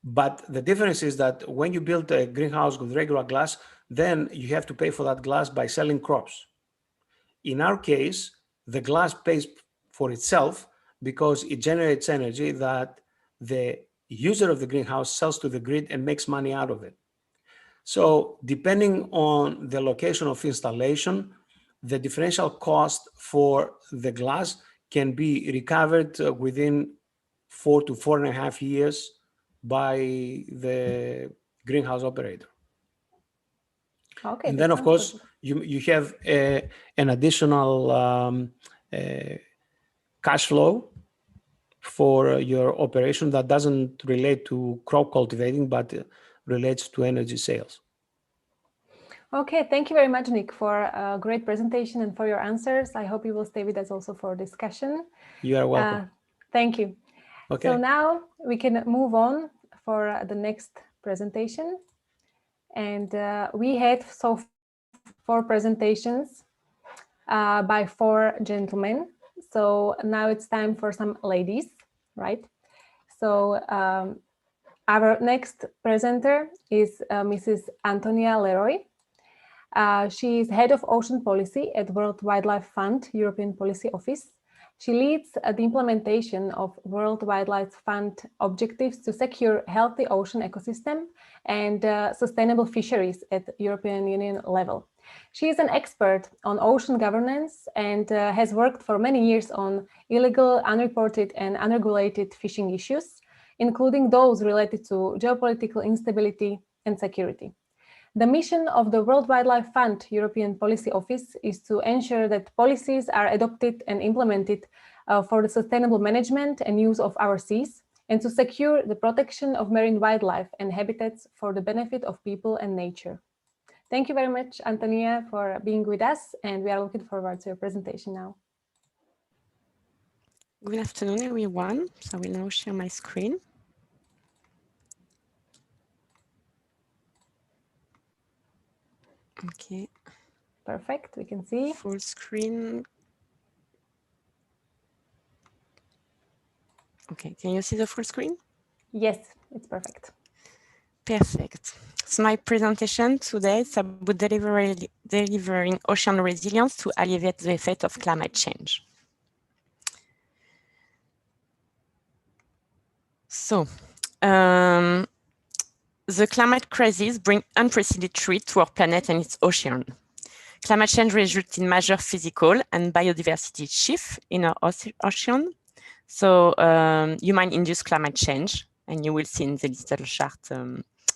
But the difference is that when you build a greenhouse with regular glass, then you have to pay for that glass by selling crops. In our case, the glass pays for itself because it generates energy that the user of the greenhouse sells to the grid and makes money out of it. So depending on the location of installation, the differential cost for the glass can be recovered within 4 to 4.5 years by the greenhouse operator. Okay, and then, of course, you have an additional cash flow for your operation that doesn't relate to crop cultivating, but relates to energy sales. Okay, thank you very much, Nick, for a great presentation and for your answers. I hope you will stay with us also for discussion. You are welcome. Thank you. Okay. So now we can move on for the next presentation. And we had so 4 presentations by 4 gentlemen. So now it's time for some ladies, right? So our next presenter is Mrs. Antonia Leroy. She is head of ocean policy at World Wildlife Fund European Policy Office. She leads the implementation of World Wildlife Fund objectives to secure healthy ocean ecosystem and sustainable fisheries at European Union level. She is an expert on ocean governance and has worked for many years on illegal, unreported and unregulated fishing issues, including those related to geopolitical instability and security. The mission of the World Wildlife Fund European Policy Office is to ensure that policies are adopted and implemented for the sustainable management and use of our seas, and to secure the protection of marine wildlife and habitats for the benefit of people and nature. Thank you very much, Antonia, for being with us, and we are looking forward to your presentation now. Good afternoon, everyone. So I will now share my screen. Okay. Perfect, we can see. Full screen. Okay, can you see the full screen? Yes, it's perfect. Perfect. So my presentation today is about delivering ocean resilience to alleviate the effect of climate change. So, the climate crisis brings unprecedented threat to our planet and its ocean. Climate change results in major physical and biodiversity shifts in our ocean. So human-induced climate change, and you will see in the little chart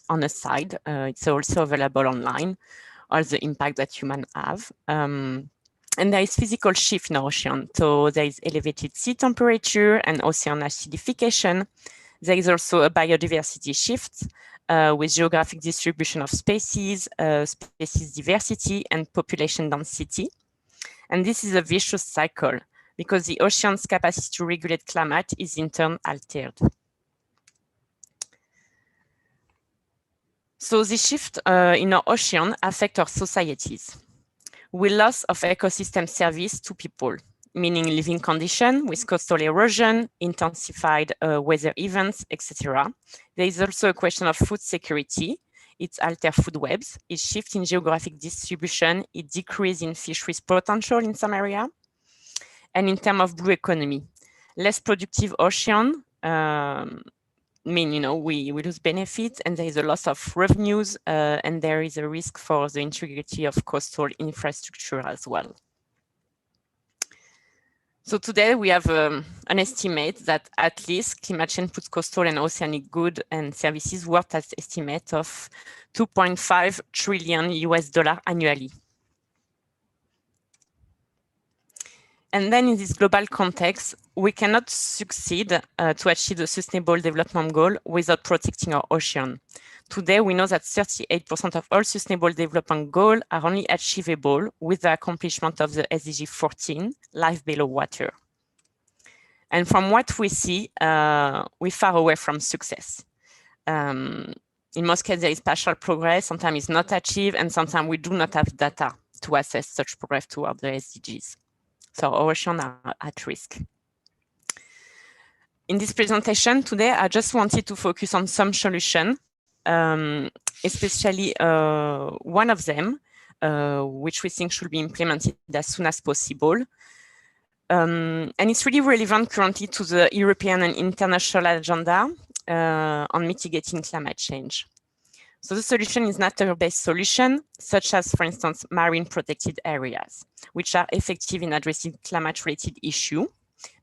on the side, it's also available online, all the impact that humans have. And there is physical shift in our ocean. So there is elevated sea temperature and ocean acidification. There is also a biodiversity shift with geographic distribution of species, species diversity, and population density. And this is a vicious cycle because the ocean's capacity to regulate climate is in turn altered. So the shift in our ocean affect our societies. We loss of ecosystem service to people. meaning living condition with coastal erosion, intensified weather events, etc. There is also a question of food security. It alters food webs, it shifts in geographic distribution, it decreases in fisheries potential in some area. And in terms of blue economy, less productive ocean mean, we lose benefits and there is a loss of revenues and there is a risk for the integrity of coastal infrastructure as well. So today we have an estimate that at least climate change puts coastal and oceanic goods and services worth an estimate of $2.5 trillion annually. And then in this global context, we cannot succeed to achieve the Sustainable Development Goal without protecting our ocean. Today, we know that 38% of all Sustainable Development Goals are only achievable with the accomplishment of the SDG 14, life below water. And from what we see, we're far away from success. In most cases, there is partial progress, sometimes it's not achieved, and sometimes we do not have data to assess such progress toward the SDGs. So our oceans are at risk. In this presentation today, I just wanted to focus on some solutions, especially one of them, which we think should be implemented as soon as possible. And it's really relevant currently to the European and international agenda on mitigating climate change. So the solution is nature-based solution, such as, for instance, marine protected areas, which are effective in addressing climate-related issues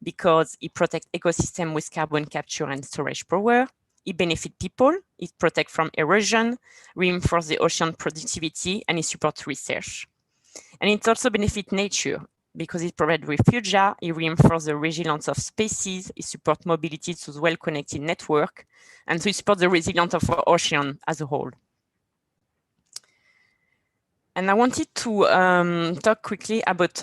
because it protects ecosystem with carbon capture and storage power. It benefits people, it protects from erosion, reinforces the ocean productivity, and it supports research. And it also benefits nature because it provides refuge, it reinforces the resilience of species, it supports mobility to the well-connected network, and to support the resilience of our ocean as a whole. And I wanted to talk quickly about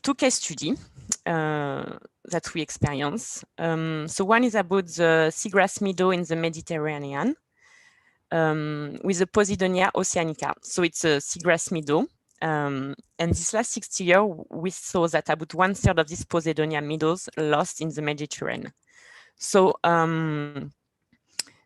two case studies that we experience. So one is about the seagrass meadow in the Mediterranean with the Posidonia oceanica. So it's a seagrass meadow. And this last 60 years, we saw that about 1/3 of these Posidonia meadows lost in the Mediterranean. So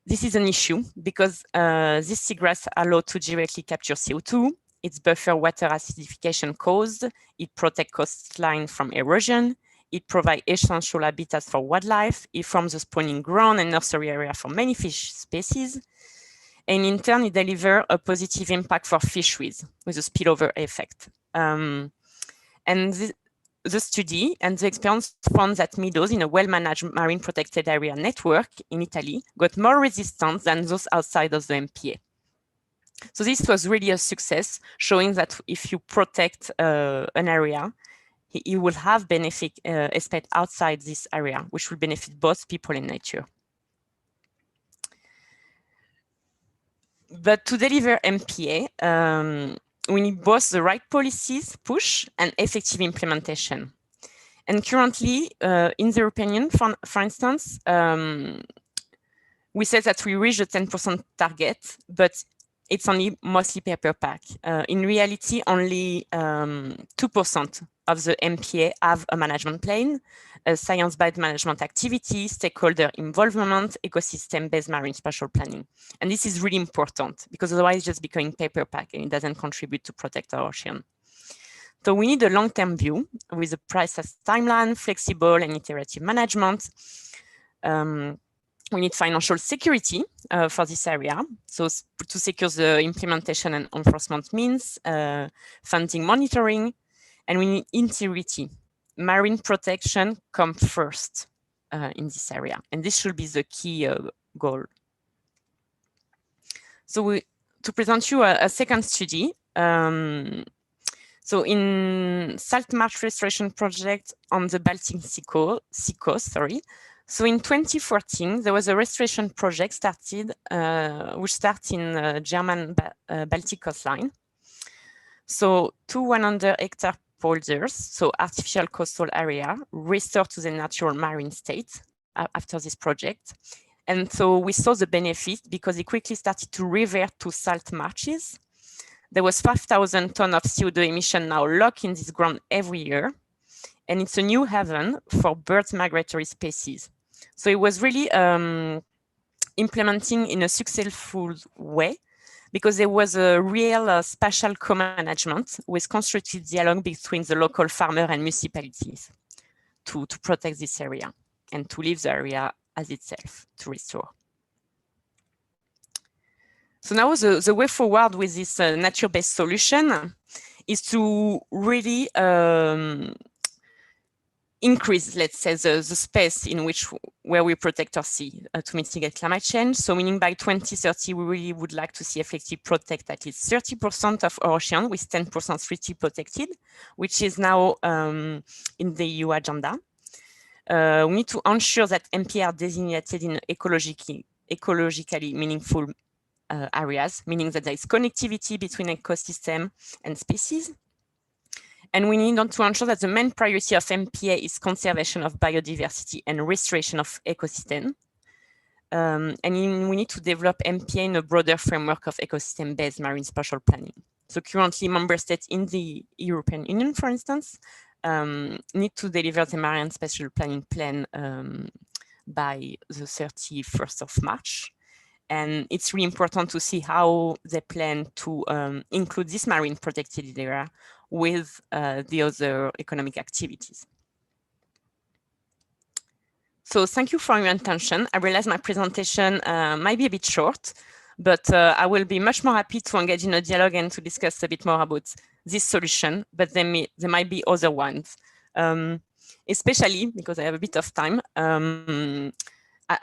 this is an issue because this seagrass allows to directly capture CO2. It's buffer water acidification caused. It protects coastline from erosion. It provides essential habitats for wildlife. It forms a spawning ground and nursery area for many fish species. And in turn, it delivers a positive impact for fisheries with a spillover effect. And the study and the experience found that meadows in a well-managed marine protected area network in Italy got more resistant than those outside of the MPA. So this was really a success, showing that if you protect an area, you will have benefit especially outside this area, which will benefit both people and nature. But to deliver MPA, we need both the right policies push and effective implementation. And currently, in the European Union, for instance, we say that we reach the 10% target, but it's only mostly paper pack. In reality, only 2% of the MPA have a management plan, a science-based management activity, stakeholder involvement, ecosystem-based marine spatial planning. And this is really important because otherwise it's just becoming paper pack and it doesn't contribute to protect our ocean. So we need a long-term view with a precise timeline, flexible and iterative management. We need financial security for this area. So to secure the implementation and enforcement means, funding monitoring, and we need integrity. Marine protection comes first in this area. And this should be the key goal. So to present you a second study, so in salt marsh restoration project on the Baltic Sea coast, So in 2014, there was a restoration project started, which started in German Baltic coastline. So 2 100-hectare polders, so artificial coastal area, restored to the natural marine state after this project. And so we saw the benefit because it quickly started to revert to salt marshes. There was 5,000 tons of CO2 emission now locked in this ground every year. and it's a new haven for bird migratory species. So it was really implementing in a successful way, because there was a real spatial co-management with constructive dialogue between the local farmer and municipalities to protect this area and to leave the area as itself to restore. So now the way forward with this nature-based solution is to really increase, let's say, the space in where we protect our sea to mitigate climate change. So meaning by 2030, we really would like to see effectively protect at least 30% of our ocean with 10% treaty protected, which is now in the EU agenda. We need to ensure that MPA are designated in ecologically meaningful areas, meaning that there is connectivity between ecosystem and species. And we need to ensure that the main priority of MPA is conservation of biodiversity and restoration of ecosystem. And we need to develop MPA in a broader framework of ecosystem-based marine spatial planning. So currently, member states in the European Union, for instance, need to deliver the marine spatial planning plan by the 31st of March. And it's really important to see how they plan to include this marine protected area with the other economic activities. So thank you for your attention. I realize my presentation might be a bit short, but I will be much more happy to engage in a dialogue and to discuss a bit more about this solution, but there might be other ones, especially because I have a bit of time.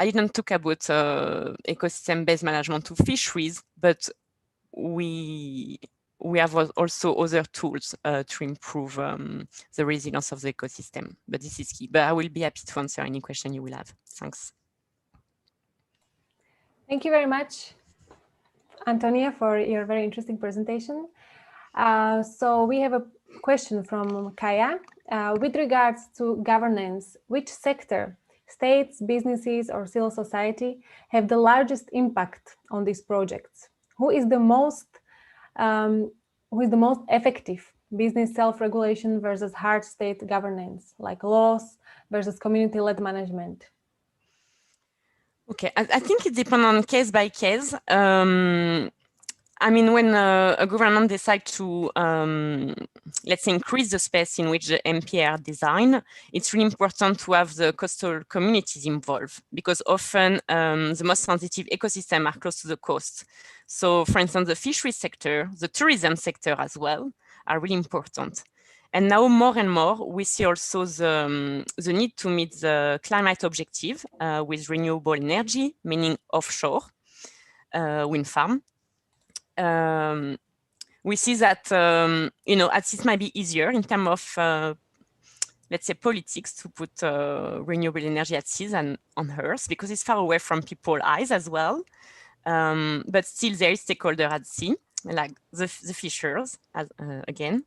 I didn't talk about ecosystem-based management to fisheries, but we have also other tools to improve the resilience of the ecosystem, but this is key. But I will be happy to answer any question you will have. Thanks. Thank you very much, Antonia, for your very interesting presentation. So we have a question from Kaya. With regards to governance, which sector, states, businesses, or civil society have the largest impact on these projects? Who is the most effective? Business self-regulation versus hard state governance, like laws versus community-led management? Okay, I think it depends on case by case. I mean, when a government decides to, let's say, increase the space in which the MPA are designed, it's really important to have the coastal communities involved, because often the most sensitive ecosystems are close to the coast. So, for instance, the fishery sector, the tourism sector as well, are really important. And now more and more, we see also the need to meet the climate objective with renewable energy, meaning offshore wind farm. We see that, you know, at least might be easier in terms of, let's say, politics to put renewable energy at sea and on Earth, because it's far away from people's eyes as well. But still there is stakeholder at sea, like the fishers, again.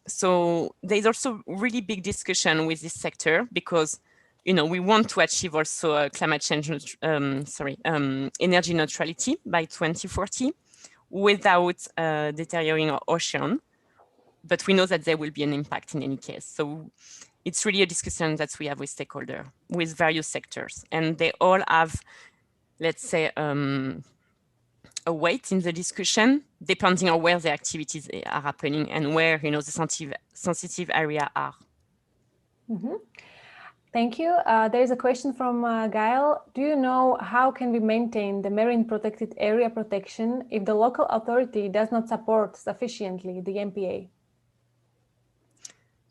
So there's also really big discussion with this sector, because, you know, we want to achieve also climate change, energy neutrality by 2040 without deteriorating our ocean. But we know that there will be an impact in any case. So it's really a discussion that we have with stakeholders, with various sectors. And they all have, let's say, a weight in the discussion, depending on where the activities are happening and where, you know, the sensitive area are. Mm-hmm. Thank you. There is a question from Gail. Do you know how can we maintain the marine protected area protection if the local authority does not support sufficiently the MPA?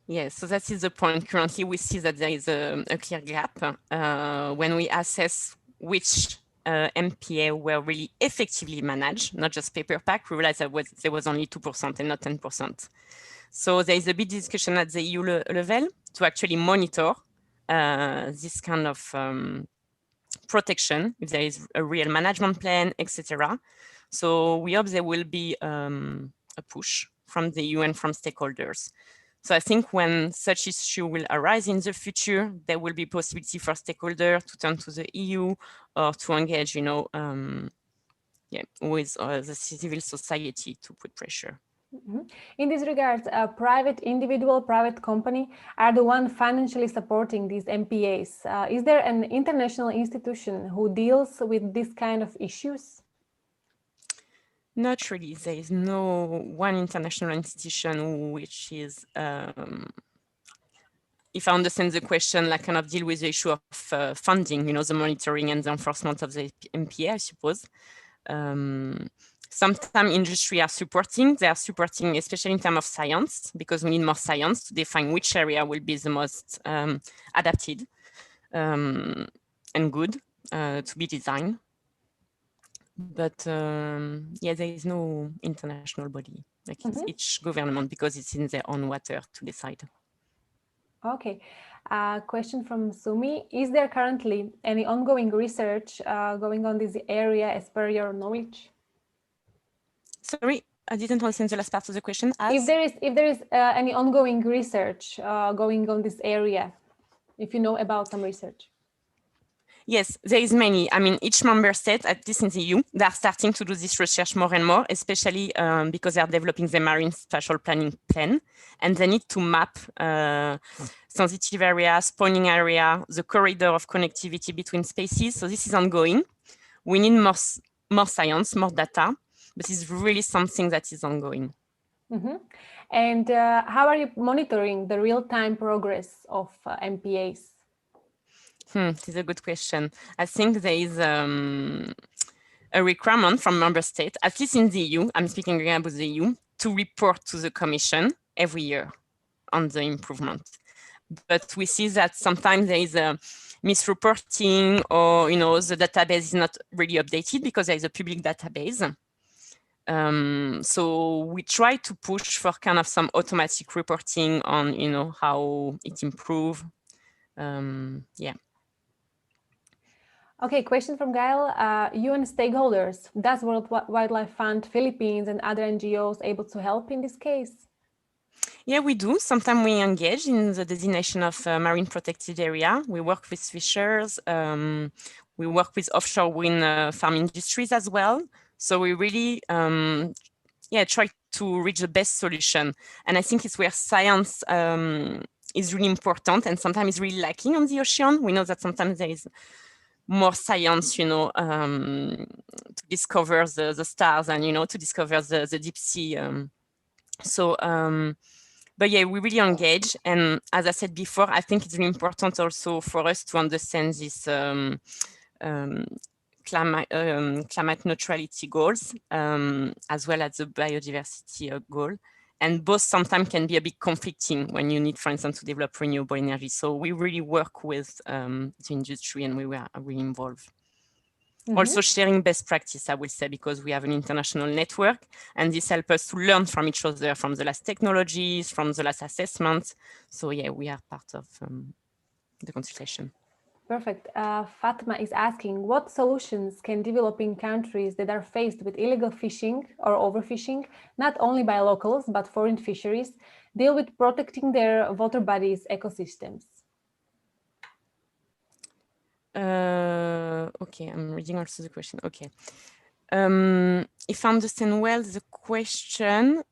Yes, so that is the point. Currently, we see that there is a clear gap when we assess which MPA were really effectively managed, not just paper pack. We realized that there was only 2% and not 10%. So there is a big discussion at the EU level to actually monitor this kind of protection, if there is a real management plan, etc. So we hope there will be a push from the EU and from stakeholders. So I think when such issue will arise in the future, there will be possibility for stakeholders to turn to the EU or to engage, you know, with the civil society to put pressure In this regard, a private individual, private company are the one financially supporting these MPAs. Is there an international institution who deals with this kind of issues? Not really. There is no one international institution which is, if I understand the question, like kind of deal with the issue of funding, the monitoring and the enforcement of the MPA, I suppose. Sometimes industry are supporting. They are supporting, especially in terms of science, because we need more science to define which area will be the most adapted and good to be designed. But yeah, there is no international body. Like it's each government, because it's in their own water to decide. Okay. Question from Sumi. Is there currently any ongoing research going on this area as per your knowledge? Sorry, I didn't understand the last part of the question. If there is any ongoing research going on this area, if you know about some research. Yes, there is many. I mean, each member state, at least in the EU, they are starting to do this research more and more, especially because they are developing the marine spatial planning plan, and they need to map sensitive areas, spawning area, the corridor of connectivity between species. So this is ongoing. We need more science, more data, but it's really something that is ongoing. And how are you monitoring the real-time progress of MPAs? This is a good question. I think there is a requirement from member states, at least in the EU, I'm speaking again about the EU, to report to the Commission every year on the improvement. But we see that sometimes there is a misreporting, or the database is not really updated because there is a public database. So we try to push for kind of some automatic reporting on how it improves. Yeah. Okay, question from Gail. UN stakeholders, does World Wildlife Fund, Philippines, and other NGOs able to help in this case? Yeah, we do. Sometimes we engage in the designation of marine protected area. We work with fishers. We work with offshore wind farm industries as well. So we really try to reach the best solution. And I think it's where science is really important, and sometimes it's really lacking on the ocean. We know that sometimes there is more science, to discover the stars and, to discover the deep sea. But yeah, we really engage. And as I said before, I think it's really important also for us to understand this climate neutrality goals, as well as the biodiversity goal. And both sometimes can be a bit conflicting when you need, for instance, to develop renewable energy. So we really work with the industry, and we were really involved. Also sharing best practice, I will say, because we have an international network, and this helps us to learn from each other, from the last technologies, from the last assessments. So yeah, we are part of the consultation. Perfect. Fatma is asking, what solutions can developing countries that are faced with illegal fishing or overfishing, not only by locals, but foreign fisheries, deal with protecting their water bodies' ecosystems? Okay, I'm reading also the question. Okay. If I understand well the question,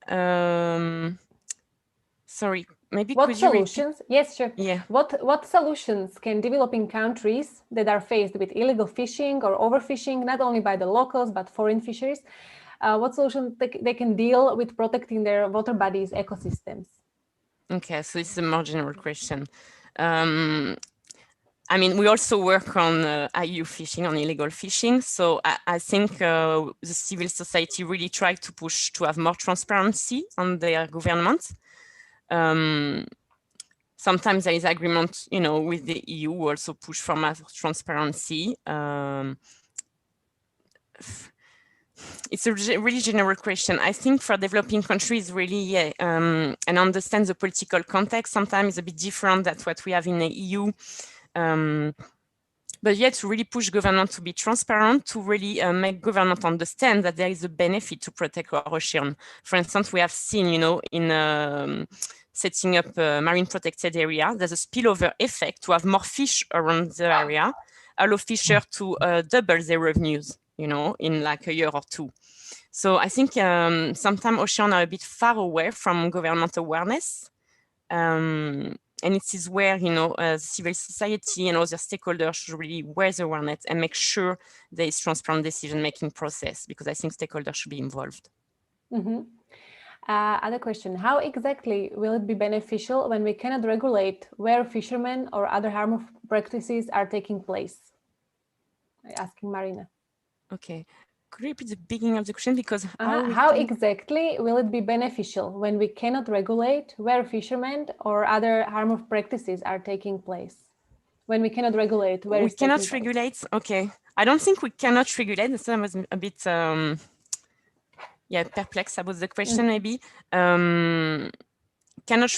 sorry, maybe what could solutions? You yes, sure. Yeah. What solutions can developing countries that are faced with illegal fishing or overfishing, not only by the locals but foreign fisheries, what solutions they can deal with protecting their water bodies' ecosystems? Okay, so this is a more general question. I mean, we also work on IU fishing, on illegal fishing. So I think the civil society really tried to push to have more transparency on their government. Sometimes there is agreement, with the EU, who also push for more transparency. It's a really general question. I think for developing countries, really, and understand the political context, sometimes it's a bit different than what we have in the EU. But yet to really push government to be transparent, to really make government understand that there is a benefit to protect our ocean. For instance, we have seen, in setting up a marine protected area, there's a spillover effect to have more fish around the area, allow fishers to double their revenues, in like a year or two. So I think sometimes oceans are a bit far away from government awareness. And it is where, civil society and other stakeholders should really raise awareness and make sure there is transparent decision-making process, because I think stakeholders should be involved. Mm-hmm. Other question, how exactly will it be beneficial when we cannot regulate where fishermen or other harmful practices are taking place? Asking Marina. Okay. Could you repeat the beginning of the question? Because how exactly will it be beneficial when we cannot regulate where fishermen or other harmful practices are taking place? When we cannot regulate where we cannot regulate. Okay, I don't think we cannot regulate. So I was a bit perplexed about the question. Maybe cannot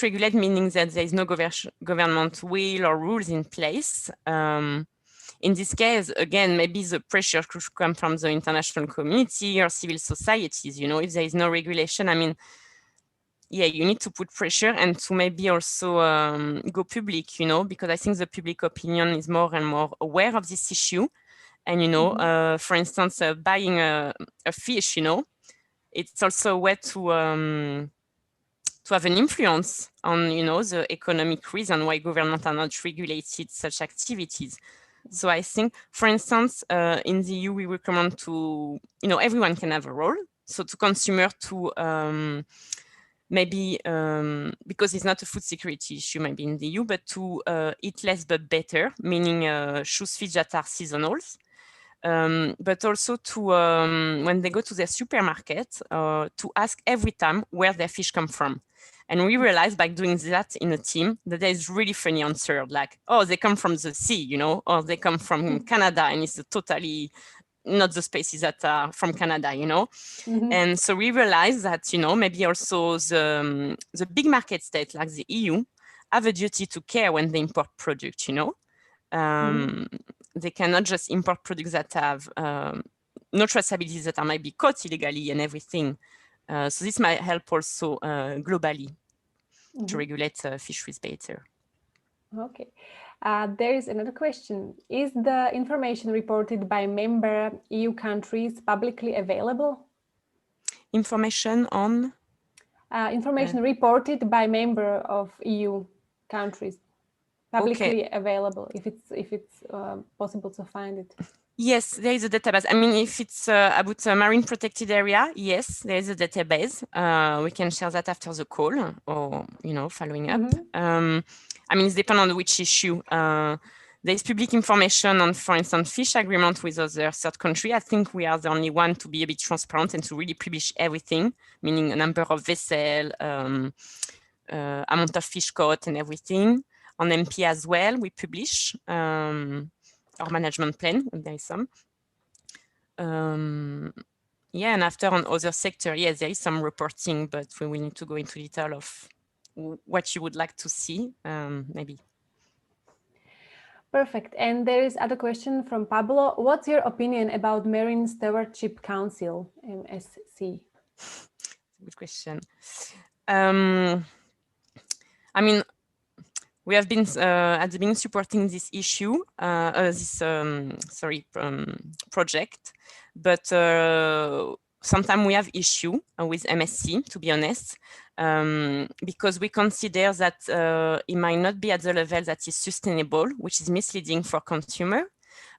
regulate meaning that there is no government will or rules in place. In this case, again, maybe the pressure could come from the international community or civil societies. If there is no regulation, I mean, you need to put pressure and to maybe also go public, because I think the public opinion is more and more aware of this issue. And, for instance, buying a fish, it's also a way to have an influence on, the economic reason why governments are not regulated such activities. So I think, for instance, in the EU, we recommend to, everyone can have a role. So to consumer to maybe, because it's not a food security issue, maybe in the EU, but to eat less but better, meaning choose fish that are seasonals. But also to, when they go to their supermarket, to ask every time where their fish come from. And we realized by doing that in a team that there is really funny answer, like, oh, they come from the sea, or they come from Canada, and it's totally not the species that are from Canada, And so we realized that, maybe also the big market states like the EU have a duty to care when they import products, They cannot just import products that have no traceability, that are might be caught illegally and everything. So this might help also globally to regulate fisheries better. Okay. There is another question. Is the information reported by member EU countries publicly available? Information on? Information reported by member of EU countries, publicly available, if it's possible to find it. Yes, there is a database. I mean, if it's about a marine protected area, yes, there is a database. We can share that after the call or, following up. I mean, it's depending on which issue. There is public information on, for instance, fish agreement with other third country. I think we are the only one to be a bit transparent and to really publish everything, meaning a number of vessel, amount of fish caught and everything. On MP as well, we publish our management plan, if there is some. And after on other sector, yes, there is some reporting, but we will need to go into detail of what you would like to see, maybe. Perfect. And there is other question from Pablo. What's your opinion about Marine Stewardship Council, MSC? Good question. I mean, we have been at the beginning supporting this issue, project, but sometimes we have issue with MSC, to be honest, because we consider that it might not be at the level that is sustainable, which is misleading for consumer,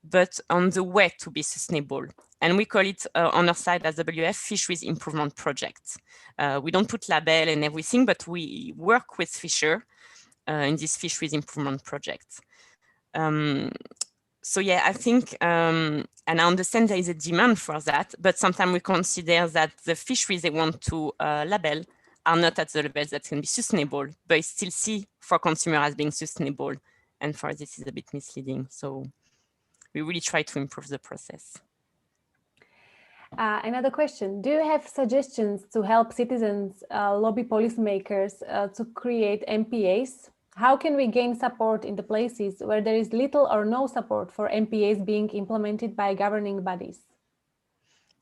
but on the way to be sustainable. And we call it on our side as WF Fisheries Improvement Project. We don't put label and everything, but we work with fisher in this fisheries improvement project. So yeah, I think, and I understand there is a demand for that, but sometimes we consider that the fisheries they want to label are not at the level that can be sustainable, but still see for consumer as being sustainable. And for this is a bit misleading. So we really try to improve the process. Another question. Do you have suggestions to help citizens lobby policymakers to create MPAs? How can we gain support in the places where there is little or no support for MPAs being implemented by governing bodies?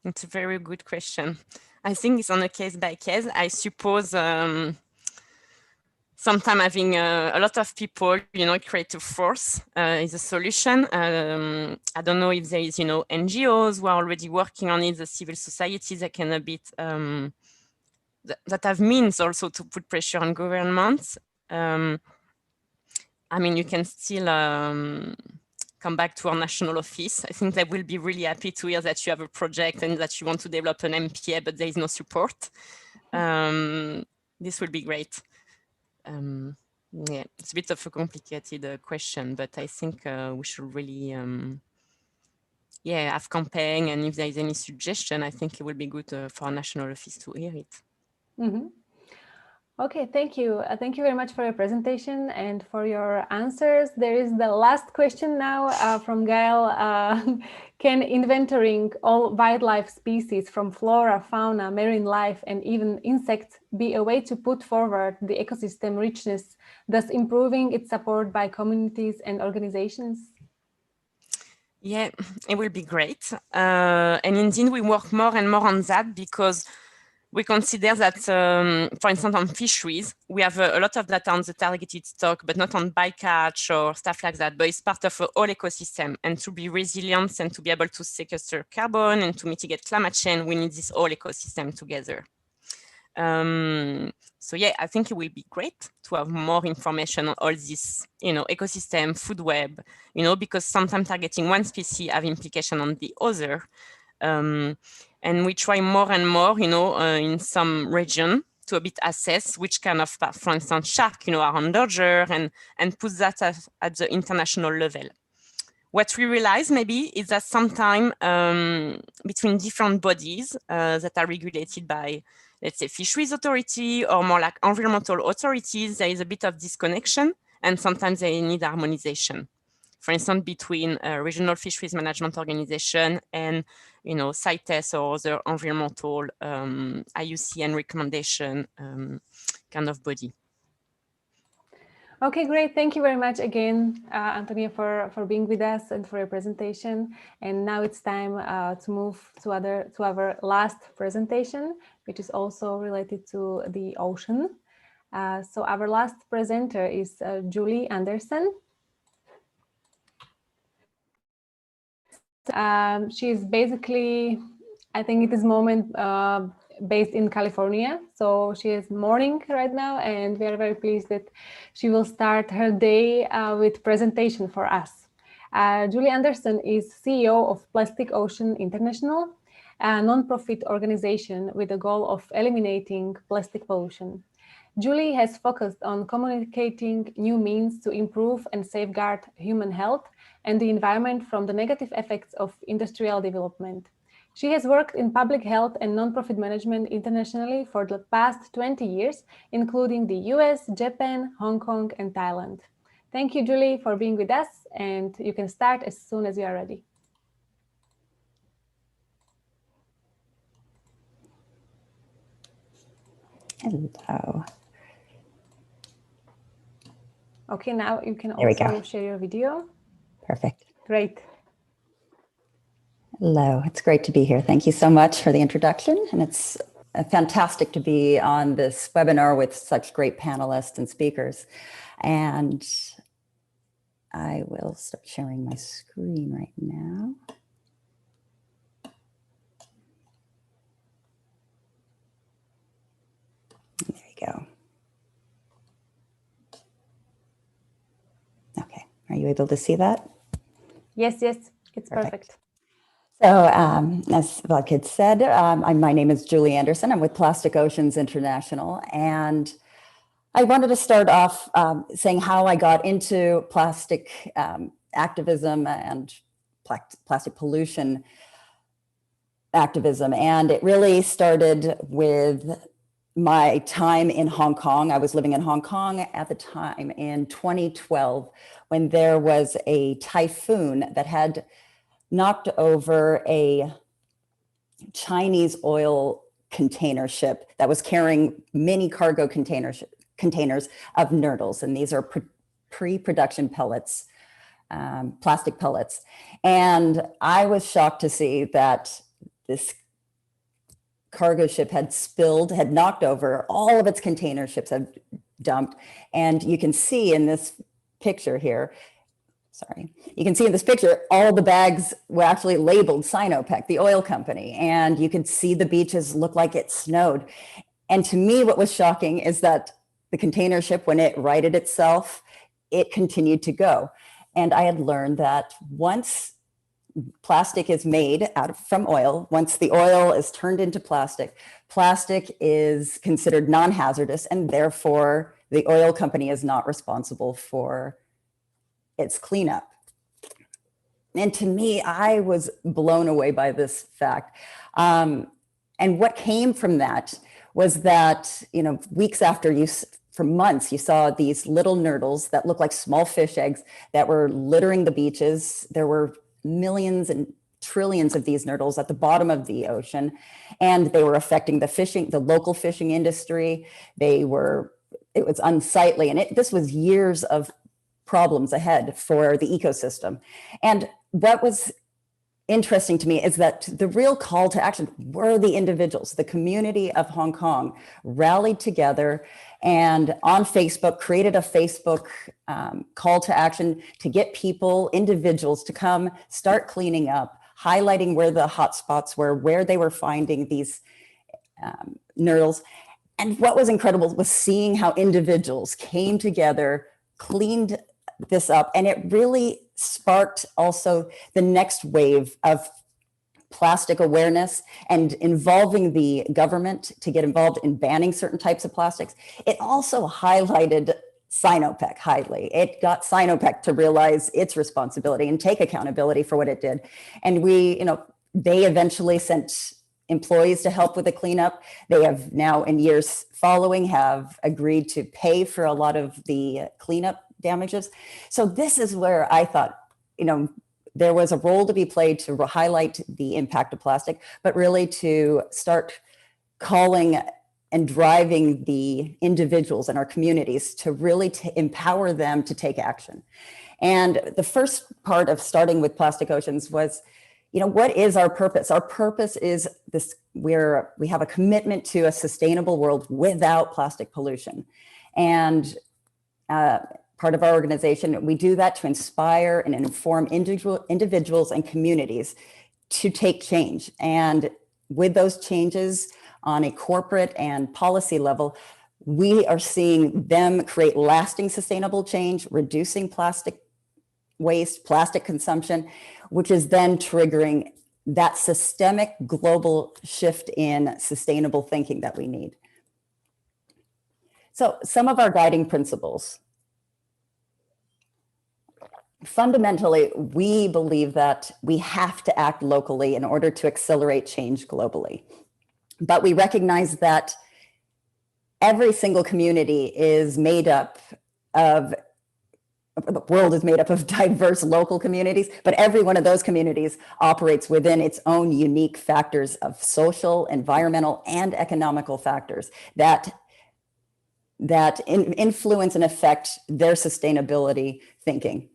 It's a very good question. I think it's on a case by case. I suppose sometimes having a lot of people, creative force is a solution. I don't know if there is, NGOs who are already working on it, the civil societies that can a bit, that have means also to put pressure on governments. I mean, you can still come back to our national office. I think they will be really happy to hear that you have a project and that you want to develop an MPA, but there is no support. This will be great. Yeah, it's a bit of a complicated question, but I think we should really, have campaign. And if there is any suggestion, I think it will be good for our national office to hear it. Mm-hmm. Okay, thank you. Thank you very much for your presentation and for your answers. There is the last question now from Gail. Can inventorying all wildlife species from flora, fauna, marine life, and even insects be a way to put forward the ecosystem richness, thus improving its support by communities and organizations? Yeah, it will be great. And indeed, we work more and more on that because we consider that, for instance, on fisheries, we have a lot of data on the targeted stock, but not on bycatch or stuff like that. But it's part of a whole ecosystem. And to be resilient and to be able to sequester carbon and to mitigate climate change, we need this whole ecosystem together. So yeah, I think it will be great to have more information on all this, ecosystem, food web, because sometimes targeting one species have implication on the other. And we try more and more, in some region to a bit assess which kind of, for instance, shark, are on danger and put that at the international level. What we realize maybe is that sometimes between different bodies that are regulated by, let's say, fisheries authority or more like environmental authorities, there is a bit of disconnection and sometimes they need harmonization. For instance, between regional fisheries management organization and, CITES or other environmental IUCN recommendation kind of body. Okay, great. Thank you very much again, Antonia, for being with us and for your presentation. And now it's time to move to our last presentation, which is also related to the ocean. So our last presenter is Julie Anderson. She is basically, I think at this moment, based in California. So she is morning right now, and we are very pleased that she will start her day with presentation for us. Julie Anderson is CEO of Plastic Ocean International, a non-profit organization with the goal of eliminating plastic pollution. Julie has focused on communicating new means to improve and safeguard human health and the environment from the negative effects of industrial development. She has worked in public health and nonprofit management internationally for the past 20 years, including the US, Japan, Hong Kong, and Thailand. Thank you, Julie, for being with us, and you can start as soon as you are ready. Hello. Okay, now you can also share your video. Perfect. Great. Hello, it's great to be here. Thank you so much for the introduction. And it's fantastic to be on this webinar with such great panelists and speakers. And I will start sharing my screen right now. There you go. Okay, are you able to see that? Yes, it's perfect. So as Vladimir said, my name is Julie Anderson. I'm with Plastic Oceans International. And I wanted to start off saying how I got into plastic activism and plastic pollution activism. And it really started with my time in Hong Kong. I was living in Hong Kong at the time in 2012 when there was a typhoon that had knocked over a Chinese oil container ship that was carrying many cargo containers of nurdles. And these are pre-production pellets, plastic pellets. And I was shocked to see that this cargo ship had knocked over all of its container ships, had dumped. And you can see in this picture here, you can see in this picture, all the bags were actually labeled Sinopec, the oil company, and you could see the beaches look like it snowed. And to me, what was shocking is that the container ship, when it righted itself, it continued to go. And I had learned that once plastic is made from oil, once the oil is turned into plastic, plastic is considered non-hazardous, and therefore the oil company is not responsible for its cleanup. And to me, I was blown away by this fact. And what came from that was that, weeks after, for months, you saw these little nurdles that looked like small fish eggs that were littering the beaches. There were millions and trillions of these nurdles at the bottom of the ocean, and they were affecting the local fishing industry. It was unsightly, and this was years of problems ahead for the ecosystem. And what was interesting to me is that the real call to action were the individuals. The community of Hong Kong rallied together and on Facebook created a Facebook call to action to get individuals to come start cleaning up, highlighting where the hot spots were, where they were finding these nurdles. And what was incredible was seeing how individuals came together, cleaned this up, and it really sparked also the next wave of plastic awareness and involving the government to get involved in banning certain types of plastics. It also highlighted Sinopec highly. It got Sinopec to realize its responsibility and take accountability for what it did. And they eventually sent employees to help with the cleanup. They have now, in years following, have agreed to pay for a lot of the cleanup damages. So this is where I thought, there was a role to be played to highlight the impact of plastic, but really to start calling and driving the individuals in our communities to really empower them to take action. And the first part of starting with Plastic Oceans was, what is our purpose? Our purpose is this: we have a commitment to a sustainable world without plastic pollution. And part of our organization, we do that to inspire and inform individuals and communities to take change. And with those changes on a corporate and policy level, we are seeing them create lasting sustainable change, reducing plastic waste, plastic consumption, which is then triggering that systemic global shift in sustainable thinking that we need. So some of our guiding principles. Fundamentally, we believe that we have to act locally in order to accelerate change globally. But we recognize that every single community is made up of, the world is made up of diverse local communities, but every one of those communities operates within its own unique factors of social, environmental, and economical factors that influence and affect their sustainability thinking.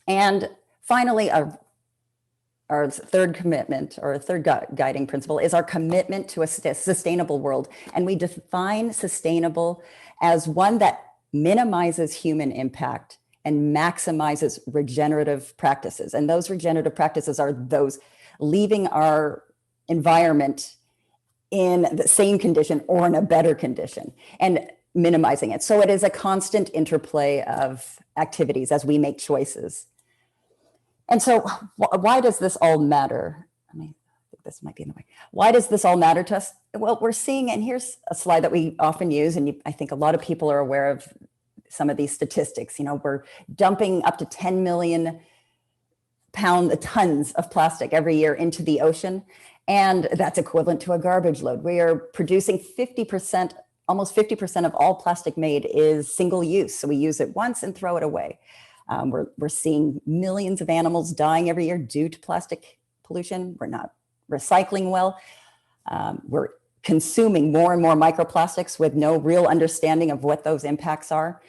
And finally, our third commitment, or third guiding principle, is our commitment to a sustainable world. And we define sustainable as one that minimizes human impact and maximizes regenerative practices. And those regenerative practices are those leaving our environment in the same condition or in a better condition, and minimizing it. So it is a constant interplay of activities as we make choices. And so why does this all matter? I think this might be in the way. Why does this all matter to us? Well, we're seeing, and here's a slide that we often use, and I think a lot of people are aware of some of these statistics. We're dumping up to 10 million tons of plastic every year into the ocean, and that's equivalent to a garbage load. We are producing 50%, almost 50% of all plastic made is single use. So we use it once and throw it away. We're seeing millions of animals dying every year due to plastic pollution. We're not recycling well. We're consuming more and more microplastics with no real understanding of what those impacts are.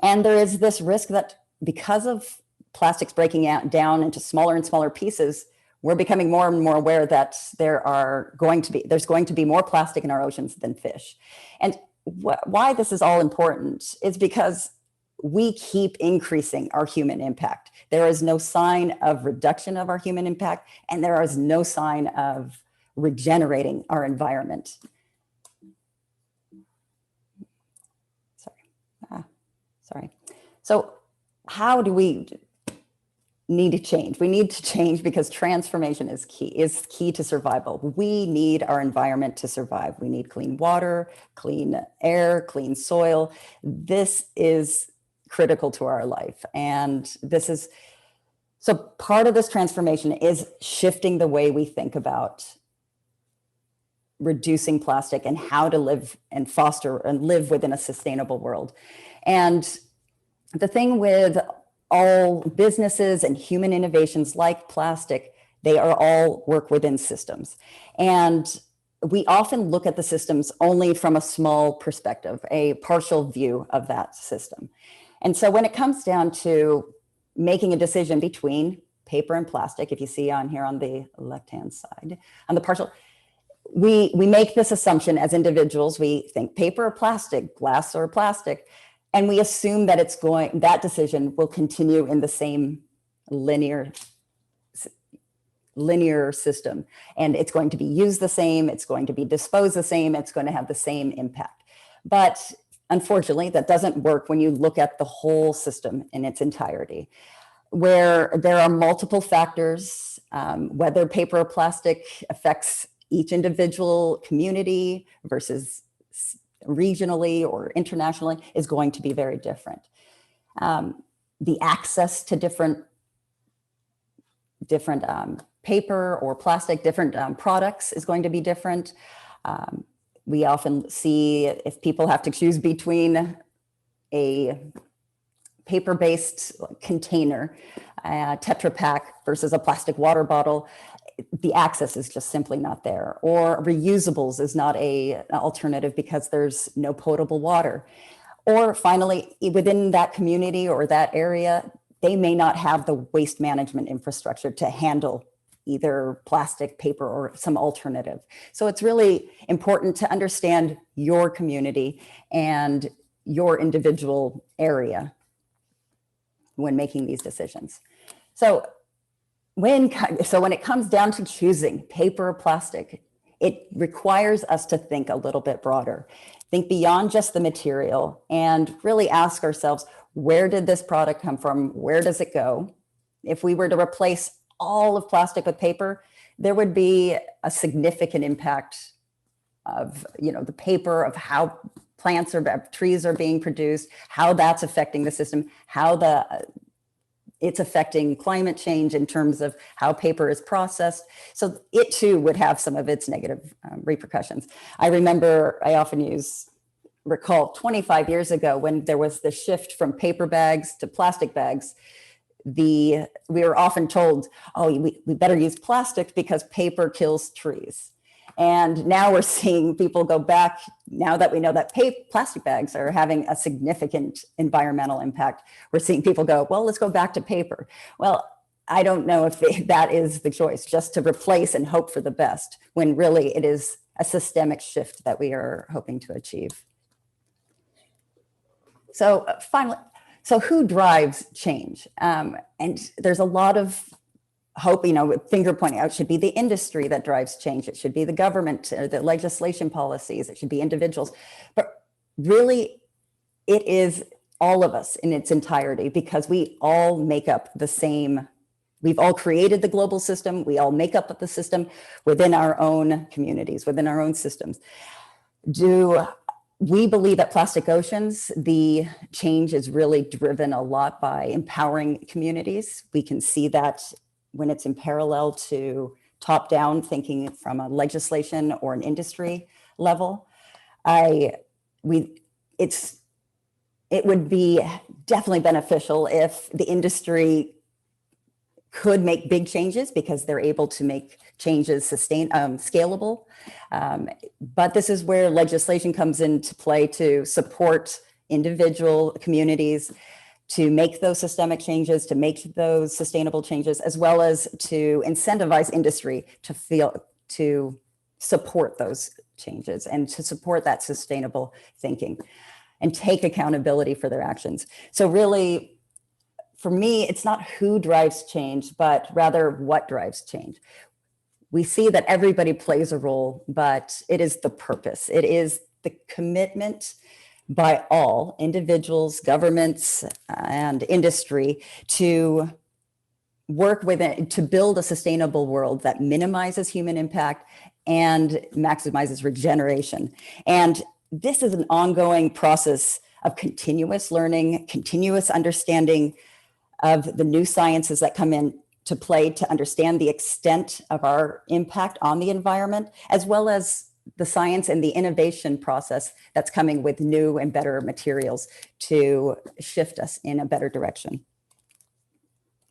And there is this risk that because of plastics breaking down into smaller and smaller pieces, we're becoming more and more aware that there's going to be more plastic in our oceans than fish. And why this is all important is because we keep increasing our human impact. There is no sign of reduction of our human impact, and there is no sign of regenerating our environment. Sorry. So how do we need to change? We need to change because transformation is key to survival. We need our environment to survive. We need clean water, clean air, clean soil. This is critical to our life. And so part of this transformation is shifting the way we think about reducing plastic and how to live and foster and live within a sustainable world. And the thing with all businesses and human innovations like plastic, they are all work within systems. And we often look at the systems only from a small perspective, a partial view of that system. And so when it comes down to making a decision between paper and plastic, if you see on here on the left-hand side, on the partial, we make this assumption as individuals. We think paper or plastic, glass or plastic, and we assume that that decision will continue in the same linear system, and it's going to be used the same, it's going to be disposed the same, it's going to have the same impact. But unfortunately, that doesn't work when you look at the whole system in its entirety, where there are multiple factors, whether paper or plastic affects each individual community versus regionally or internationally is going to be very different. The access to different paper or plastic, different products is going to be different. We often see if people have to choose between a paper-based container, Tetra Pak versus a plastic water bottle, the access is just simply not there. Or reusables is not an alternative because there's no potable water. Or finally, within that community or that area, they may not have the waste management infrastructure to handle either plastic, paper, or some alternative. So it's really important to understand your community and your individual area when making these decisions. So when it comes down to choosing paper or plastic, it requires us to think a little bit broader, think beyond just the material, and really ask ourselves, where did this product come from? Where does it go? If we were to replace all of plastic with paper, there would be a significant impact of, the paper, of how trees are being produced, how that's affecting the system, how it's affecting climate change in terms of how paper is processed. So it too would have some of its negative repercussions. I remember, I often recall 25 years ago when there was the shift from paper bags to plastic bags, we were often told, oh, we better use plastic because paper kills trees. And now we're seeing people go back, now that we know that plastic bags are having a significant environmental impact, we're seeing people go, well, let's go back to paper. Well, I don't know if that is the choice, just to replace and hope for the best, when really it is a systemic shift that we are hoping to achieve. So finally, so who drives change? And there's a lot of hope, finger pointing out, it should be the industry that drives change. It should be the government, or the legislation policies. It should be individuals. But really, it is all of us in its entirety, because we all make up the same. We've all created the global system. We all make up the system within our own communities, within our own systems. We believe at Plastic Oceans, the change is really driven a lot by empowering communities. We can see that when it's in parallel to top-down thinking from a legislation or an industry level. It would be definitely beneficial if the industry could make big changes, because they're able to make changes scalable. But this is where legislation comes into play to support individual communities to make those systemic changes, to make those sustainable changes, as well as to incentivize industry to support those changes and to support that sustainable thinking and take accountability for their actions. So really, for me, it's not who drives change, but rather what drives change. We see that everybody plays a role, but it is the purpose. It is the commitment by all individuals, governments, and industry to work with it, to build a sustainable world that minimizes human impact and maximizes regeneration. And this is an ongoing process of continuous learning, continuous understanding of the new sciences that come in to play to understand the extent of our impact on the environment, as well as the science and the innovation process that's coming with new and better materials to shift us in a better direction.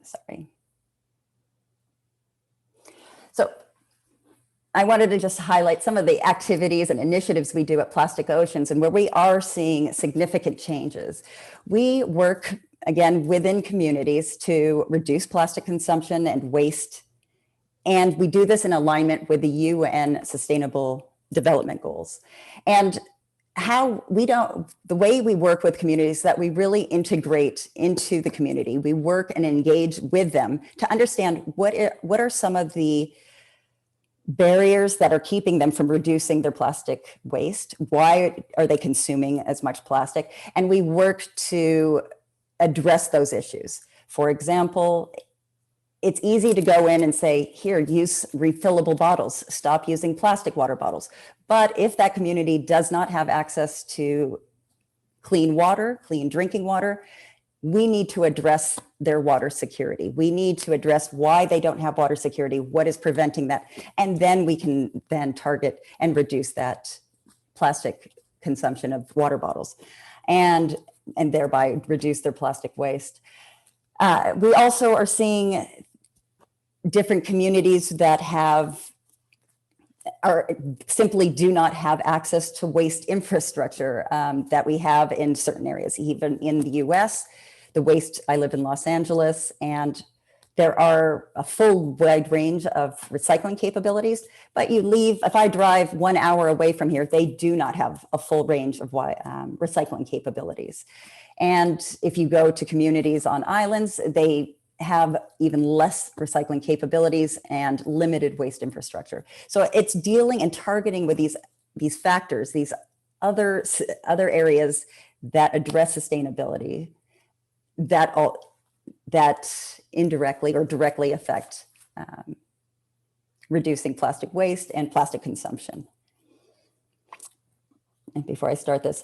Sorry. So I wanted to just highlight some of the activities and initiatives we do at Plastic Oceans and where we are seeing significant changes. We work, again, within communities to reduce plastic consumption and waste. And we do this in alignment with the UN Sustainable Development Goals. And the way we work with communities is that we really integrate into the community. We work and engage with them to understand what are some of the barriers that are keeping them from reducing their plastic waste. Why are they consuming as much plastic? And we work to address those issues. For example, it's easy to go in and say, here, use refillable bottles, stop using plastic water bottles. But if that community does not have access to clean water, clean drinking water, we need to address their water security. We need to address why they don't have water security, what is preventing that. And then we can then target and reduce that plastic consumption of water bottles and thereby reduce their plastic waste. We also are seeing different communities that simply do not have access to waste infrastructure that we have in certain areas. Even in the US, I live in Los Angeles, and there are a full wide range of recycling capabilities, but if I drive 1 hour away from here, they do not have a full range of recycling capabilities. And if you go to communities on islands, they have even less recycling capabilities and limited waste infrastructure. So it's dealing and targeting with these factors, these other areas that address sustainability that indirectly or directly affect reducing plastic waste and plastic consumption. And before I start this,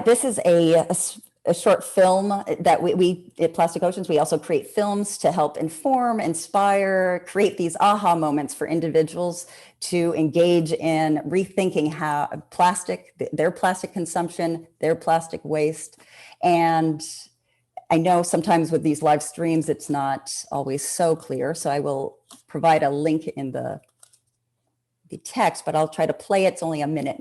this is a short film that we at Plastic Oceans, we also create films to help inform, inspire, create these aha moments for individuals to engage in rethinking how their plastic consumption, their plastic waste. And I know sometimes with these live streams, it's not always so clear. So I will provide a link in the text, but I'll try to play it. It's only 1.5 minutes.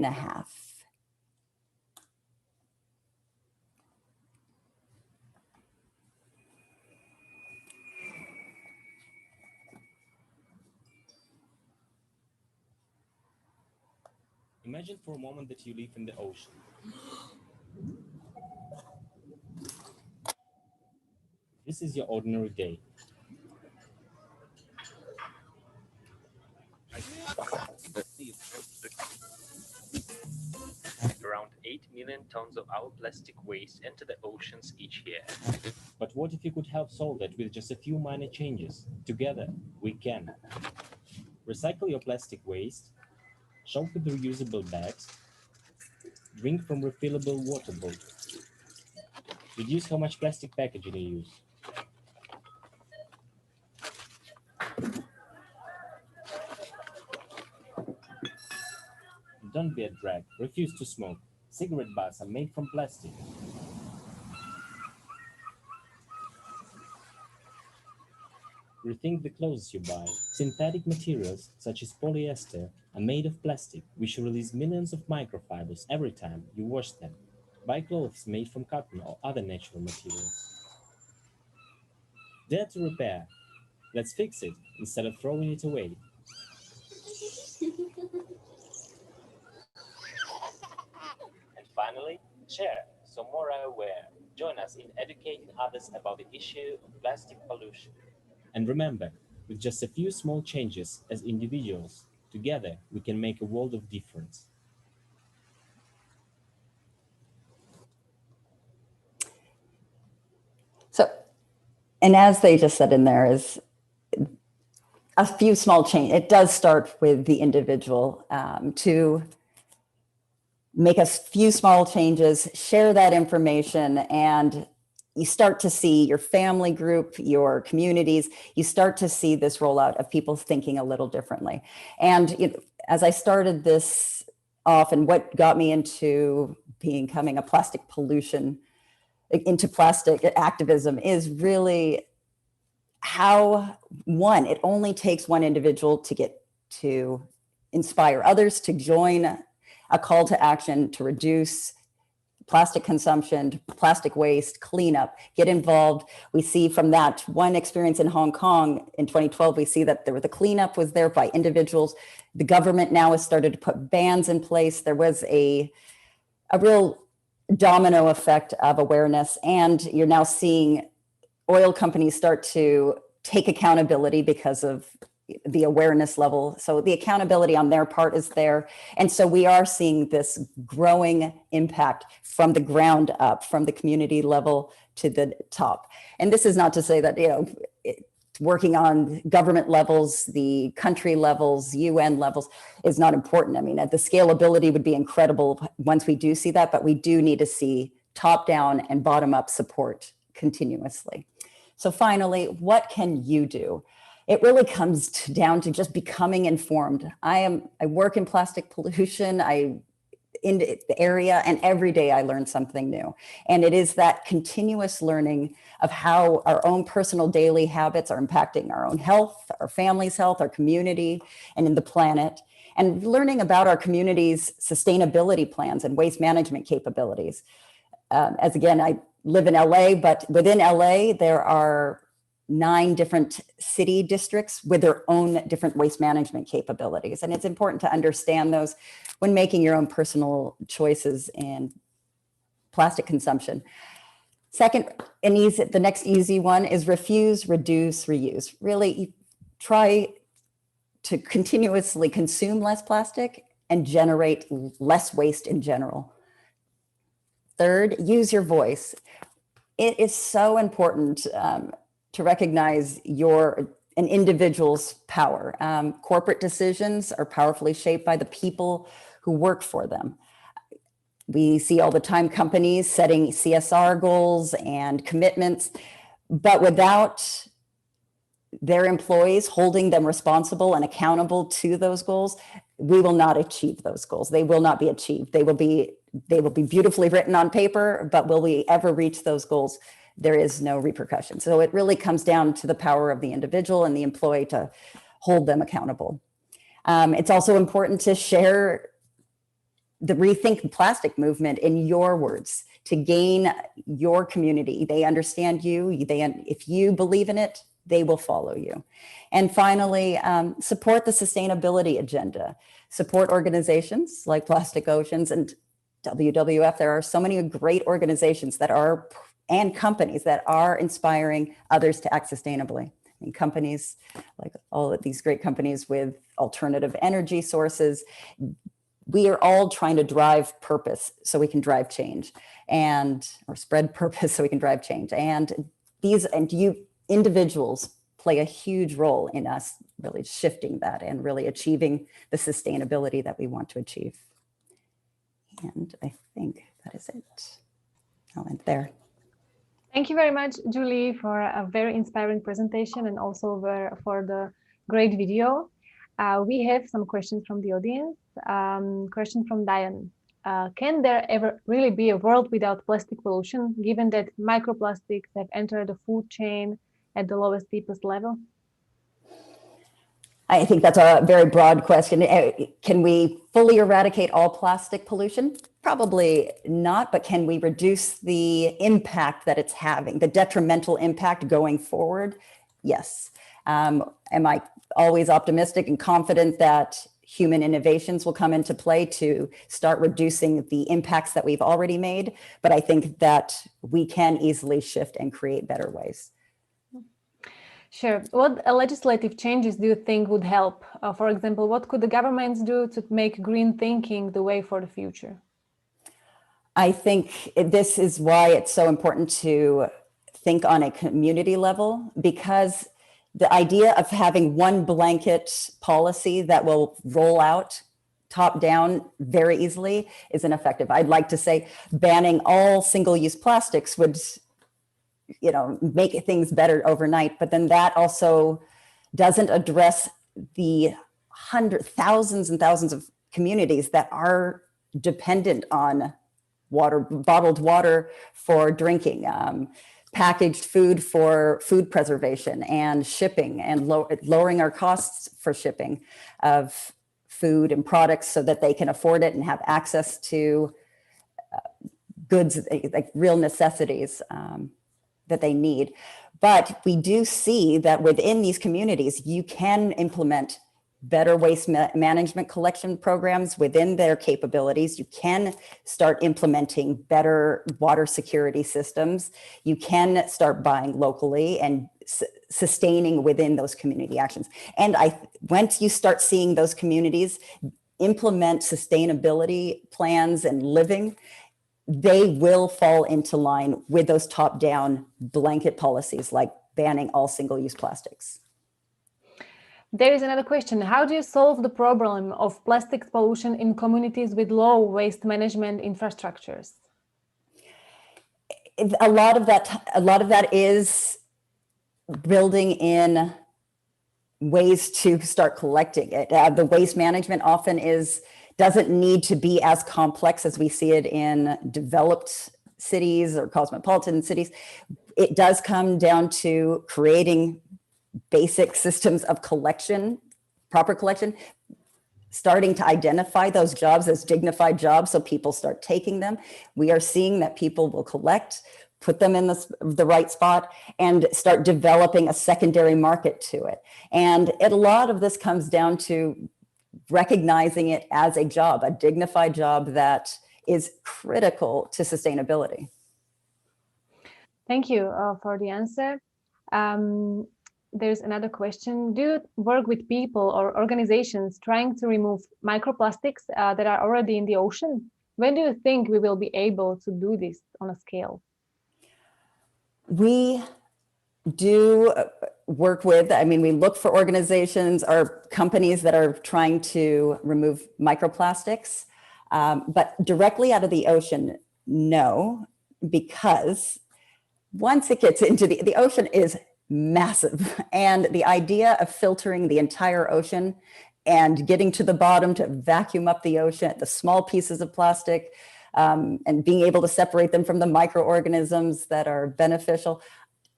Imagine for a moment that you live in the ocean. This is your ordinary day. Around 8 million tons of our plastic waste enter the oceans each year. But what if you could help solve that with just a few minor changes? Together, we can. Recycle your plastic waste, shop with reusable bags, drink from refillable water bottles, reduce how much plastic packaging you use. Don't be a drag, refuse to smoke. Cigarette butts are made from plastic. Rethink the clothes you buy. Synthetic materials, such as polyester, are made of plastic, which release millions of microfibers every time you wash them. Buy clothes made from cotton or other natural materials. Dare to repair. Let's fix it instead of throwing it away. finally, share so more are aware. Join us in educating others about the issue of plastic pollution. And remember, with just a few small changes as individuals, together we can make a world of difference. So, and as they just said in there, is a few small changes. It does start with the individual to make a few small changes, share that information, and you start to see your family group, your communities, you start to see this rollout of people thinking a little differently. And as I started this off, and what got me into becoming a plastic activism is really how it only takes one individual to get to inspire others to join a call to action to reduce plastic consumption, plastic waste, cleanup, get involved. We see from that one experience in Hong Kong in 2012, we see that the cleanup was there by individuals. The government now has started to put bans in place. There was a real domino effect of awareness, and you're now seeing oil companies start to take accountability because of the awareness level. So the accountability on their part is there. And so we are seeing this growing impact from the ground up, from the community level to the top. And this is not to say that, working on government levels, the country levels, UN levels is not important. I mean, the scalability would be incredible once we do see that, but we do need to see top down and bottom up support continuously. So finally, what can you do? It really comes down to just becoming informed. I work in plastic pollution, in the area, and every day I learn something new. And it is that continuous learning of how our own personal daily habits are impacting our own health, our family's health, our community, and in the planet. And learning about our community's sustainability plans and waste management capabilities. As again, I live in LA, but within LA, there are 9 different city districts with their own different waste management capabilities. And it's important to understand those when making your own personal choices in plastic consumption. Second, the next easy one is refuse, reduce, reuse. Really try to continuously consume less plastic and generate less waste in general. Third, use your voice. It is so important to recognize an individual's power. Corporate decisions are powerfully shaped by the people who work for them. We see all the time companies setting CSR goals and commitments, but without their employees holding them responsible and accountable to those goals, we will not achieve those goals. They will not be achieved. They will be beautifully written on paper, but will we ever reach those goals? There is no repercussion. So it really comes down to the power of the individual and the employee to hold them accountable. It's also important to share the Rethink Plastic movement in your words to gain your community. They understand you. If you believe in it, they will follow you. And finally, support the sustainability agenda. Support organizations like Plastic Oceans and WWF. There are so many great organizations and companies that are inspiring others to act sustainably. And companies like all of these great companies with alternative energy sources, we are all trying to drive purpose so we can drive change, or spread purpose so we can drive change. And you individuals play a huge role in us really shifting that and really achieving the sustainability that we want to achieve. And I think that is it. I'll end there. Thank you very much, Julie, for a very inspiring presentation and also for the great video. We have some questions from the audience. Question from Diane. Can there ever really be a world without plastic pollution, given that microplastics have entered the food chain at the lowest, deepest level? I think that's a very broad question. Can we fully eradicate all plastic pollution? Probably not, but can we reduce the impact that it's having, the detrimental impact going forward? Yes. Am I always optimistic and confident that human innovations will come into play to start reducing the impacts that we've already made. But I think that we can easily shift and create better ways. Sure. What legislative changes do you think would help? For example, what could the governments do to make green thinking the way for the future? I think this is why it's so important to think on a community level, because the idea of having one blanket policy that will roll out top down very easily is ineffective. I'd like to say banning all single-use plastics would, make things better overnight, but then that also doesn't address the thousands and thousands of communities that are dependent on water, bottled water for drinking, packaged food for food preservation and shipping, and lowering our costs for shipping of food and products so that they can afford it and have access to goods, like real necessities that they need. But we do see that within these communities, you can implement better waste management collection programs within their capabilities. You can start implementing better water security systems. You can start buying locally and sustaining within those community actions. And once you start seeing those communities implement sustainability plans and living, they will fall into line with those top-down blanket policies like banning all single-use plastics. There is another question. How do you solve the problem of plastics pollution in communities with low waste management infrastructures? A lot of that is building in ways to start collecting it. The waste management often doesn't need to be as complex as we see it in developed cities or cosmopolitan cities. It does come down to creating basic systems of collection, proper collection, starting to identify those jobs as dignified jobs so people start taking them. We are seeing that people will collect, put them in the right spot, and start developing a secondary market to it. And a lot of this comes down to recognizing it as a job, a dignified job that is critical to sustainability. Thank you for the answer. There's another question. Do you work with people or organizations trying to remove microplastics that are already in the ocean? When do you think we will be able to do this on a scale? We do work with, we look for organizations or companies that are trying to remove microplastics, but directly out of the ocean, no, because once it gets into the ocean is massive. And the idea of filtering the entire ocean and getting to the bottom to vacuum up the ocean, the small pieces of plastic, and being able to separate them from the microorganisms that are beneficial,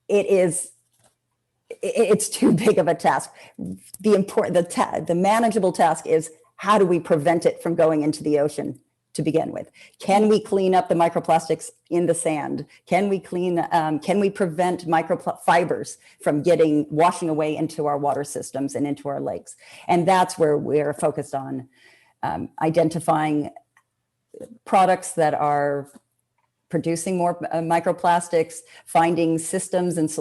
it's too big of a task. The manageable task is, how do we prevent it from going into the ocean to begin with? Can we clean up the microplastics in the sand? Can we prevent microfibers from washing away into our water systems and into our lakes? And that's where we're focused on identifying products that are producing more microplastics, finding systems and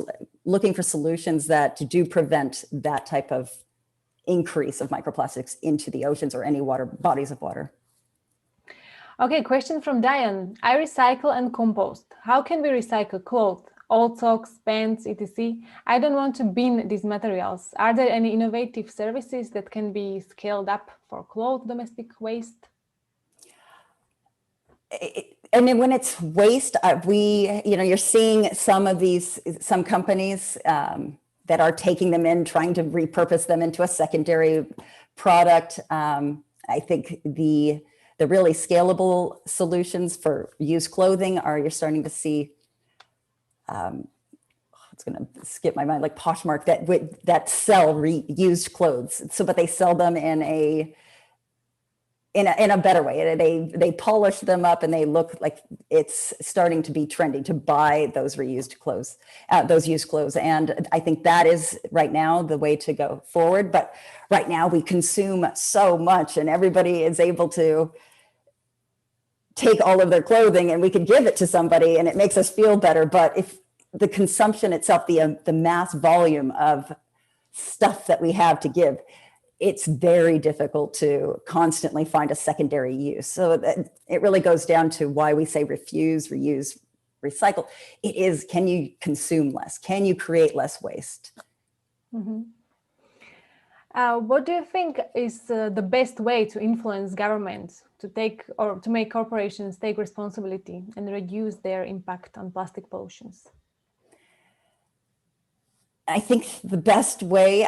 looking for solutions that do prevent that type of increase of microplastics into the oceans or any bodies of water. Okay, question from Diane. I recycle and compost. How can we recycle clothes, old socks, pants, etc.? I don't want to bin these materials. Are there any innovative services that can be scaled up for cloth domestic waste? And then when it's waste, you're seeing some companies that are taking them in, trying to repurpose them into a secondary product. I think the really scalable solutions for used clothing you're starting to see, it's going to skip my mind, like Poshmark that sell reused clothes. But they sell them in in a better way. They polish them up and they look like it's starting to be trendy to buy those reused clothes, those used clothes. And I think that is right now the way to go forward. But right now we consume so much and everybody is able to take all of their clothing and we could give it to somebody and it makes us feel better. But if the consumption itself, the mass volume of stuff that we have to give, it's very difficult to constantly find a secondary use. So it really goes down to why we say refuse, reuse, recycle. It is, can you consume less? Can you create less waste? Mm-hmm. What do you think is the best way to influence governments to take or to make corporations take responsibility and reduce their impact on plastic pollutions? I think the best way,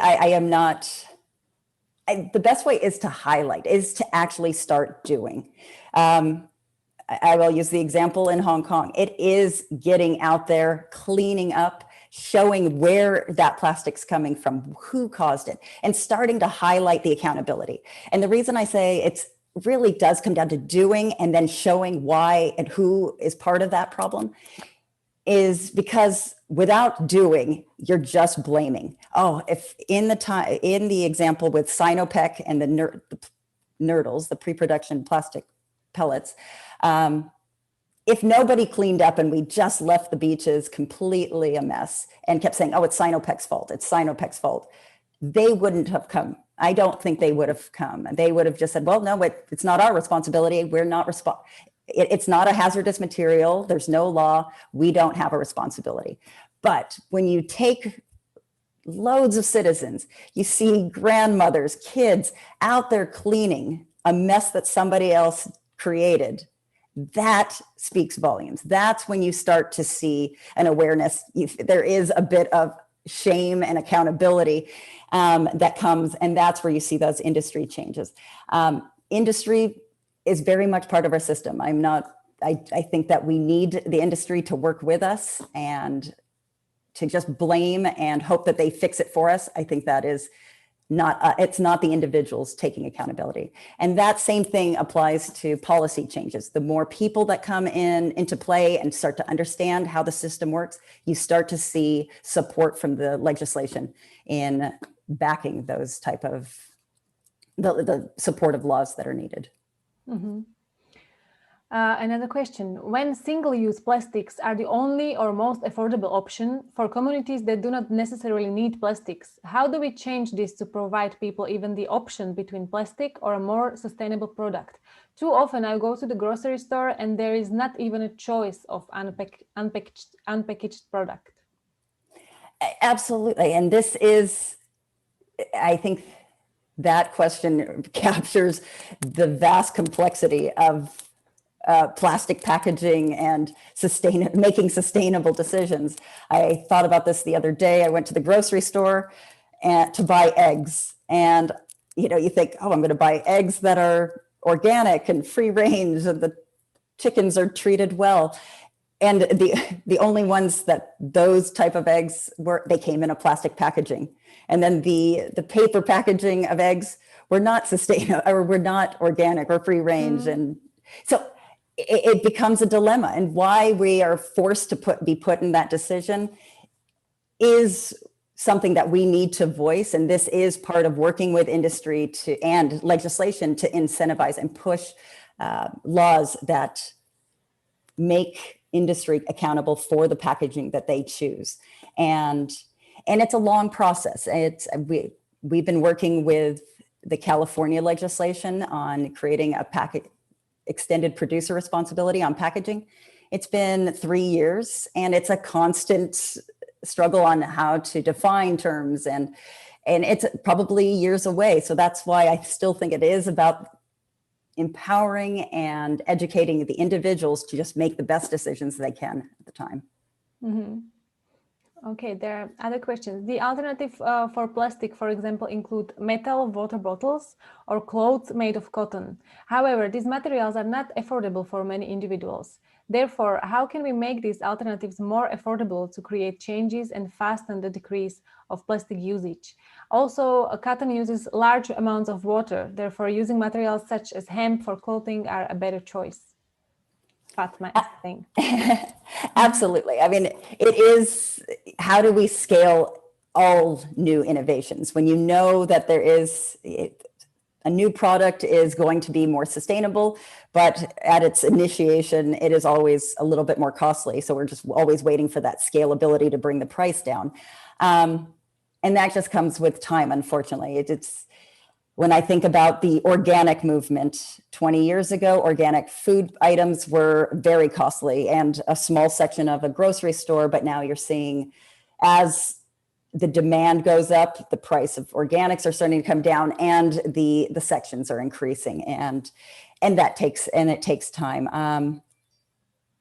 the best way is to highlight, is to actually start doing. I will use the example in Hong Kong. It is getting out there, cleaning up, showing where that plastic's coming from, who caused it, and starting to highlight the accountability. And the reason I say it's really does come down to doing and then showing why and who is part of that problem is because without doing, you're just blaming. Oh, if in the example with Sinopec and the nurdles, the pre-production plastic pellets, if nobody cleaned up and we just left the beaches completely a mess and kept saying, oh, it's Sinopec's fault, it's Sinopec's fault, they wouldn't have come. I don't think they would have come. They would have just said, well, no, it's not our responsibility. We're not it's not a hazardous material. There's no law. We don't have a responsibility. But when you take loads of citizens, you see grandmothers, kids out there cleaning a mess that somebody else created, that speaks volumes. That's when you start to see an awareness. There is a bit of shame and accountability that comes, and that's where you see those industry changes. Industry is very much part of our system. I think that we need the industry to work with us, and to just blame and hope that they fix it for us. I think that is not, it's not the individuals taking accountability. And that same thing applies to policy changes. The more people that come into play and start to understand how the system works, you start to see support from the legislation in backing those type of, the supportive laws that are needed. Mm-hmm. Another question. When single-use plastics are the only or most affordable option for communities that do not necessarily need plastics, how do we change this to provide people even the option between plastic or a more sustainable product? Too often I go to the grocery store and there is not even a choice of unpackaged product. Absolutely. And this is, I think that question captures the vast complexity of plastic packaging and making sustainable decisions. I thought about this the other day. I went to the grocery store to buy eggs, and you think, oh, I'm going to buy eggs that are organic and free range, and the chickens are treated well. And the only ones that those type of eggs they came in a plastic packaging, and then the paper packaging of eggs were not sustainable or were not organic or free range, and so it becomes a dilemma. And why we are forced to be put in that decision is something that we need to voice. And this is part of working with industry and legislation to incentivize and push laws that make industry accountable for the packaging that they choose. And it's a long process. We've been working with the California legislation on creating a extended producer responsibility on packaging. It's been 3 years, and it's a constant struggle on how to define terms, and it's probably years away. So that's why I still think it is about empowering and educating the individuals to just make the best decisions they can at the time. Mm-hmm. Okay, there are other questions. The alternative for plastic, for example, include metal water bottles or clothes made of cotton. However, these materials are not affordable for many individuals. Therefore, how can we make these alternatives more affordable to create changes and fasten the decrease of plastic usage? Also, cotton uses large amounts of water. Therefore, using materials such as hemp for clothing are a better choice. Fatma is saying. Absolutely. I mean, it is, how do we scale all new innovations when you know that there is a new product is going to be more sustainable, but at its initiation, it is always a little bit more costly. So we're just always waiting for that scalability to bring the price down. And that just comes with time, unfortunately. It's when I think about the organic movement 20 years ago, organic food items were very costly and a small section of a grocery store, but now you're seeing as the demand goes up, the price of organics are starting to come down, and the sections are increasing, and it takes time.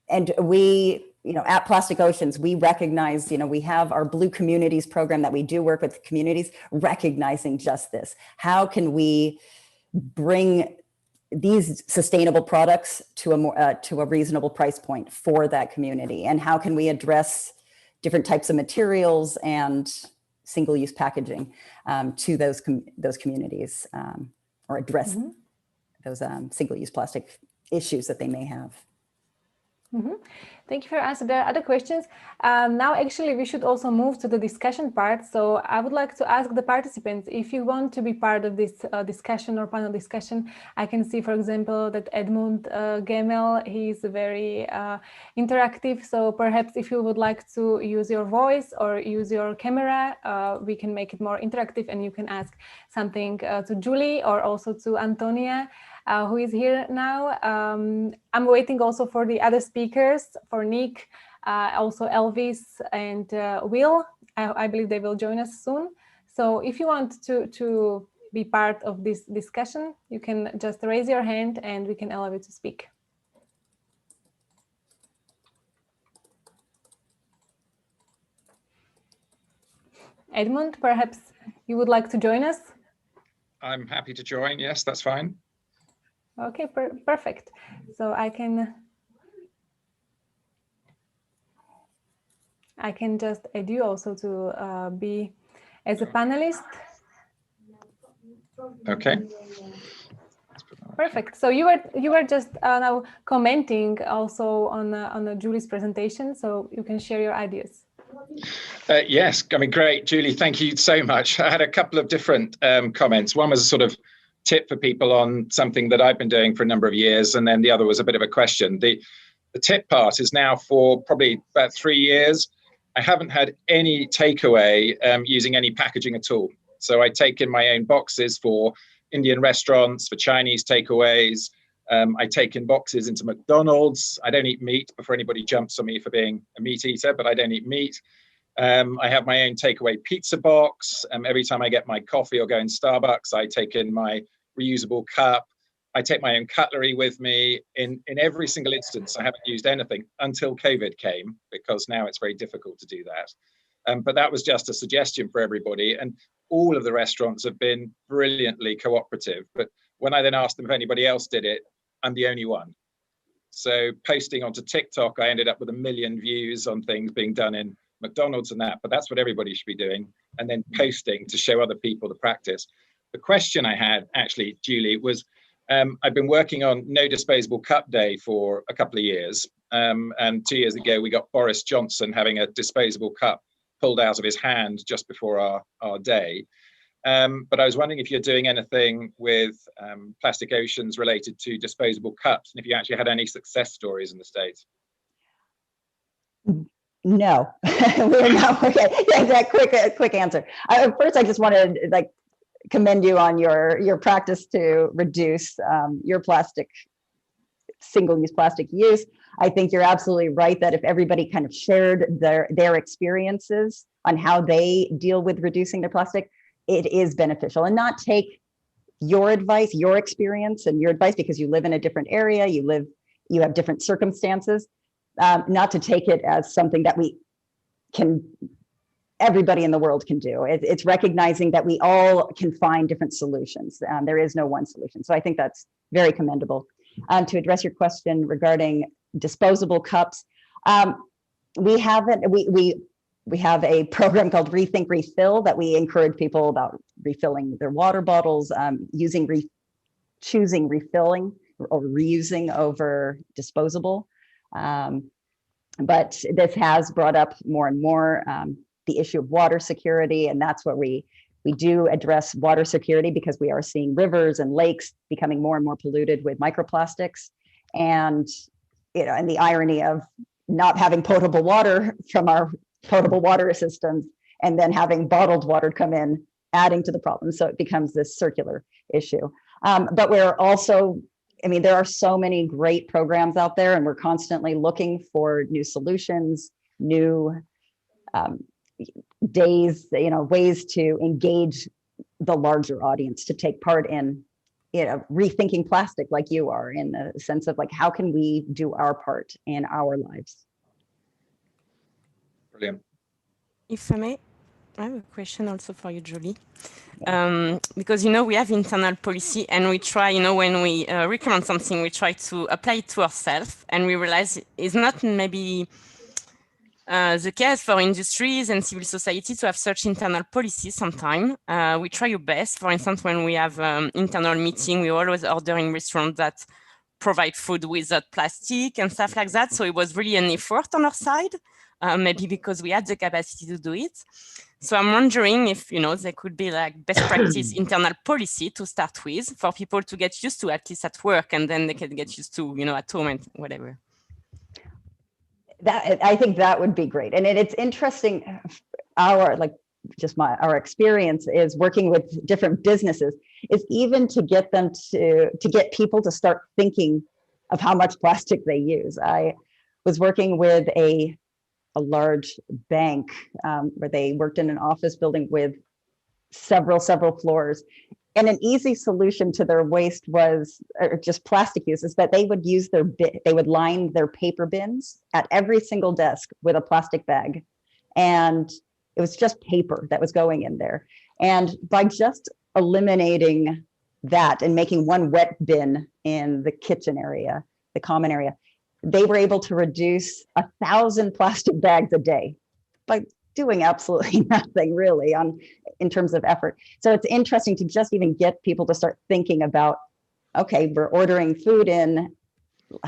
And we, at Plastic Oceans, we recognize, we have our Blue Communities program that we do work with communities, recognizing just this. How can we bring these sustainable products to a reasonable price point for that community, and how can we address different types of materials and single-use packaging to those communities, or address those single-use plastic issues that they may have. Thank you for answering. There are other questions. Now, actually, we should also move to the discussion part. So I would like to ask the participants, if you want to be part of this discussion or panel discussion. I can see, for example, that Edmund Gemel, he's very interactive. So perhaps if you would like to use your voice or use your camera, we can make it more interactive, and you can ask something to Julie or also to Antonia, who is here now. I'm waiting also for the other speakers, for Nick, also Elvis and Will. I believe they will join us soon. So if you want to be part of this discussion, you can just raise your hand and we can allow you to speak. Edmund, perhaps you would like to join us? I'm happy to join. Yes, that's fine. Okay, perfect. So I can just add you also to be as a panelist. Okay. Perfect. So you were just now commenting also on Julie's presentation, so you can share your ideas. Yes, I mean, great, Julie. Thank you so much. I had a couple of different comments. One was a sort of tip for people on something that I've been doing for a number of years, and then the other was a bit of a question. The tip part is now for probably about 3 years. I haven't had any takeaway using any packaging at all. So I take in my own boxes for Indian restaurants, for Chinese takeaways. I take in boxes into McDonald's. I don't eat meat before anybody jumps on me for being a meat eater, but I don't eat meat. I have my own takeaway pizza box. Every time I get my coffee or go in Starbucks, I take in my reusable cup. I take my own cutlery with me. In every single instance, I haven't used anything until COVID came, because now it's very difficult to do that. But that was just a suggestion for everybody. And all of the restaurants have been brilliantly cooperative. But when I then asked them if anybody else did it, I'm the only one. So posting onto TikTok, I ended up with 1 million views on things being done in McDonald's and that, but that's what everybody should be doing. And then posting to show other people the practice. The question I had actually, Julie, was I've been working on No Disposable Cup Day for a couple of years. And 2 years ago, we got Boris Johnson having a disposable cup pulled out of his hand just before our day. But I was wondering if you're doing anything with Plastic Oceans related to disposable cups, and if you actually had any success stories in the States. No, we're not. Okay, yeah, that quick answer. First, I just want to commend you on your practice to reduce your single-use plastic use. I think you're absolutely right that if everybody kind of shared their experiences on how they deal with reducing their plastic, it is beneficial, and not take your advice, your experience and your advice because you live in a different area, you have different circumstances, not to take it as something that everybody in the world can do. It's recognizing that we all can find different solutions. There is no one solution. So I think that's very commendable. To address your question regarding disposable cups. We have a program called Rethink Refill that we encourage people about refilling their water bottles, choosing refilling or reusing over disposable. But this has brought up more and more the issue of water security, and that's what we do address water security, because we are seeing rivers and lakes becoming more and more polluted with microplastics. And and the irony of not having potable water from our potable water systems and then having bottled water come in, adding to the problem. So it becomes this circular issue. But we're also, there are so many great programs out there, and we're constantly looking for new solutions, new ways to engage the larger audience to take part in, rethinking plastic like you are, in the sense of like, how can we do our part in our lives? Brilliant. If I may, I have a question also for you, Julie. Because, we have internal policy, and we try, when we recommend something, we try to apply it to ourselves, and we realize it's not maybe the case for industries and civil society to have such internal policies sometimes. We try our best. For instance, when we have internal meeting, we always order in restaurants that provide food without plastic and stuff like that. So it was really an effort on our side. Maybe because we had the capacity to do it. So I'm wondering if, there could be like best practice internal policy to start with for people to get used to, at least at work, and then they can get used to, at home and whatever. I think that would be great. And it's interesting, our experience is working with different businesses is even to get them to get people to start thinking of how much plastic they use. I was working with a large bank where they worked in an office building with several floors. And an easy solution to their waste was, or just plastic use, is that they would use they would line their paper bins at every single desk with a plastic bag. And it was just paper that was going in there. And by just eliminating that and making one wet bin in the kitchen area, the common area, they were able to reduce 1,000 plastic bags a day by doing absolutely nothing really in terms of effort. So it's interesting to just even get people to start thinking about, okay, we're ordering food in,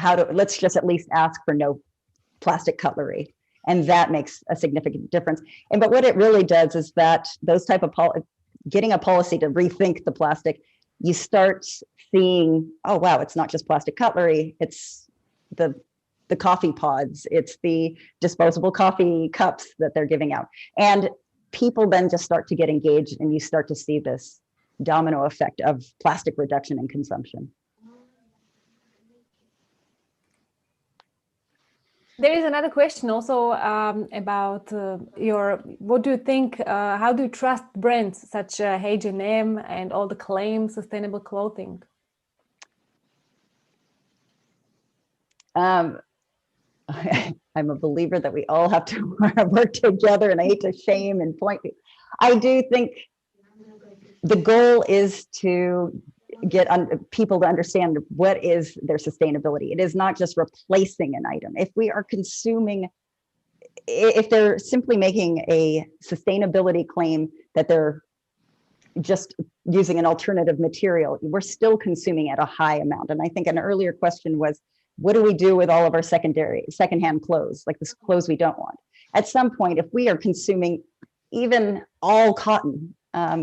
let's just at least ask for no plastic cutlery. And that makes a significant difference. But what it really does is that those type of getting a policy to rethink the plastic, you start seeing, oh wow, it's not just plastic cutlery, it's the coffee pods, it's the disposable coffee cups that they're giving out. And people then just start to get engaged, and you start to see this domino effect of plastic reduction and consumption. There is another question also about what do you think, how do you trust brands such as H&M and all the claims sustainable clothing? I'm a believer that we all have to work together, and I hate to shame and point. I do think the goal is to get people to understand what is their sustainability. It is not just replacing an item. If we are consuming, if they're simply making a sustainability claim that they're just using an alternative material, we're still consuming at a high amount. And I think an earlier question was, what do we do with all of our secondhand clothes, like the clothes we don't want? At some point, if we are consuming even all cotton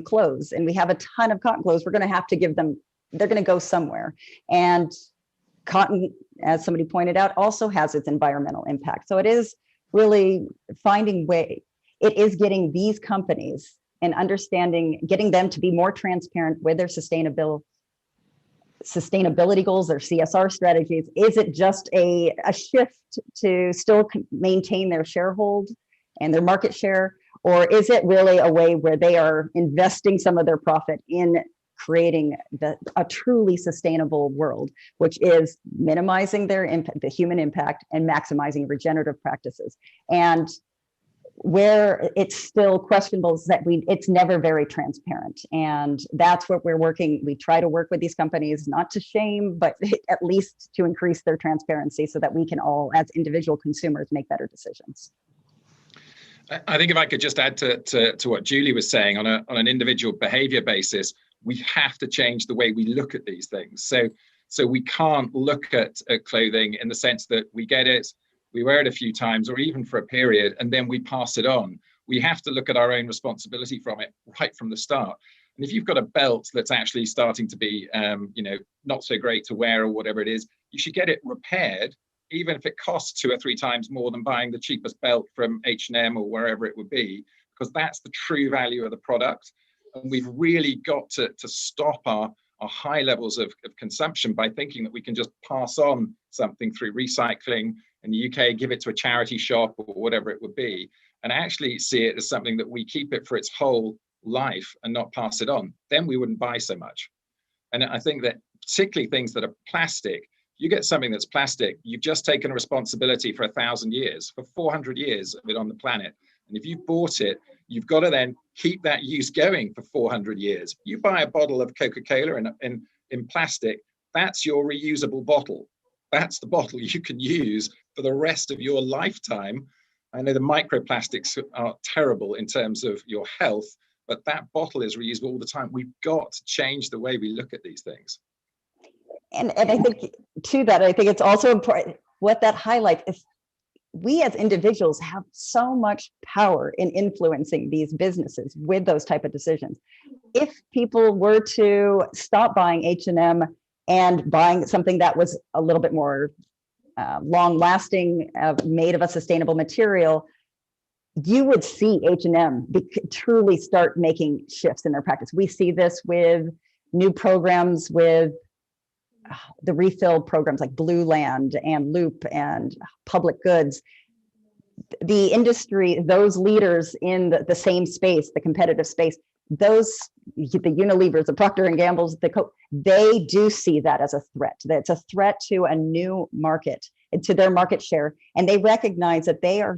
clothes, and we have a ton of cotton clothes, we're going to have to give them, they're going to go somewhere. And cotton, as somebody pointed out, also has its environmental impact. So it is really finding it is getting these companies and understanding, getting them to be more transparent with their sustainability goals, their CSR strategies. Is it just a shift to still maintain their sharehold and their market share? Or is it really a way where they are investing some of their profit in creating a truly sustainable world, which is minimizing their impact, the human impact, and maximizing regenerative practices? And where it's still questionable is that it's never very transparent. And that's what we're working. We try to work with these companies, not to shame, but at least to increase their transparency so that we can all, as individual consumers, make better decisions. I think if I could just add to what Julie was saying, on an individual behavior basis, we have to change the way we look at these things. So we can't look at clothing in the sense that we get it, we wear it a few times or even for a period, and then we pass it on. We have to look at our own responsibility from it right from the start. And if you've got a belt that's actually starting to be, not so great to wear or whatever it is, you should get it repaired, even if it costs 2 or 3 times more than buying the cheapest belt from H&M or wherever it would be, because that's the true value of the product. And we've really got to stop our high levels of consumption by thinking that we can just pass on something through recycling in the UK, give it to a charity shop or whatever it would be, and actually see it as something that we keep it for its whole life and not pass it on. Then we wouldn't buy so much. And I think that particularly things that are plastic, you get something that's plastic, you've just taken a responsibility for 1,000 years, for 400 years of it on the planet. And if you've bought it, you've got to then keep that use going for 400 years. You buy a bottle of Coca-Cola in plastic, that's your reusable bottle. That's the bottle you can use for the rest of your lifetime. I know the microplastics are terrible in terms of your health, but that bottle is reusable all the time. We've got to change the way we look at these things. And I think to that, I think it's also important, what that highlights is we as individuals have so much power in influencing these businesses with those type of decisions. If people were to stop buying H&M and buying something that was a little bit more long lasting, made of a sustainable material, you would see H&M truly start making shifts in their practice. We see this with new programs with the refill programs like Blue Land and Loop and Public Goods. The industry, those leaders in the same space, the competitive space, the Unilevers, the Procter & Gamble's, they do see that as a threat. That's a threat to a new market and to their market share. And they recognize that they are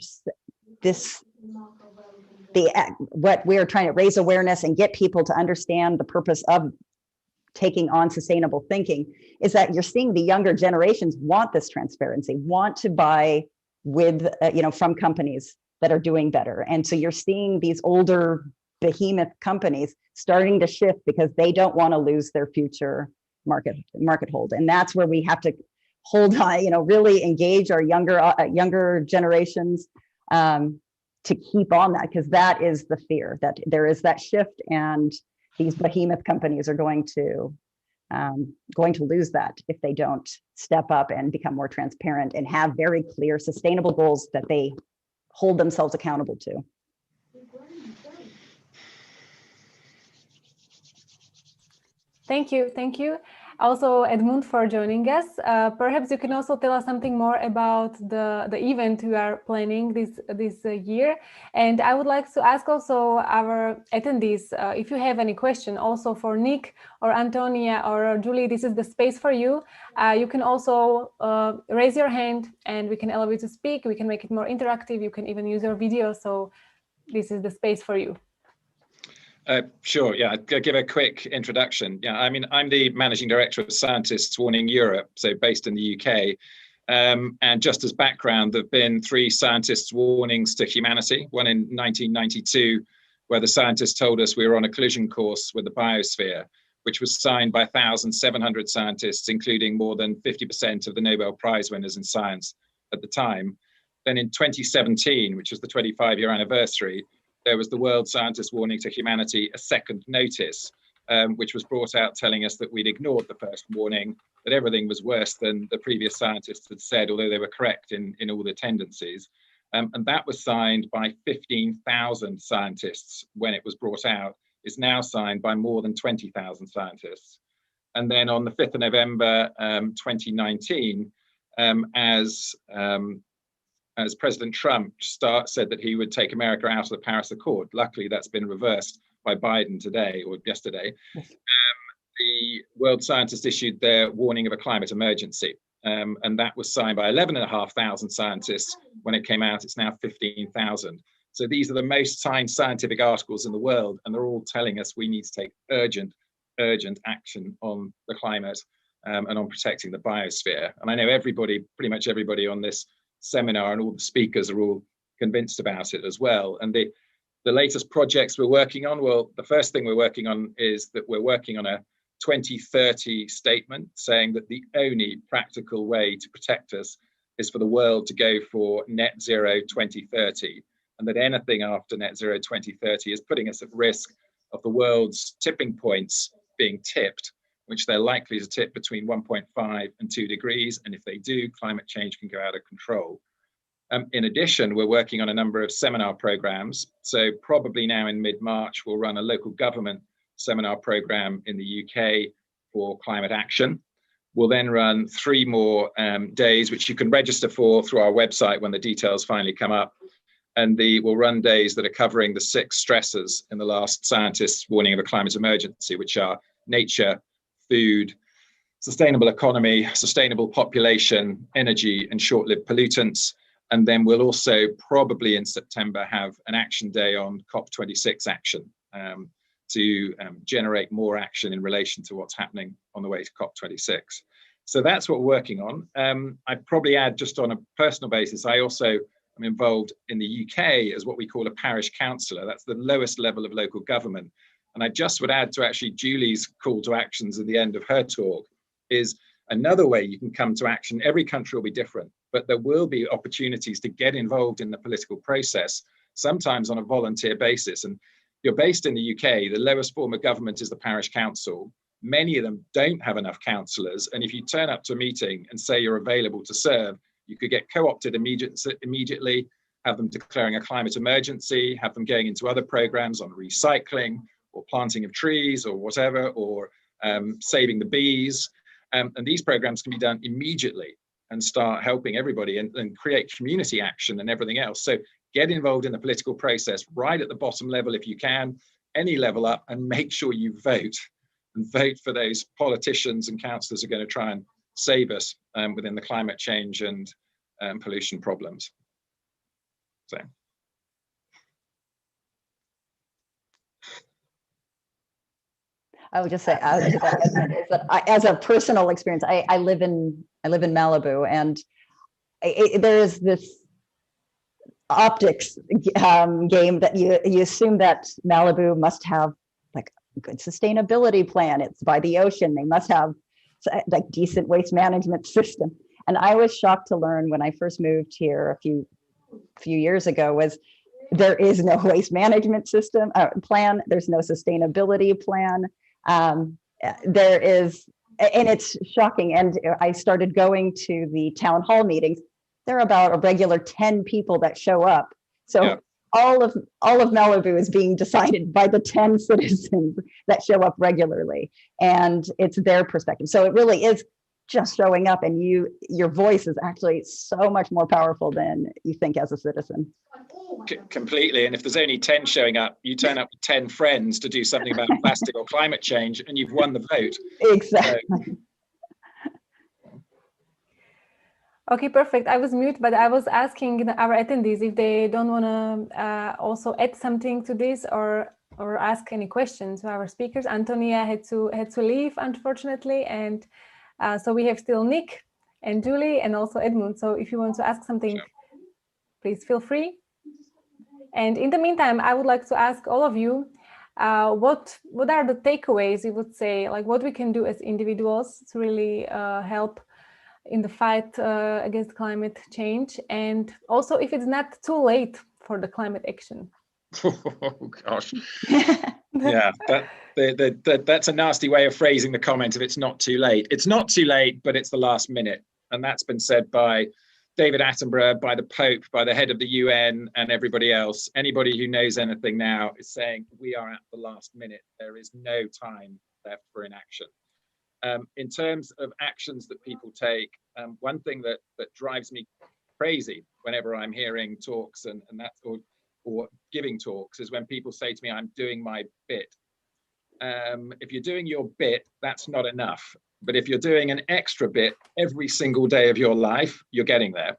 what we're trying to raise awareness and get people to understand the purpose of taking on sustainable thinking is that you're seeing the younger generations want this transparency, want to buy with, from companies that are doing better. And so you're seeing these older behemoth companies starting to shift because they don't want to lose their future market hold. And that's where we have to hold on, really engage our younger generations to keep on that, because that is the fear, that there is that shift and these behemoth companies are going to lose that if they don't step up and become more transparent and have very clear sustainable goals that they hold themselves accountable to. Thank you. Also, Edmund, for joining us. Perhaps you can also tell us something more about the event we are planning this year. And I would like to ask also our attendees, if you have any question also for Nick or Antonia or Julie, this is the space for you. You can also raise your hand and we can allow you to speak. We can make it more interactive. You can even use your video. So this is the space for you. Sure, yeah, I'll give a quick introduction. Yeah, I mean, I'm the Managing Director of Scientists Warning Europe, so based in the UK. And just as background, there have been 3 scientists' warnings to humanity, one in 1992, where the scientists told us we were on a collision course with the biosphere, which was signed by 1,700 scientists, including more than 50% of the Nobel Prize winners in science at the time. Then in 2017, which was the 25-year anniversary, there was the World Scientist Warning to Humanity, a second notice, which was brought out telling us that we'd ignored the first warning, that everything was worse than the previous scientists had said, although they were correct in all the tendencies. And that was signed by 15,000 scientists when it was brought out. It's now signed by more than 20,000 scientists. And then on the 5th of November 2019, as President Trump said that he would take America out of the Paris Accord. Luckily, that's been reversed by Biden today or yesterday. The world scientists issued their warning of a climate emergency. And that was signed by 11,500 scientists. When it came out, it's now 15,000. So these are the most signed scientific articles in the world, and they're all telling us we need to take urgent action on the climate and on protecting the biosphere. And I know everybody, pretty much everybody on this seminar and all the speakers are all convinced about it as well. And the latest projects we're working on, well, the first thing we're working on is that we're working on a 2030 statement saying that the only practical way to protect us is for the world to go for net zero 2030, and that anything after net zero 2030 is putting us at risk of the world's tipping points being tipped, which they're likely to tip between 1.5 and 2 degrees. And if they do, climate change can go out of control. In addition, we're working on a number of seminar programs. So probably now in mid-March, we'll run a local government seminar program in the UK for climate action. We'll then run 3 more days, which you can register for through our website when the details finally come up. And we'll run days that are covering the 6 stresses in the last scientists' warning of a climate emergency, which are nature, food, sustainable economy, sustainable population, energy, and short-lived pollutants. And then we'll also probably in September have an action day on COP26 action to generate more action in relation to what's happening on the way to COP26. So that's what we're working on. I'd probably add, just on a personal basis, I also am involved in the UK as what we call a parish councillor. That's the lowest level of local government. And I just would add to actually Julie's call to actions at the end of her talk is another way you can come to action. Every country will be different, but there will be opportunities to get involved in the political process, sometimes on a volunteer basis. And you're based in the UK, the lowest form of government is the parish council. Many of them don't have enough councillors. And if you turn up to a meeting and say you're available to serve, you could get co-opted immediately, have them declaring a climate emergency, have them going into other programs on recycling or planting of trees or whatever, or saving the bees. And these programs can be done immediately and start helping everybody and create community action and everything else. So get involved in the political process right at the bottom level if you can, any level up, and make sure you vote and vote for those politicians and councillors who are going to try and save us within the climate change and pollution problems. So. I would just say, as a personal experience, I live in Malibu, and there is this optics game that you assume that Malibu must have like a good sustainability plan. It's by the ocean. They must have like decent waste management system. And I was shocked to learn when I first moved here a few years ago was there is no waste management system plan. There's no sustainability plan. There is, and it's shocking. And I started going to the town hall meetings. There are about a regular 10 people that show up. So yeah. all of Malibu is being decided by the 10 citizens that show up regularly, and it's their perspective. So it really is just showing up, and your voice is actually so much more powerful than you think as a citizen. Completely. And if there's only 10 showing up, you turn up with 10 friends to do something about plastic or climate change, and you've won the vote. Exactly. So, okay, perfect. I was mute, but I was asking our attendees if they don't want to also add something to this or ask any questions to our speakers. Antonia had to leave, unfortunately, and so we have still Nick and Julie and also Edmund. So if you want to ask something, sure, please feel free. And in the meantime, I would like to ask all of you, what are the takeaways you would say, like what we can do as individuals to really help in the fight against climate change, and also if it's not too late for the climate action. Oh gosh. Yeah, that's a nasty way of phrasing the comment. If it's not too late, it's not too late, but it's the last minute. And that's been said by David Attenborough, by the Pope, by the head of the UN, and everybody else. Anybody who knows anything now is saying we are at the last minute. There is no time left for inaction. In terms of actions that people take, one thing that drives me crazy whenever I'm hearing talks and that's or giving talks is when people say to me, I'm doing my bit. If you're doing your bit, that's not enough. But if you're doing an extra bit every single day of your life, you're getting there.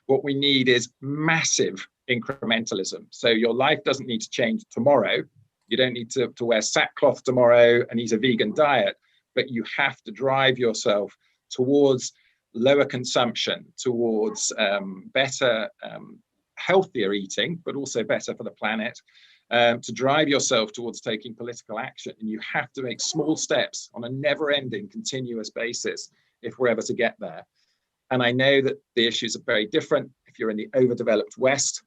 What we need is massive incrementalism. So your life doesn't need to change tomorrow. You don't need to wear sackcloth tomorrow and eat a vegan diet, but you have to drive yourself towards lower consumption, towards better, healthier eating, but also better for the planet, to drive yourself towards taking political action. And you have to make small steps on a never-ending, continuous basis if we're ever to get there. And I know that the issues are very different if you're in the overdeveloped West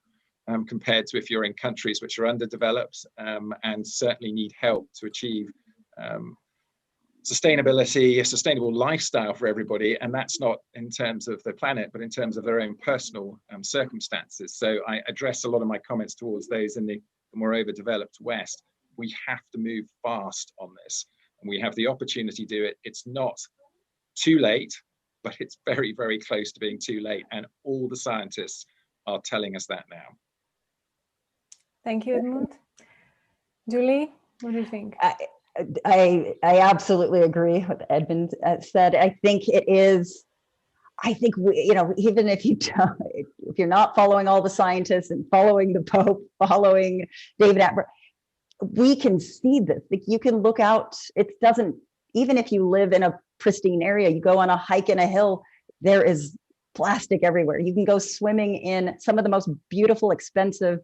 compared to if you're in countries which are underdeveloped and certainly need help to achieve sustainability, a sustainable lifestyle for everybody. And that's not in terms of the planet, but in terms of their own personal circumstances. So I address a lot of my comments towards those in the more overdeveloped West. We have to move fast on this, and we have the opportunity to do it. It's not too late, but it's very, very close to being too late. And all the scientists are telling us that now. Thank you, Edmund. Julie, what do you think? I absolutely agree with Edmund said. I think it is, we, even if if you're not following all the scientists and following the Pope, following David Attenborough, we can see this. Like, you can look out, even if you live in a pristine area, you go on a hike in a hill, there is plastic everywhere. You can go swimming in some of the most beautiful, expensive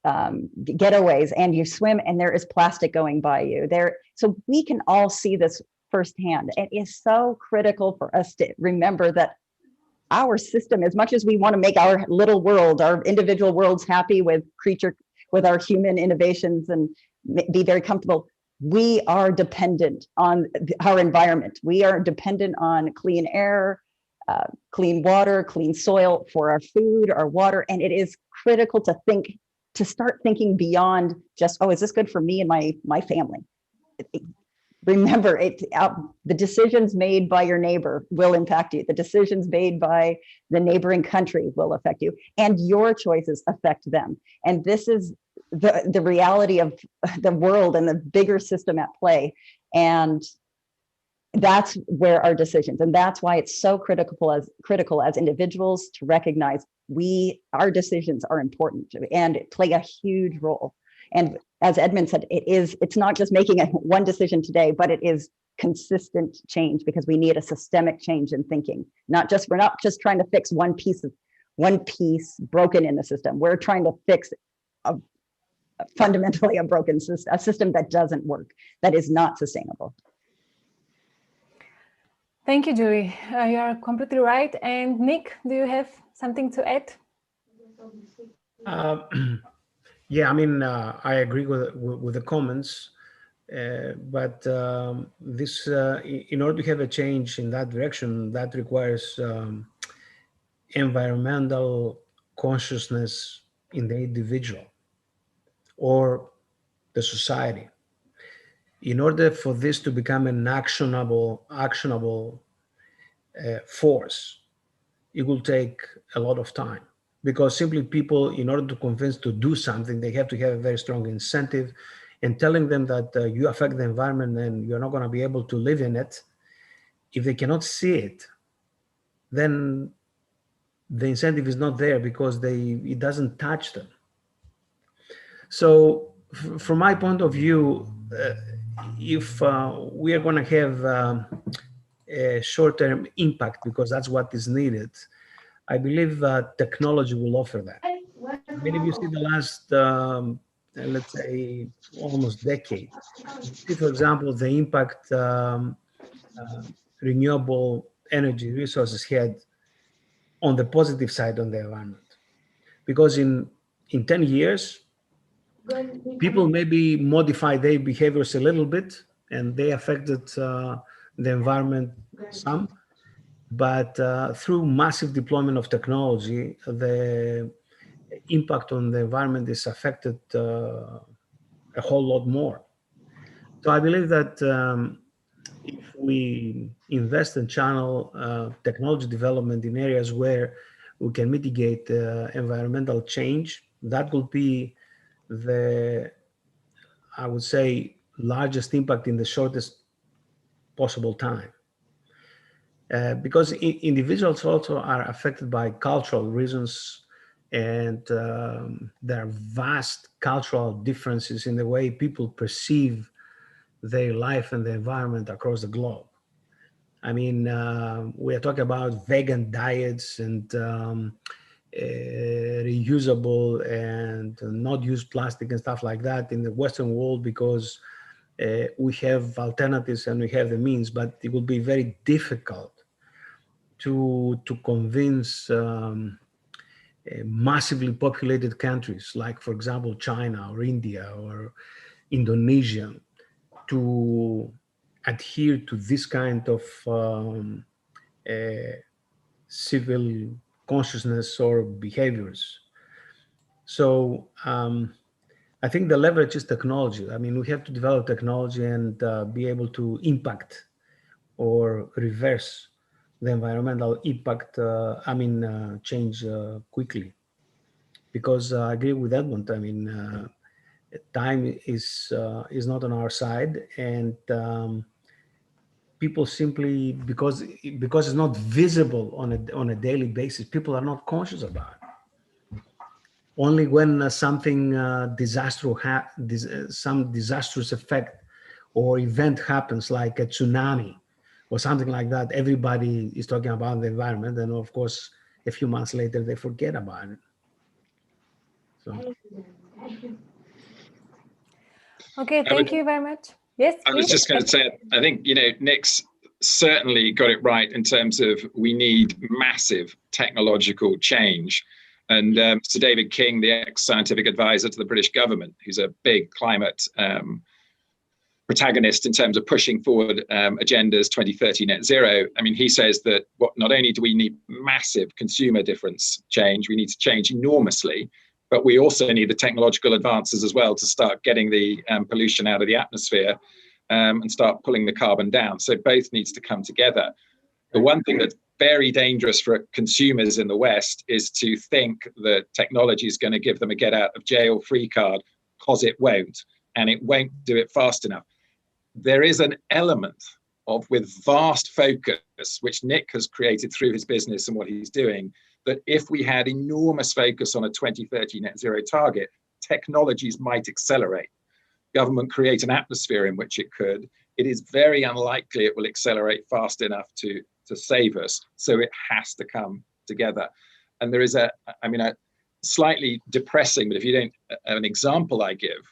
getaways, and you swim and there is plastic going by you there. So we can all see this firsthand. It is so critical for us to remember that our system, as much as we want to make our little world, our individual worlds happy with our human innovations and be very comfortable, we are dependent on our environment. We are dependent on clean air, clean water, clean soil for our food, our water. And it is critical to start thinking beyond just, oh, is this good for me and my family? Remember, the decisions made by your neighbor will impact you. The decisions made by the neighboring country will affect you, and your choices affect them. And this is the reality of the world and the bigger system at play. And that's where our decisions, and that's why it's so critical as individuals to recognize our decisions are important and play a huge role. And as Edmund said, it's not just making one decision today, but it is consistent change, because we need a systemic change in thinking. We're not just trying to fix one piece broken in the system. We're trying to fix fundamentally a broken system, a system that doesn't work, that is not sustainable. Thank you, Julie. You are completely right. And Nick, do you have something to add? Yeah, I mean, I agree with the comments, but this, in order to have a change in that direction, that requires environmental consciousness in the individual or the society. In order for this to become an actionable force, it will take a lot of time, because simply people, in order to convince to do something, they have to have a very strong incentive, and telling them that you affect the environment and you're not going to be able to live in it. If they cannot see it, then the incentive is not there, because it doesn't touch them. So from my point of view, if we are going to have a short-term impact, because that's what is needed, I believe technology will offer that. I mean, if you see the last, let's say, almost decade, see, for example, the impact renewable energy resources had on the positive side on the environment. Because in 10 years, people maybe modify their behaviors a little bit, and they affected the environment some. But through massive deployment of technology, the impact on the environment is affected a whole lot more. So I believe that if we invest and channel technology development in areas where we can mitigate environmental change, that will be I would say, largest impact in the shortest possible time. Because individuals also are affected by cultural reasons And there are vast cultural differences in the way people perceive their life and the environment across the globe. I mean, we are talking about vegan diets and reusable and not use plastic and stuff like that in the Western world because we have alternatives and we have the means, but it will be very difficult to convince massively populated countries like, for example, China or India or Indonesia to adhere to this kind of civil consciousness or behaviors. So I think the leverage is technology. I mean, we have to develop technology and be able to impact or reverse the environmental impact, change quickly. Because I agree with Edmund. I mean, time is not on our side, and people simply because it's not visible on a daily basis, people are not conscious about it. Only when something some disastrous effect or event happens, like a tsunami or something like that, everybody is talking about the environment, and of course, a few months later, they forget about it. So. Okay, thank you very much. Yes, please. I was just going to say, I think, Nick's certainly got it right in terms of we need massive technological change. And Sir David King, the ex-scientific advisor to the British government, who's a big climate protagonist in terms of pushing forward agendas 2030 net zero. I mean, he says that not only do we need massive consumer difference change, we need to change enormously, but we also need the technological advances as well to start getting the pollution out of the atmosphere and start pulling the carbon down. So both needs to come together. The one thing that's very dangerous for consumers in the West is to think that technology is going to give them a get out of jail free card, because it won't, and it won't do it fast enough. There is an element of, with vast focus, which Nick has created through his business and what he's doing, that if we had enormous focus on a 2030 net zero target, technologies might accelerate. Government create an atmosphere in which it could. It is very unlikely it will accelerate fast enough to save us. So it has to come together. And there is a slightly depressing, but if you don't, an example I give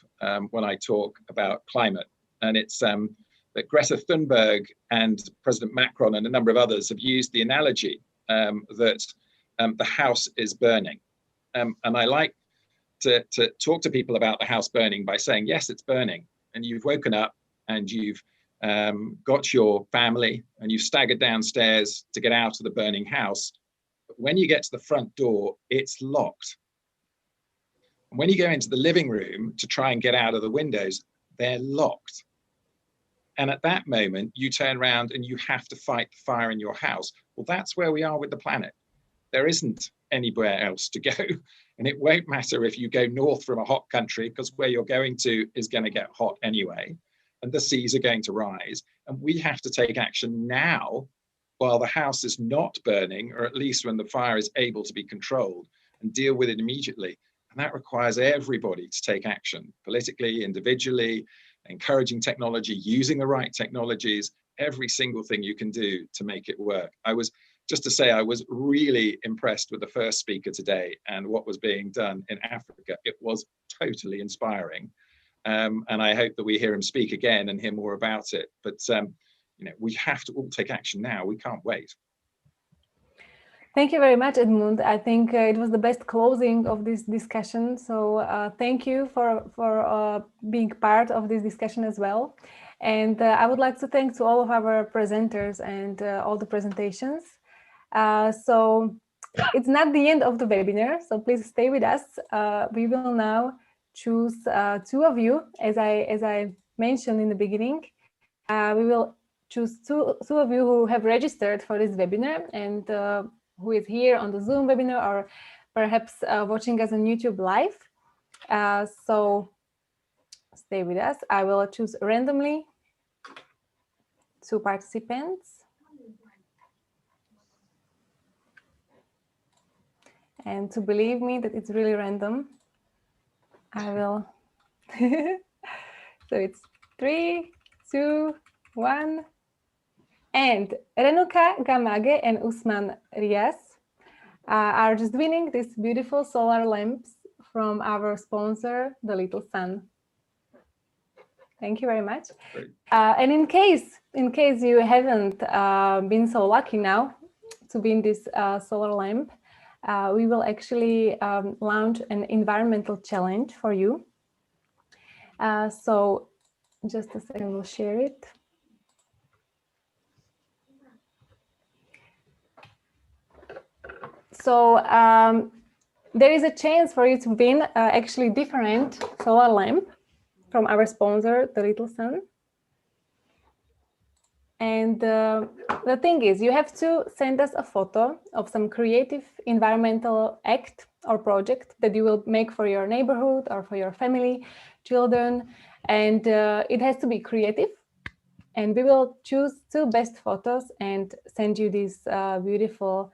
when I talk about climate, and it's that Greta Thunberg and President Macron and a number of others have used the analogy that the house is burning. And I like to talk to people about the house burning by saying, yes, it's burning. And you've woken up and you've got your family and you've staggered downstairs to get out of the burning house. But when you get to the front door, it's locked. And when you go into the living room to try and get out of the windows, they're locked. And at that moment, you turn around and you have to fight the fire in your house. Well, that's where we are with the planet. There isn't anywhere else to go. And it won't matter if you go north from a hot country, because where you're going to is going to get hot anyway. And the seas are going to rise. And we have to take action now while the house is not burning, or at least when the fire is able to be controlled, and deal with it immediately. And that requires everybody to take action, politically, individually, encouraging technology, using the right technologies, every single thing you can do to make it work. I was really impressed with the first speaker today and what was being done in Africa. It was totally inspiring. And I hope that we hear him speak again and hear more about it. But we have to all take action now. We can't wait. Thank you very much, Edmund. I think it was the best closing of this discussion. So thank you for being part of this discussion as well. And I would like to thank to all of our presenters and all the presentations. So it's not the end of the webinar, so please stay with us. We will now choose two of you, as I mentioned in the beginning. We will choose two of you who have registered for this webinar and who is here on the Zoom webinar or perhaps watching us on YouTube live. So stay with us. I will choose randomly two participants. And to believe me that it's really random, I will. So it's 3, 2, 1. And Renuka Gamage and Usman Rias are just winning these beautiful solar lamps from our sponsor, The Little Sun. Thank you very much. And in case you haven't been so lucky now to win this solar lamp, we will actually launch an environmental challenge for you. So just a second, we'll share it. So there is a chance for you to win actually different solar lamp from our sponsor, The Little Sun. And the thing is, you have to send us a photo of some creative environmental act or project that you will make for your neighborhood or for your family, children. And it has to be creative. And we will choose 2 best photos and send you these beautiful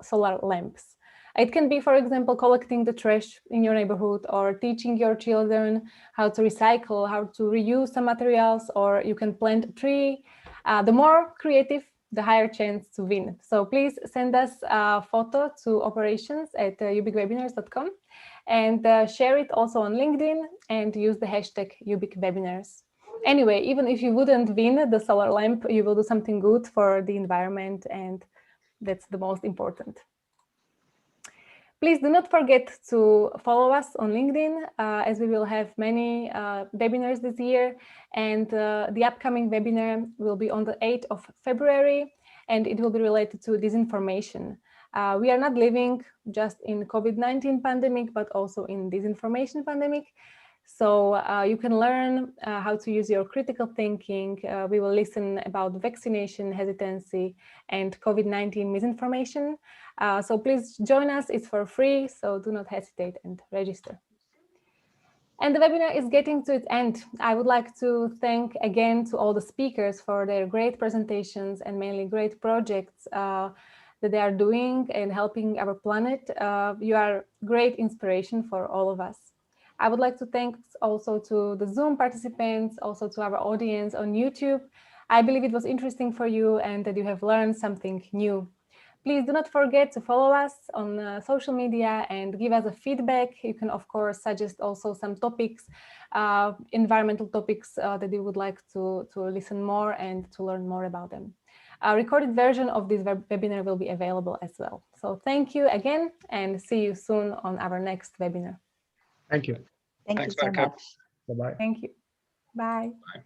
solar lamps. It can be, for example, collecting the trash in your neighborhood or teaching your children how to recycle, how to reuse some materials, or you can plant a tree. The more creative, the higher chance to win. So please send us a photo to operations@ubicwebinars.com and share it also on LinkedIn and use the hashtag UBICWebinars. Anyway, even if you wouldn't win the solar lamp, you will do something good for the environment, and that's the most important. Please do not forget to follow us on LinkedIn, as we will have many webinars this year. And the upcoming webinar will be on the 8th of February, and it will be related to disinformation. We are not living just in COVID-19 pandemic, but also in disinformation pandemic. So you can learn how to use your critical thinking. We will listen about vaccination hesitancy and COVID-19 misinformation. So please join us, it's for free, so do not hesitate and register. And the webinar is getting to its end. I would like to thank again to all the speakers for their great presentations and mainly great projects that they are doing and helping our planet. You are great inspiration for all of us. I would like to thank also to the Zoom participants, also to our audience on YouTube. I believe it was interesting for you and that you have learned something new. Please do not forget to follow us on social media and give us a feedback. You can, of course, suggest also some topics, environmental topics that you would like to listen more and to learn more about them. A recorded version of this webinar will be available as well. So thank you again and see you soon on our next webinar. Thank you. Thanks you so much. Bye-bye. Thank you. Bye. Bye.